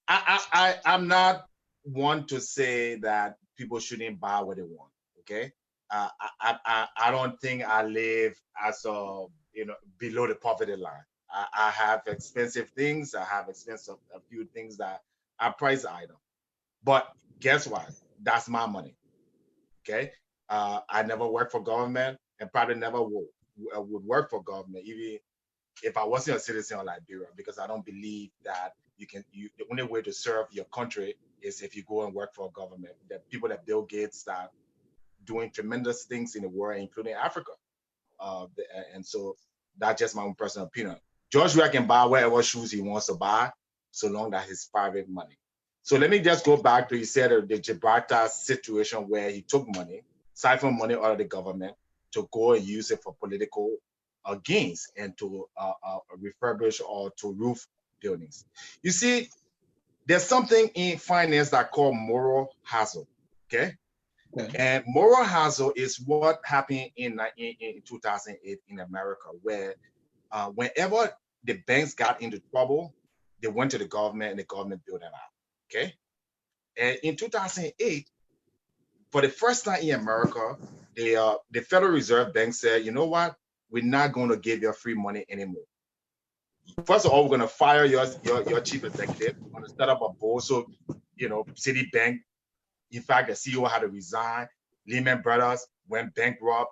S5: I'm not one to say that people shouldn't buy what they want. Okay, I don't think I live as a below the poverty line. I have expensive things. I have a few things that are price item. But guess what? That's my money. Okay, I never worked for government and probably never would work for government, even if I wasn't a citizen of Liberia, because I don't believe that the only way to serve your country is if you go and work for a government. The people like Bill Gates that doing tremendous things in the world, including Africa. And so that's just my own personal opinion. George Weah can buy whatever shoes he wants to buy, so long that his private money. So let me just go back to, he said the Gibraltar situation where he took money, siphoned money out of the government to go and use it for political gains and to refurbish or to roof buildings. You see, there's something in finance that called moral hazard, okay? And moral hazard is what happened in 2008 in America, where whenever the banks got into trouble, they went to the government and the government bailed them out, okay? And in 2008, for the first time in America, the Federal Reserve Bank said, you know what? We're not going to give you free money anymore. First of all, we're going to fire your chief executive. We're going to set up a board. So, Citibank, in fact, the CEO had to resign. Lehman Brothers went bankrupt.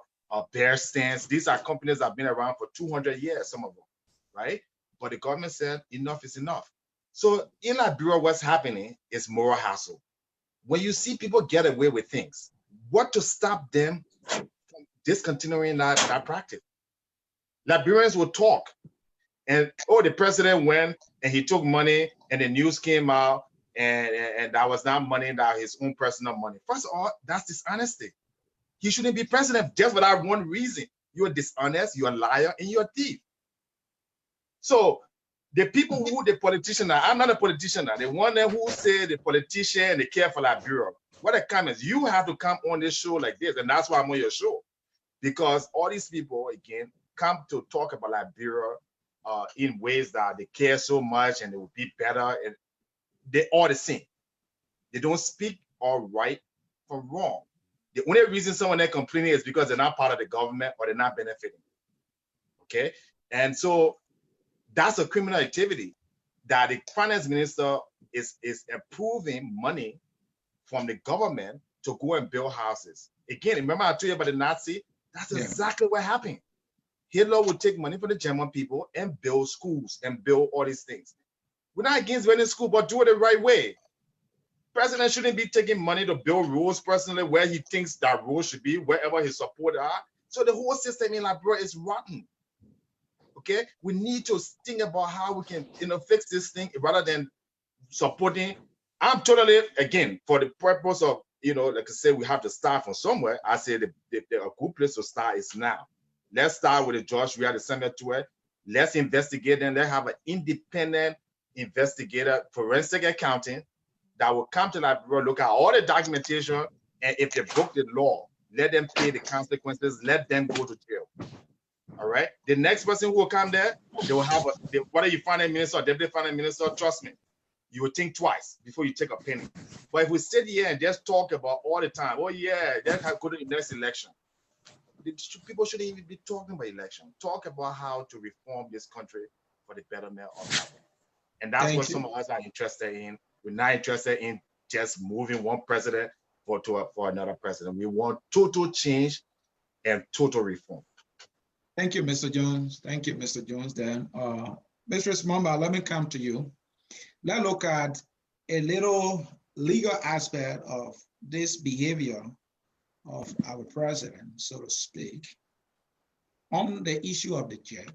S5: Bear Stearns. These are companies that have been around for 200 years, some of them, right? But the government said enough is enough. So in Liberia, what's happening is moral hassle. When you see people get away with things, what to stop them from discontinuing that practice? Liberians will talk. And, the president went and he took money and the news came out and that was not money, that his own personal money. First of all, that's dishonesty. He shouldn't be president just for that one reason. You're dishonest, you're a liar, and you're a thief. So the people who the politician are, I'm not a politician now. The one who say the politician, they care for Liberia. What it comes is you have to come on this show like this, and that's why I'm on your show. Because all these people, again, come to talk about Liberia in ways that they care so much and they will be better, and they're all the same. They don't speak or right from wrong. The only reason someone is complaining is because they're not part of the government or they're not benefiting. Okay? And so that's a criminal activity that the finance minister is approving money from the government to go and build houses. Again, remember I told you about the Nazi? That's exactly what happened. Hitler would take money from the German people and build schools and build all these things. We're not against building school, but do it the right way. President shouldn't be taking money to build roads personally where he thinks that road should be, wherever his support are. So the whole system in Liberia is rotten. Okay, we need to think about how we can, fix this thing rather than supporting. I'm totally, again, for the purpose of, like I said, we have to start from somewhere. I say a good place to start is now. Let's start with the George Weah, the cemetery. Let's investigate them. Let's have an independent investigator, forensic accounting, that will come to Liberia, look at all the documentation, and if they broke the law, let them pay the consequences, let them go to jail. All right? The next person who will come there, they will have whether you finance minister or deputy finance minister, trust me, you will think twice before you take a penny. But if we sit here and just talk about all the time, that's how good the next election. People shouldn't even be talking about election. Talk about how to reform this country for the betterment of Liberia. And that's what some of us are interested in. We're not interested in just moving one president for another president. We want total change and total reform.
S1: Thank you, Mr. Jones. Thank you, Mr. Jones. Then, Mr. Mulbah, let me come to you. Let's look at a little legal aspect of this behavior of our president, so to speak. On the issue of the check,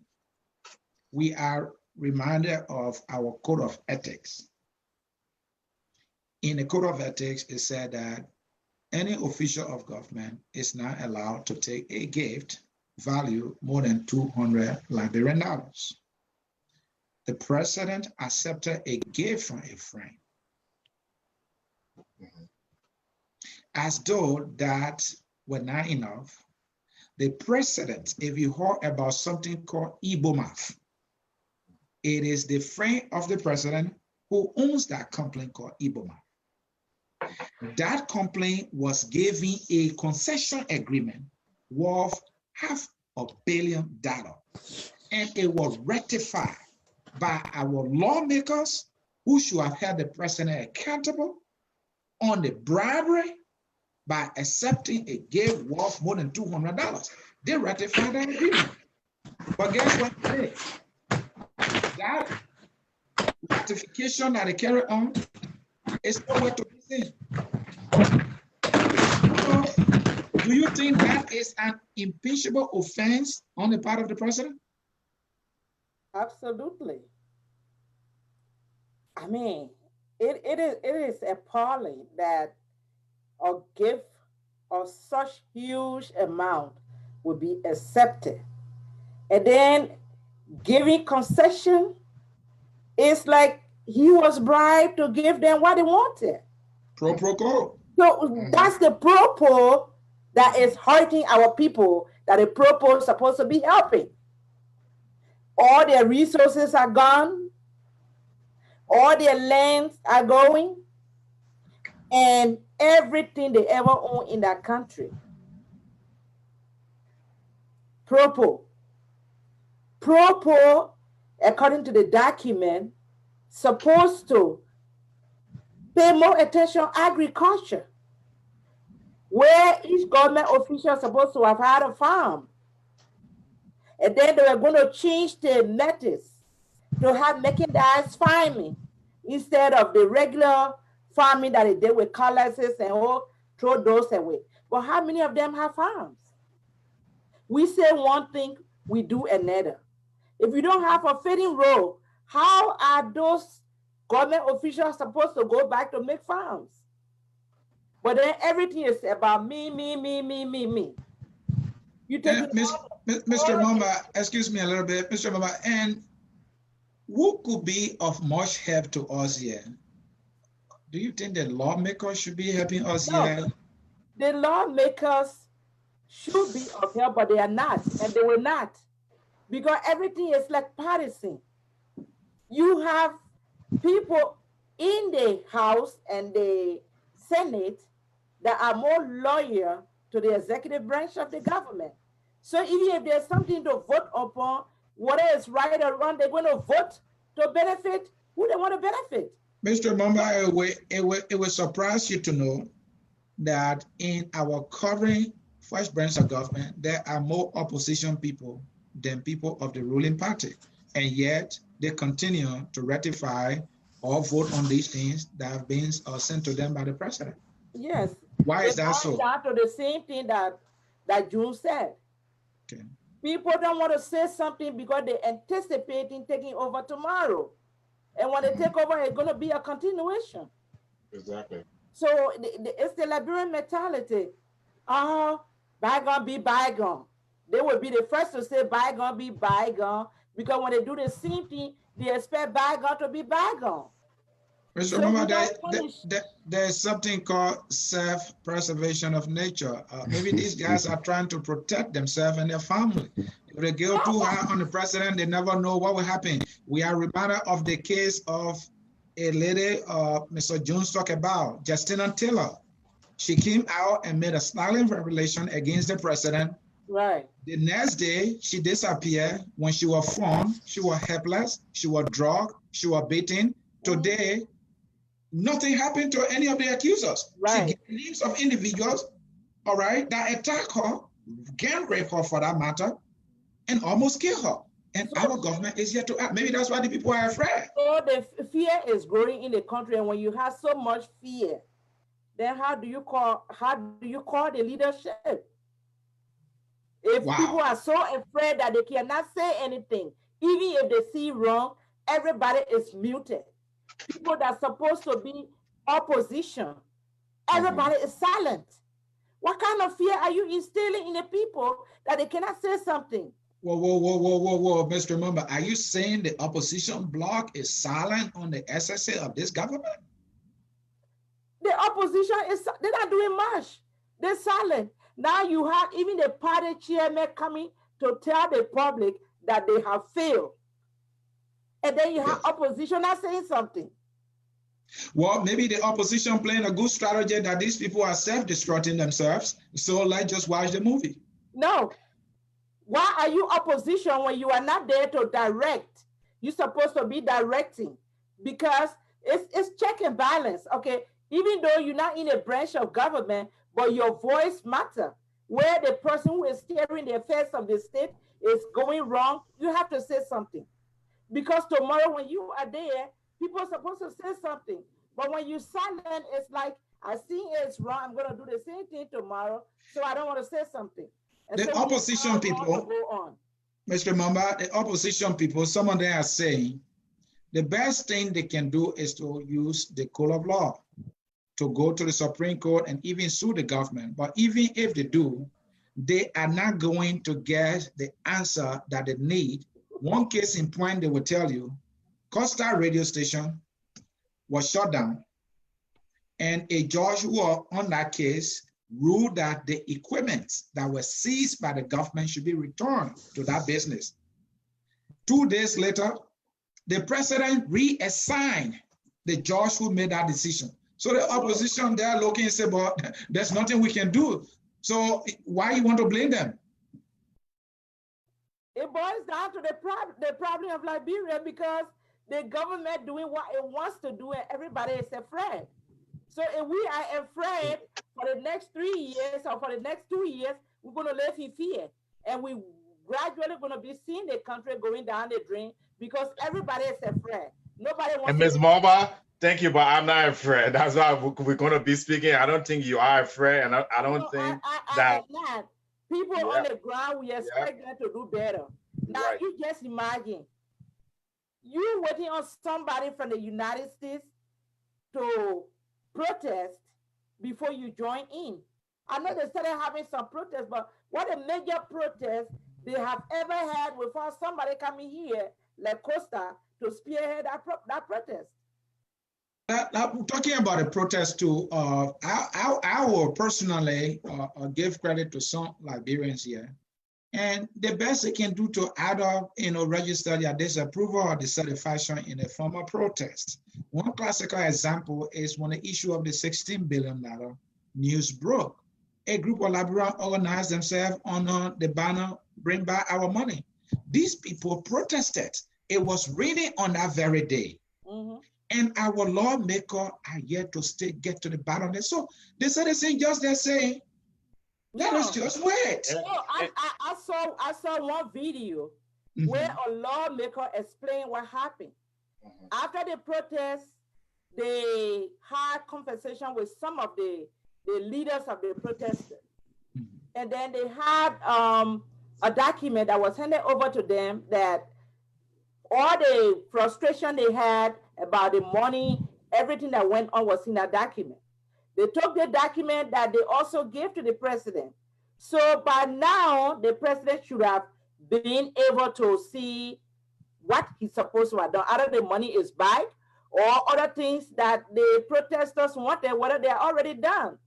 S1: we are reminded of our code of ethics. In the code of ethics, it said that any official of government is not allowed to take a gift value more than 200 Liberian dollars. The president accepted a gift from a friend, as though that were not enough. The president, if you heard about something called Ibomaf, it is the friend of the president who owns that company called Ibomaf. That company was given a concession agreement worth $500 million, and it was ratified by our lawmakers who should have held the president accountable on the bribery by accepting a gift worth more than $200. They ratified that agreement. But guess what they did? That ratification that they carry on is nowhere to be seen. So, do you think that is an impeachable offense on the part of the president?
S2: Absolutely. I mean, it is appalling that a gift of such huge amount would be accepted. And then giving concession is like he was bribed to give them what they wanted.
S1: Pro quo.
S2: So that's the pro that is hurting our people that the pro is supposed to be helping. All their resources are gone, all their lands are going, and everything they ever own in that country. Propo, according to the document, supposed to pay more attention to agriculture, where each government official is supposed to have had a farm. And then they were going to change the methods to have mechanized farming instead of the regular farming that they did with cutlasses and throw those away. But how many of them have farms? We say one thing, we do another. If you don't have a fitting role, how are those government officials supposed to go back to make farms? But then everything is about me. You take
S1: Mr. Mulbah, excuse me a little bit, Mr. Mulbah, and who could be of much help to us here? Do you think the lawmakers should be helping us here?
S2: The lawmakers should be of help, but they are not, and they will not, because everything is like partisan. You have people in the House and the Senate that are more loyal to the executive branch of the government. So even if there's something to vote upon, whether it's right or wrong, they're going to vote to benefit who they want to benefit.
S1: Mr. Mulbah, it will surprise you to know that in our current first branch of government, there are more opposition people than people of the ruling party. And yet they continue to ratify or vote on these things that have been sent to them by the president.
S2: Yes.
S1: Why is that so?
S2: Down to the same thing that June said.
S1: Okay.
S2: People don't want to say something because they're anticipating taking over tomorrow. And when they take over, it's going to be a continuation.
S5: Exactly.
S2: So it's the Liberian mentality. Oh, bygone be bygone. They will be the first to say bygone be bygone, because when they do the same thing, they expect bygone to be bygone.
S1: Mr. Mulbah, there's something called self-preservation of nature. Maybe these guys are trying to protect themselves and their family. If they go too high on the president, they never know what will happen. We are reminded of the case of a lady Mr. Jones talked about, Justina Taylor. She came out and made a startling revelation against the president.
S2: Right.
S1: The next day, she disappeared. When she was found, she was helpless, she was drugged, she was beaten. Today, nothing happened to any of the accusers.
S2: Right.
S1: She gave names of individuals, all right, that attack her, gang rape her for that matter, and almost kill her. And our government is yet to act. Maybe that's why the people are afraid.
S2: So the fear is growing in the country, and when you have so much fear, then how do you call the leadership? If people are so afraid that they cannot say anything, even if they see wrong, everybody is muted. People that are supposed to be opposition, everybody is silent. What kind of fear are you instilling in the people that they cannot say something?
S1: Whoa, Mr. Mulbah, are you saying the opposition bloc is silent on the SSA of this government?
S2: The opposition they're not doing much. They're silent. Now you have even the party chairman coming to tell the public that they have failed. And then you have opposition not saying something.
S1: Well, maybe the opposition playing a good strategy that these people are self-destructing themselves. So let's just watch the movie.
S2: No. Why are you opposition when you are not there to direct? You're supposed to be directing, because it's check and balance. Okay. Even though you're not in a branch of government, but your voice matters. Where the person who is steering the affairs of the state is going wrong, you have to say something. Because tomorrow when you are there, People are supposed to say something. But when you silent, it's like, I see it's wrong. I'm going to do the same thing tomorrow. So I don't want to say something. And
S1: The
S2: so
S1: opposition
S2: we
S1: people,
S2: go on.
S1: Mr. Mulbah, the opposition people, some of them are saying the best thing they can do is to use the code of law, to go to the Supreme Court and even sue the government. But even if they do, they are not going to get the answer that they need. One case in point, they will tell you, Costa radio station was shut down, and a judge who was on that case ruled that the equipment that was seized by the government should be returned to that business. 2 days later, the president reassigned the judge who made that decision. So the opposition, they're looking and say, but there's nothing we can do. So why you want to blame them?
S2: It boils down to the problem of Liberia, because the government doing what it wants to do and everybody is afraid. So if we are afraid for the next 3 years or for the next 2 years, we're going to live in fear. And we gradually going to be seeing the country going down the drain because everybody is afraid. Nobody wants.
S5: And Ms. Mulbah, thank you, but I'm not afraid. That's why we're going to be speaking. I don't think you are afraid, and I don't think that.
S2: I'm not. People on the ground, we expect them to do better. Now, you just imagine, you waiting on somebody from the United States to protest before you join in. I know they started having some protests, but what a major protest they have ever had without somebody coming here, like Costa, to spearhead that protest.
S1: Talking about a protest too, I will personally give credit to some Liberians here. And the best they can do to either, register their disapproval or dissatisfaction in a form of protest. One classical example is when the issue of the $16 billion news broke. A group of Liberians organized themselves on the banner, "Bring back our money." These people protested. It was raining on that very day. Mm-hmm. And our lawmakers are yet to get to the bottom of it. So the citizens just they're saying, let us just wait.
S2: I saw one video where a lawmaker explained what happened. After the protest, they had conversation with some of the leaders of the protesters. And then they had a document that was handed over to them that all the frustration they had about the money, everything that went on was in that document. They took the document that they also gave to the president. So by now, the president should have been able to see what he's supposed to have done. Either the money is back or other things that the protesters wanted, whether they're already done.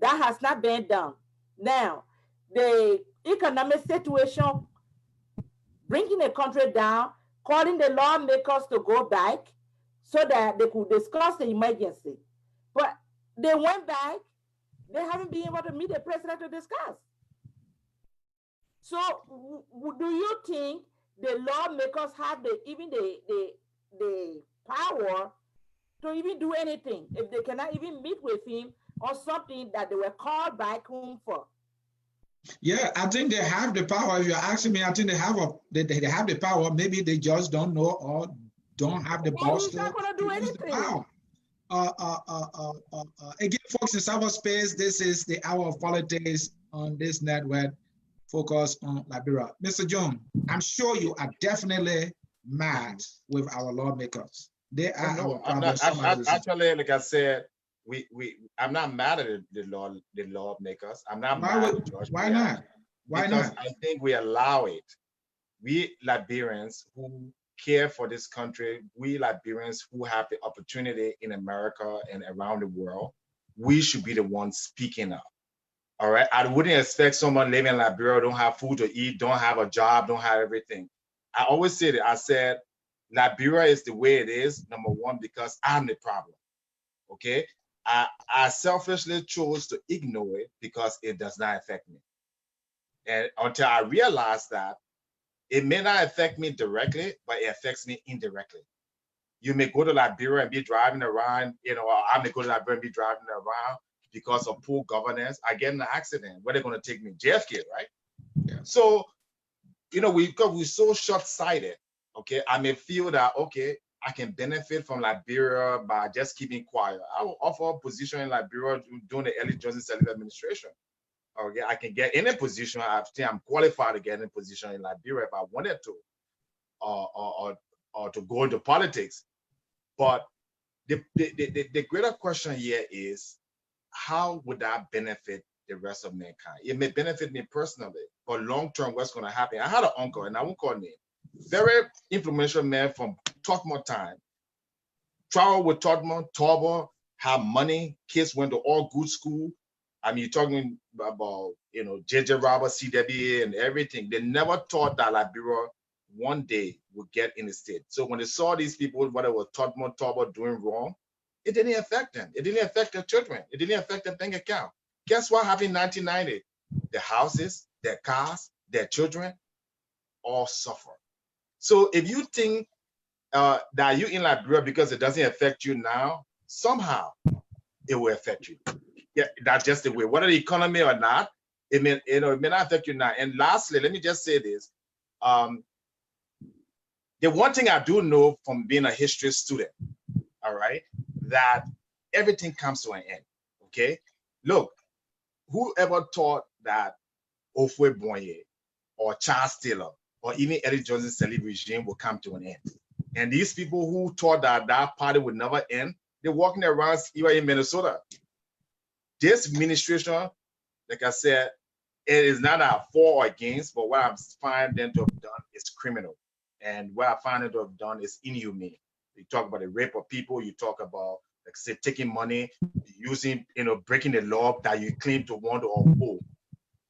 S2: That has not been done. Now, the economic situation, bringing the country down, calling the lawmakers to go back so that they could discuss the emergency. But they went back, they haven't been able to meet the president to discuss. So do you think the lawmakers have the power to even do anything if they cannot even meet with him on something that they were called back home for?
S1: Yeah, I think they have the power. If you're asking me, I think they have the power. Maybe they just don't know or don't have the balls to
S2: do anything.
S1: Again, folks, in cyberspace, this is the hour of politics on this network focused on Liberia. Mr. John, I'm sure you are definitely mad with our lawmakers. They are our problems.
S5: Actually, like I said, I'm not mad at the lawmakers. I'm not mad at George.
S1: Why not? Why not?
S5: I think we allow it. We Liberians who care for this country, we Liberians who have the opportunity in America and around the world, we should be the ones speaking up. All right. I wouldn't expect someone living in Liberia, don't have food to eat, don't have a job, don't have everything. I always say that. I said, Liberia is the way it is, number one, because I'm the problem. Okay. I selfishly chose to ignore it because it does not affect me. And until I realized that it may not affect me directly, but it affects me indirectly. You may go to Liberia and be driving around, I may go to Liberia and be driving around because of poor governance. I get in an accident. Where they're going to take me? JFK, right? Yeah. So, because we're so short-sighted, okay, I may feel that, okay, I can benefit from Liberia by just keeping quiet, I will offer a position in Liberia during the early Johnson Sirleaf administration. Okay, I can get in a position. I think I'm qualified to get in a position in Liberia if I wanted to, or to go into politics. But the greater question here is, how would that benefit the rest of mankind? It may benefit me personally, but long term, what's going to happen? I had an uncle, and I won't call name, very influential man from Tottenham time. Travel with Tottenham, Torba, have money, kids went to all good school. I mean, you're talking about, you know, JJ Roberts, CWA, and everything. They never thought that Liberia one day would get in the state. So when they saw these people, whether it was Tottenham, Torba doing wrong, it didn't affect them. It didn't affect their children. It didn't affect their bank account. Guess what happened in 1990? Their houses, their cars, their children all suffer. So if you think that you're in Liberia because it doesn't affect you now, somehow it will affect you. Yeah, that's just the way. Whether the economy or not, it may, you know, it may not affect you now. And lastly, let me just say this. The one thing I do know from being a history student, all right, that everything comes to an end. Okay, look, whoever thought that Ofwe Bonye or Charles Taylor or even Eddie Johnson Sirleaf regime will come to an end? And these people who thought that that party would never end, they're walking around here in Minnesota. This administration, like I said, it is not a for or against, but what I'm finding them to have done is criminal. And what I find them to have done is inhumane. You talk about the rape of people, you talk about, like say, taking money, using, you know, breaking the law that you claim to want to uphold.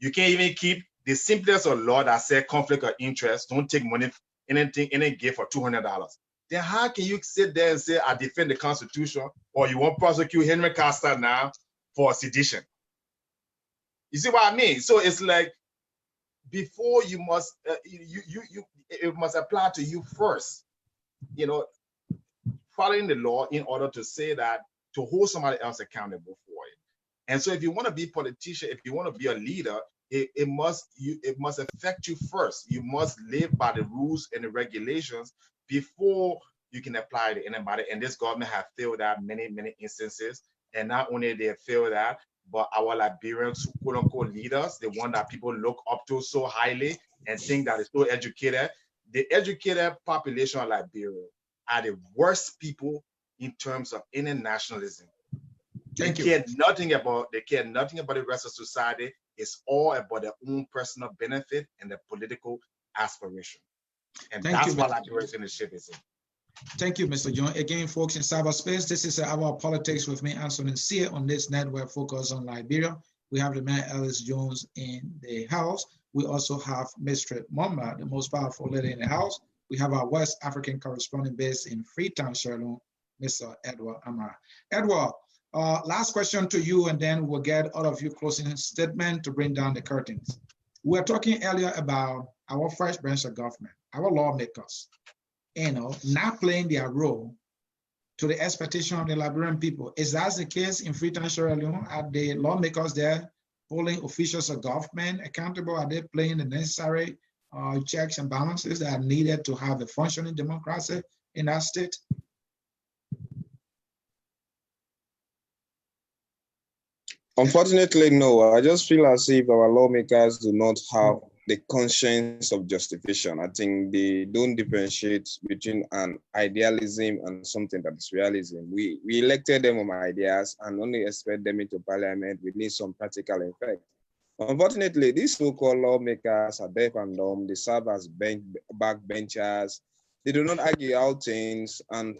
S5: You can't even keep the simplest of law that says conflict of interest, don't take money, anything, any gift for $200. Then how can you sit there and say, I defend the Constitution, or you won't prosecute Henry Costa now for sedition? You see what I mean? So it's like, before you must, it must apply to you first, you know, following the law in order to say that, to hold somebody else accountable for it. And so if you want to be a politician, if you want to be a leader, it must affect you first. You must live by the rules and the regulations before you can apply to anybody. And this government have failed that many, many instances. And not only they have failed that, but our Liberians, quote unquote leaders, the one that people look up to so highly and think that is so educated, the educated population of Liberia are the worst people in terms of any nationalism. They care nothing about the rest of society. It's all about their own personal benefit and their political aspiration. And that's what Liberia's leadership is in.
S1: Thank you, Mr. John. Again, folks, in cyberspace, this is Our Politics with me, Anthony Sear, on this network focused on Liberia. We have the man Ellis Jones in the house. We also have Mr. Mulbah, the most powerful lady in the house. We have our West African correspondent based in Freetown, Sierra Leone, Mr. Edward Amara. Edward, last question to you, and then we'll get all of you closing statement to bring down the curtains. We were talking earlier about our first branch of government, our lawmakers, you know, not playing their role to the expectation of the Liberian people. Is that the case in Freetown, Sierra Leone? Are the lawmakers there holding officials of government accountable? Are they playing the necessary checks and balances that are needed to have a functioning democracy in that state?
S4: Unfortunately, no. I just feel as if our lawmakers do not have the conscience of justification. I think they don't differentiate between an idealism and something that is realism. We elected them on ideas and only expect them into parliament. We need some practical effect. Unfortunately, these so-called lawmakers are deaf and dumb. They serve as backbenchers. They do not argue out things, and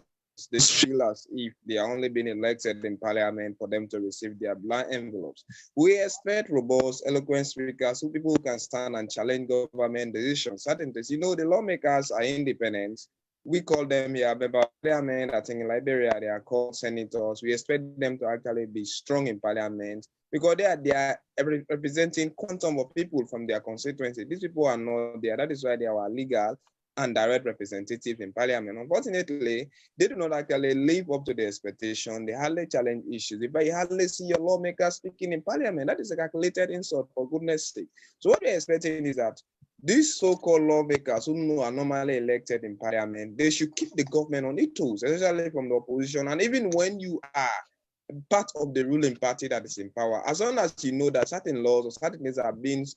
S4: they feel as if they are only being elected in parliament for them to receive their blank envelopes. We expect robust, eloquent speakers, who people who can stand and challenge government decisions. Certain things, you know, the lawmakers are independent. We call them here member of parliament. I think in Liberia they are called senators. We expect them to actually be strong in parliament because they are representing quantum of people from their constituency. These people are not there. That is why they are legal and direct representatives in parliament. Unfortunately, they do not actually live up to the expectation. They hardly challenge issues. But you hardly see your lawmakers speaking in parliament. That is a calculated insult, for goodness sake. So what we're expecting is that These so-called lawmakers who are normally elected in parliament, they should keep the government on its toes, especially from the opposition. And even when you are part of the ruling party that is in power, as long as you know that certain laws or certain things are being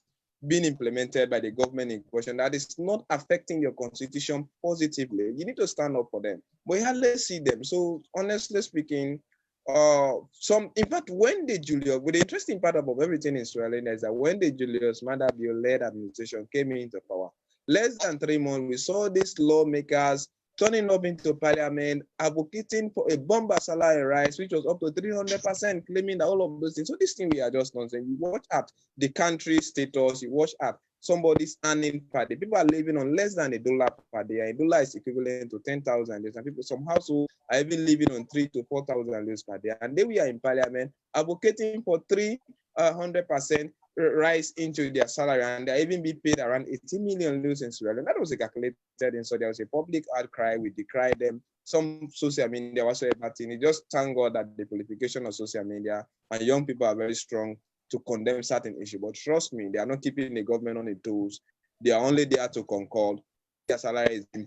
S4: implemented by the government in question that is not affecting your constitution positively, you need to stand up for them. We hardly see them. So honestly speaking, in fact, when the Julius, the interesting part about everything in Sierra Leone is that when the Julius Maada Bio-led administration came into power, less than 3 months, we saw these lawmakers turning up into parliament, advocating for a bomber salary rise, which was up to 300%, claiming that all of those things. So this thing we are just nonsense. You watch at the country status, you watch at somebody's earning per day. People are living on less than $1 per day. $1 is equivalent to 10,000. And people, some households are even living on 3,000 to 4,000 per day. And then we are in parliament advocating for 300% rise into their salary, and they even be paid around 80 million in Sierra Leone. That was calculated, and so there was a public outcry. We decried them. Some social media whatsoever thing. Just thank God that the qualification of social media and young people are very strong to condemn certain issues. But trust me, they are not keeping the government on the toes. They are only there to concord. Their salary is,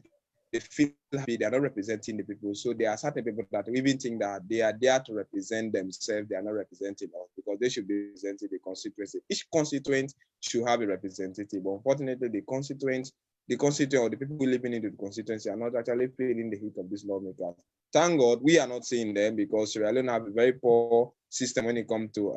S4: they feel happy, they are not representing the people. So there are certain people that even think that they are there to represent themselves. They are not representing us because they should be representing the constituency. Each constituent should have a representative. But unfortunately, the constituent or the people living in the constituency are not actually feeling the heat of these lawmakers. Thank God we are not seeing them because Sierra Leone have a very poor system when it comes to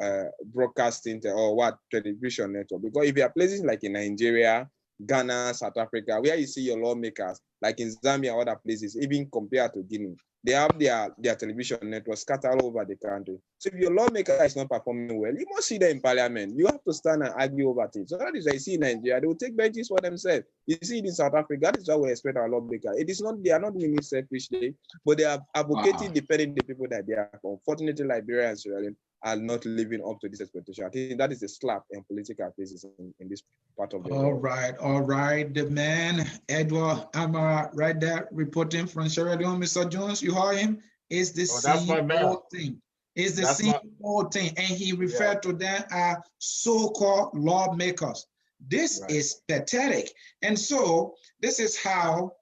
S4: broadcasting or television network. Because if you are places like in Nigeria, Ghana, South Africa, where you see your lawmakers, like in Zambia or other places, even compared to Guinea, they have their television networks scattered all over the country. So if your lawmaker is not performing well, you must see them in parliament. You have to stand and argue over things. So that is why you see in Nigeria, they will take benches for themselves. You see it in South Africa, that is why we expect our lawmaker. It is not, they are not doing it selfishly, but they are advocating defending the people that they are. Unfortunately, Liberia and Sierra Leone are not living up to this expectation. I think that is a slap in political faces in this part of the world.
S1: All right. The man, Edward Amara, right there, reporting from Sierra Leone. Mr. Jones, you heard him? It's the same old thing. It's the same old thing. And he referred to them as so-called lawmakers. This is pathetic. And so this is how,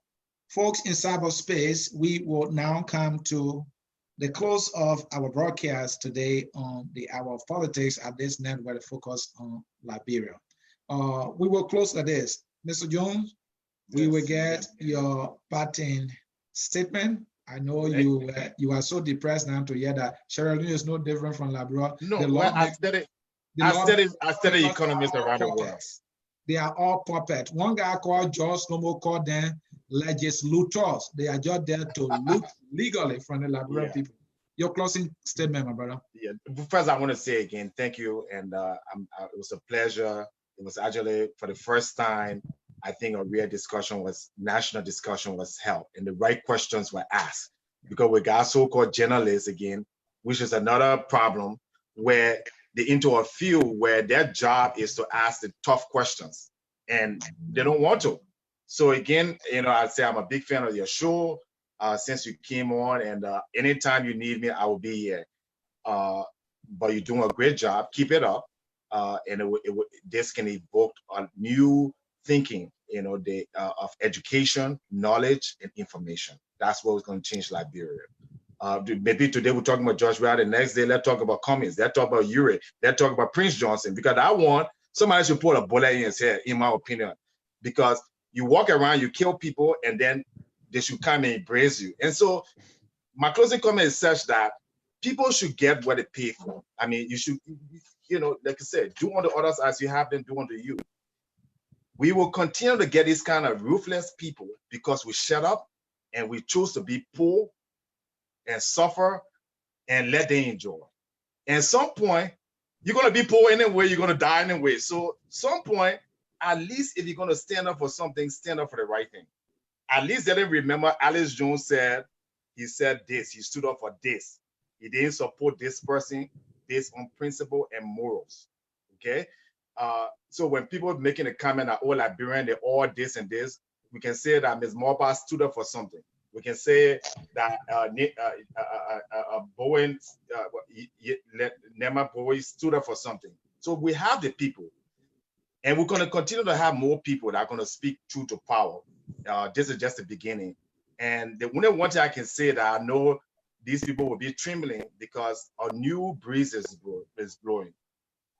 S1: folks in cyberspace, we will now come to the close of our broadcast today on the Hour of Politics at this network focus on Liberia. We will close like this. Mr. Jones, we will get your parting statement. I know you are so depressed now to hear that Sierra Leone is no different from Liberia.
S5: No, I study economists around the world.
S1: They are all puppets. One guy called George Nomo called them legislators. They are just there to loot legally from the Liberian people. Your closing statement, my brother.
S5: Yeah. First, I want to say again, thank you. And it was a pleasure. It was actually, for the first time, I think a real national discussion was held, and the right questions were asked. Because we got so-called journalists again, which is another problem, where they into a field where their job is to ask the tough questions, and they don't want to. So again, I'd say I'm a big fan of your show since you came on, and anytime you need me, I will be here. But you're doing a great job. Keep it up. And this can evoke a new thinking, of education, knowledge, and information. That's what's going to change Liberia. Maybe today we're talking about George Weah. The next day, let's talk about Cummings. Let's talk about Uri. Let's talk about Prince Johnson. Because I want somebody should put a bullet in his head, in my opinion. Because you walk around, you kill people, and then they should come and embrace you. And so my closing comment is such that people should get what they pay for. I mean, you should, like I said, do unto others as you have them do unto you. We will continue to get these kind of ruthless people because we shut up and we choose to be poor and suffer and let them enjoy. And at some point, you're going to be poor anyway, you're going to die anyway. So some point, at least if you're going to stand up for something, stand up for the right thing. At least they didn't remember Alex Jones said, he said this, he stood up for this. He didn't support this person based on principle and morals, okay? So when people are making a comment that all Liberian, they're all this and this, we can say that Ms. Mulbah stood up for something. We can say that Bowen, Nema Bowen stood up for something. So we have the people. And we're going to continue to have more people that are going to speak truth to power. This is just the beginning. And the only one thing I can say that I know these people will be trembling because a new breeze is blowing.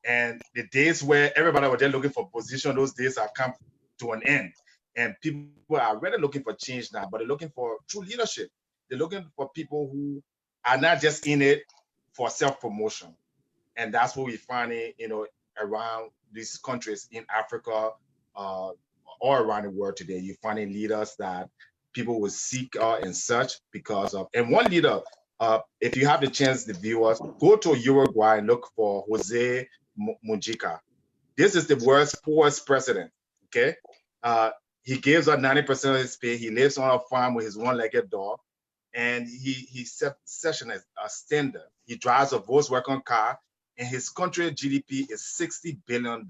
S5: And the days where everybody was just looking for position, those days have come to an end. And people are really looking for change now, but they're looking for true leadership. They're looking for people who are not just in it for self-promotion. And that's what we find, around these countries in Africa, all around the world today. You're finding leaders that people will seek and search because of. And one leader, if you have the chance, the viewers, go to Uruguay and look for Jose Mujica. This is the world's poorest president. Okay, he gives up 90% of his pay. He lives on a farm with his one-legged dog, and he's session as a standard. He drives a Volkswagen car, and his country GDP is $60 billion.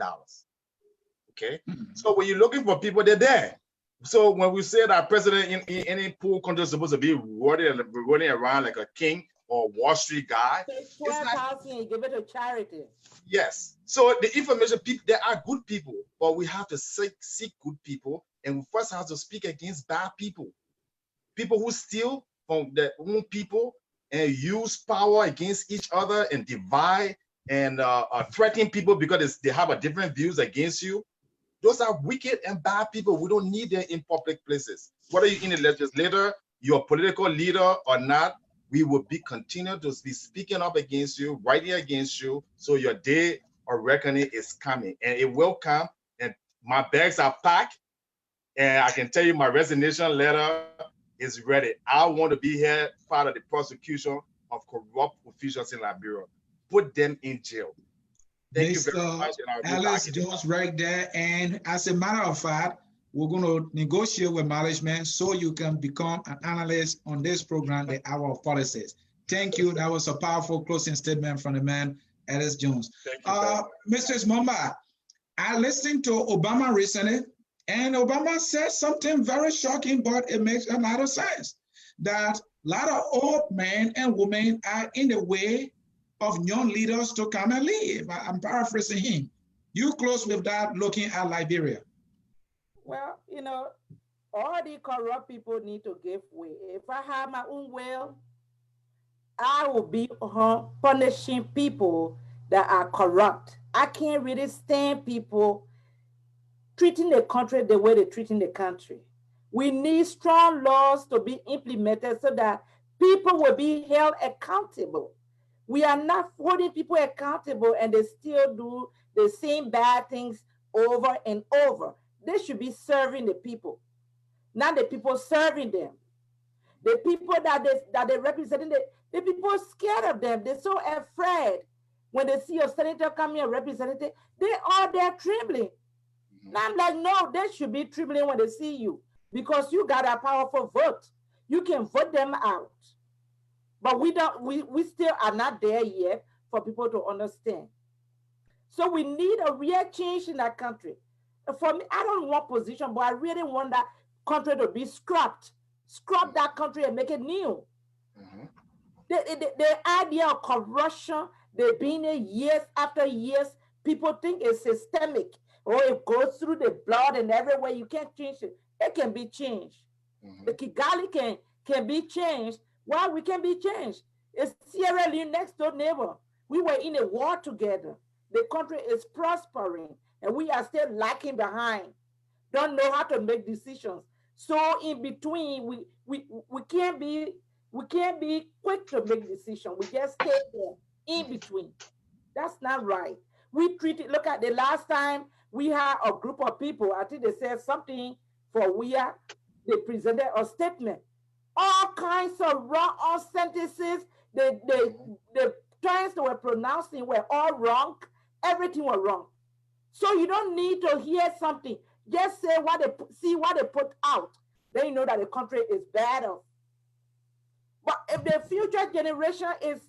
S5: Okay, so when you're looking for people, they're there. So when we say that president in any poor country is supposed to be running around like a king or Wall Street guy,
S2: it's not, and give it to charity.
S5: Yes. So the information people, there are good people, but we have to seek good people, and we first have to speak against bad people, people who steal from their own people and use power against each other and divide and threaten people because they have a different views against you. Those are wicked and bad people. We don't need them in public places. Whether you're in the legislature, you're a political leader or not, we will continue to be speaking up against you, writing against you. So your day of reckoning is coming, and it will come. And my bags are packed, and I can tell you my resignation letter is ready. I want to be here, part of the prosecution of corrupt officials in Liberia. Put them in jail. Thank you very much.
S1: Alex Jones right there. And as a matter of fact, we're going to negotiate with management so you can become an analyst on this program, The Hour of Politics. Thank you. That was a powerful closing statement from the man, Alex Jones.
S5: Thank you.
S1: Mr. Mulbah, I listened to Obama recently, and Obama said something very shocking, but it makes a lot of sense, that a lot of old men and women are in the way of young leaders to come and lead. I'm paraphrasing him. You close with that, looking at Liberia.
S2: Well, all the corrupt people need to give way. If I have my own will, I will be punishing people that are corrupt. I can't really stand people treating the country the way they're treating the country. We need strong laws to be implemented so that people will be held accountable. We are not holding people accountable and they still do the same bad things over and over. They should be serving the people, not the people serving them. The people that they representing, the people are scared of them. They're so afraid when they see a senator coming, a representative, they are there trembling. And I'm like, no, they should be trembling when they see you because you got a powerful vote. You can vote them out. But we still are not there yet for people to understand. So we need a real change in that country. For me, I don't want position, but I really want that country to be scrapped. Scrap that country and make it new. The idea of corruption, they've been there years after years. People think it's systemic, or it goes through the blood and everywhere. You can't change it. It can be changed. The Kigali can be changed. Why we can be changed? It's Sierra Leone next door neighbor. We were in a war together. The country is prospering, and we are still lacking behind. Don't know how to make decisions. So in between, we can't be quick to make decisions. We just stay there in between. That's not right. We treat it. Look at the last time we had a group of people. I think they said something for WIA. They presented a statement. All kinds of wrong sentences. The terms they were pronouncing were all wrong. Everything was wrong. So you don't need to hear something. Just say see what they put out. Then you know that the country is better. But if the future generation is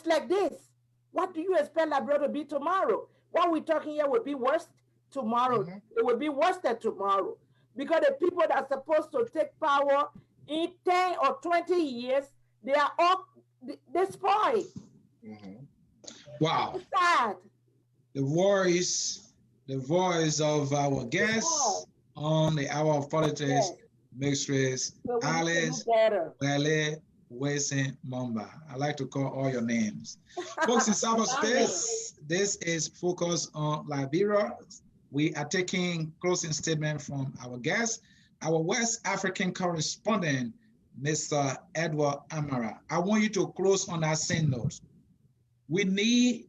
S2: like this, what do you expect Liberia to be tomorrow? What we're talking here will be worse tomorrow. It will be worse than tomorrow. Because the people that are supposed to take power in 10 or 20 years, they are all destroyed.
S1: Wow.
S2: It's sad.
S1: The war is the voice of our guests on the Hour of Politics, Mistress Alice Wele Wesen Mulbah. I like to call all your names. Folks in cyberspace, this is Focus on Liberia. We are taking closing statement from our guest, our West African correspondent, Mr. Edward Amara. I want you to close on that same note. We need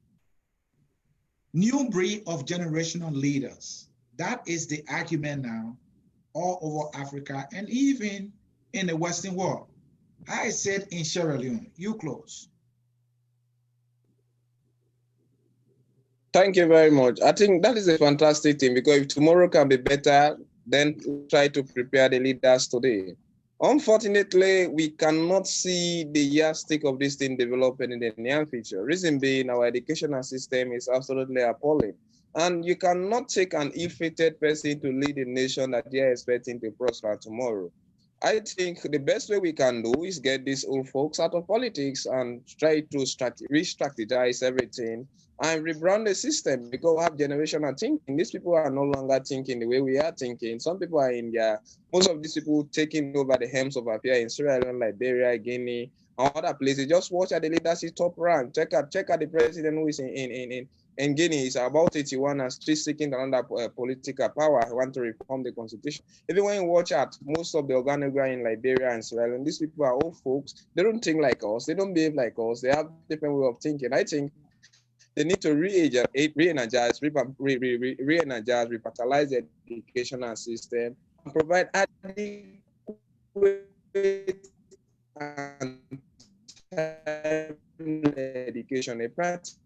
S1: new breed of generational leaders. That is the argument now all over Africa and even in the Western world. I said in Sierra Leone, you close.
S4: Thank you very much. I think that is a fantastic thing, because if tomorrow can be better, then try to prepare the leaders today. Unfortunately, we cannot see the yardstick of this thing developing in the near future. Reason being, our educational system is absolutely appalling. And you cannot take an ill-fated person to lead a nation that they are expecting to prosper tomorrow. I think the best way we can do is get these old folks out of politics and try to re-strategize everything and rebrand the system, because we have generational thinking. These people are no longer thinking the way we are thinking. Some people are in there, most of these people taking over the helms of affairs in Sierra Leone, Liberia, Guinea, and other places. Just watch at the leadership top rank. Check out the president who is in Guinea is about 81 and still seeking another political power. I want to reform the constitution. Even when you watch at most of the organogram in Liberia and Sierra Leone, these people are old folks. They don't think like us. They don't behave like us. They have different way of thinking. I think they need to re-energize, revitalize the educational system, and provide adequate and education, a practical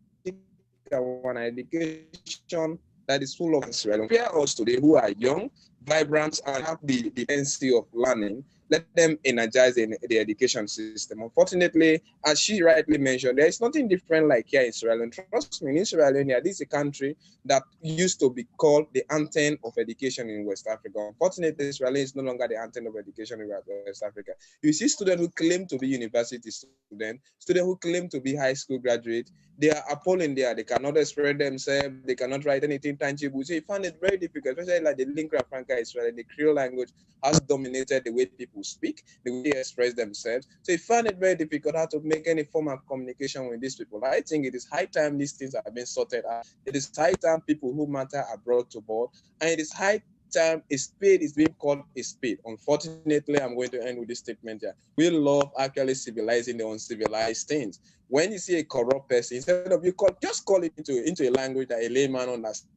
S4: one, education that is full of Israel. Prepare us today who are young, vibrant, and have the tendency of learning. Let them energize the education system. Unfortunately, as she rightly mentioned, there is nothing different like here in Sierra Leone. Trust me, in Sierra Leone, this is a country that used to be called the anthem of education in West Africa. Unfortunately, Sierra Leone is no longer the anthem of education in West Africa. You see students who claim to be university students, students who claim to be high school graduates, they are appalling there. They cannot express themselves. They cannot write anything tangible. So you find it very difficult, especially like the lingua franca Israel, the Creole language has dominated the way people speak, the way they express themselves. So you find it very difficult how to make any form of communication with these people. I think it is high time these things are being sorted out. It is high time people who matter are brought to board. And it is high time a spade is being called a spade. Unfortunately, I'm going to end with this statement here. We love actually civilizing the uncivilized things. When you see a corrupt person, instead of just call it into a language that a layman understands.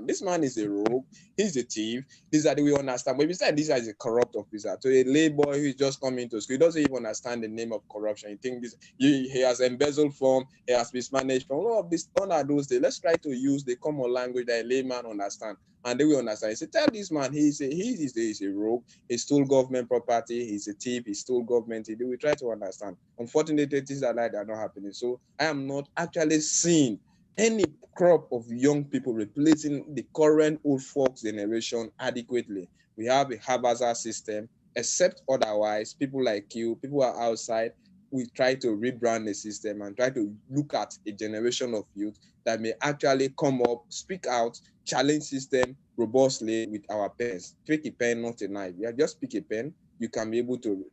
S4: This man is a rogue, he's a thief, these are the way we understand. But besides, this is a corrupt officer. To a lay boy who is just coming to school, he doesn't even understand the name of corruption. He thinks he has embezzled from, he has mismanaged from, all of this, none of those days. Let's try to use the common language that a layman understands. And they will understand. He said, tell this man he's a rogue, he stole government property, he's a thief, he stole government. They will try to understand. Unfortunately, things like that are not happening. So I am not actually seeing any crop of young people replacing the current old folks generation adequately. We have a haphazard system, except otherwise, people like you, people are outside, we try to rebrand the system and try to look at a generation of youth that may actually come up, speak out, challenge system robustly with our pens. Pick a pen, not a knife. Yeah, just pick a pen. You can be able to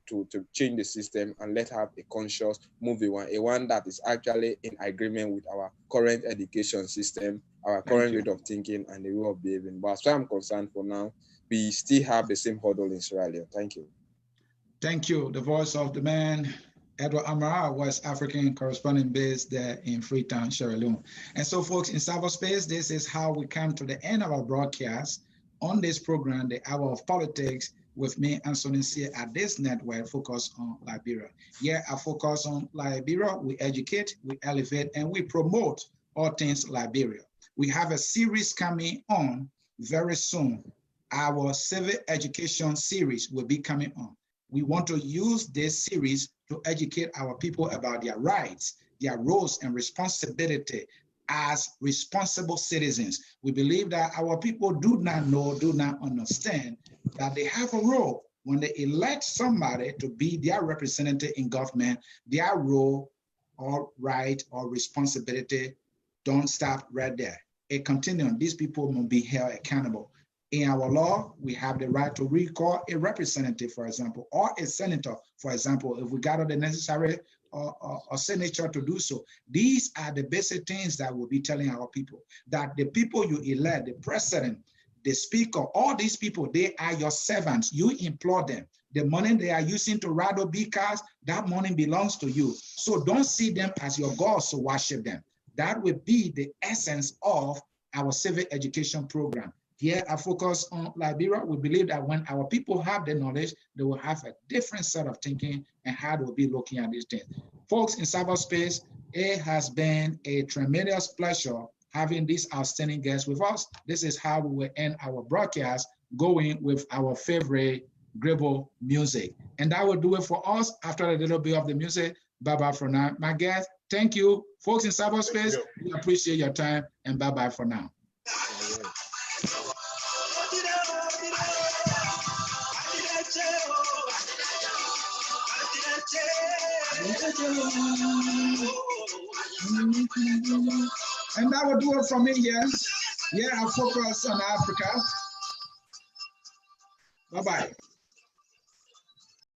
S4: change the system and let have a conscious move, a one that is actually in agreement with our current education system, our current rate of thinking, and the way of behaving. But as far as I'm concerned for now, we still have the same hurdle in Sierra Leone. Thank you.
S1: Thank you. The voice of the man, Edward Amara, West African correspondent based there in Freetown, Sierra Leone. And so, folks, in cyberspace, this is how we come to the end of our broadcast on this program, The Hour of Politics, with me, Anthony C. at this network, Focus on Liberia. Here, I focus on Liberia. We educate, we elevate, and we promote all things Liberia. We have a series coming on very soon. Our civic education series will be coming on. We want to use this series to educate our people about their rights, their roles and responsibility as responsible citizens. We believe that our people do not know, do not understand that they have a role. When they elect somebody to be their representative in government, their role or right or responsibility don't stop right there. a continuum. These people will be held accountable. In our law, we have the right to recall a representative, for example, or a senator, for example, if we gather the necessary signature to do so. These are the basic things that we'll be telling our people, that the people you elect, the president, the speaker, all these people, they are your servants. You employ them. The money they are using to ride or big cars, that money belongs to you. So don't see them as your gods to worship them. That will be the essence of our civic education program. Here, I focus on Liberia. We believe that when our people have the knowledge, they will have a different set of thinking and how they will be looking at these things. Folks in cyberspace, it has been a tremendous pleasure having these outstanding guests with us. This is how we will end our broadcast, going with our favorite Gribble music. And that will do it for us. After a little bit of the music, bye-bye for now. My guests, thank you. Folks in cyberspace, we appreciate your time, and bye-bye for now. And that will do it from me here. Yeah, I focus on Africa. Bye-bye.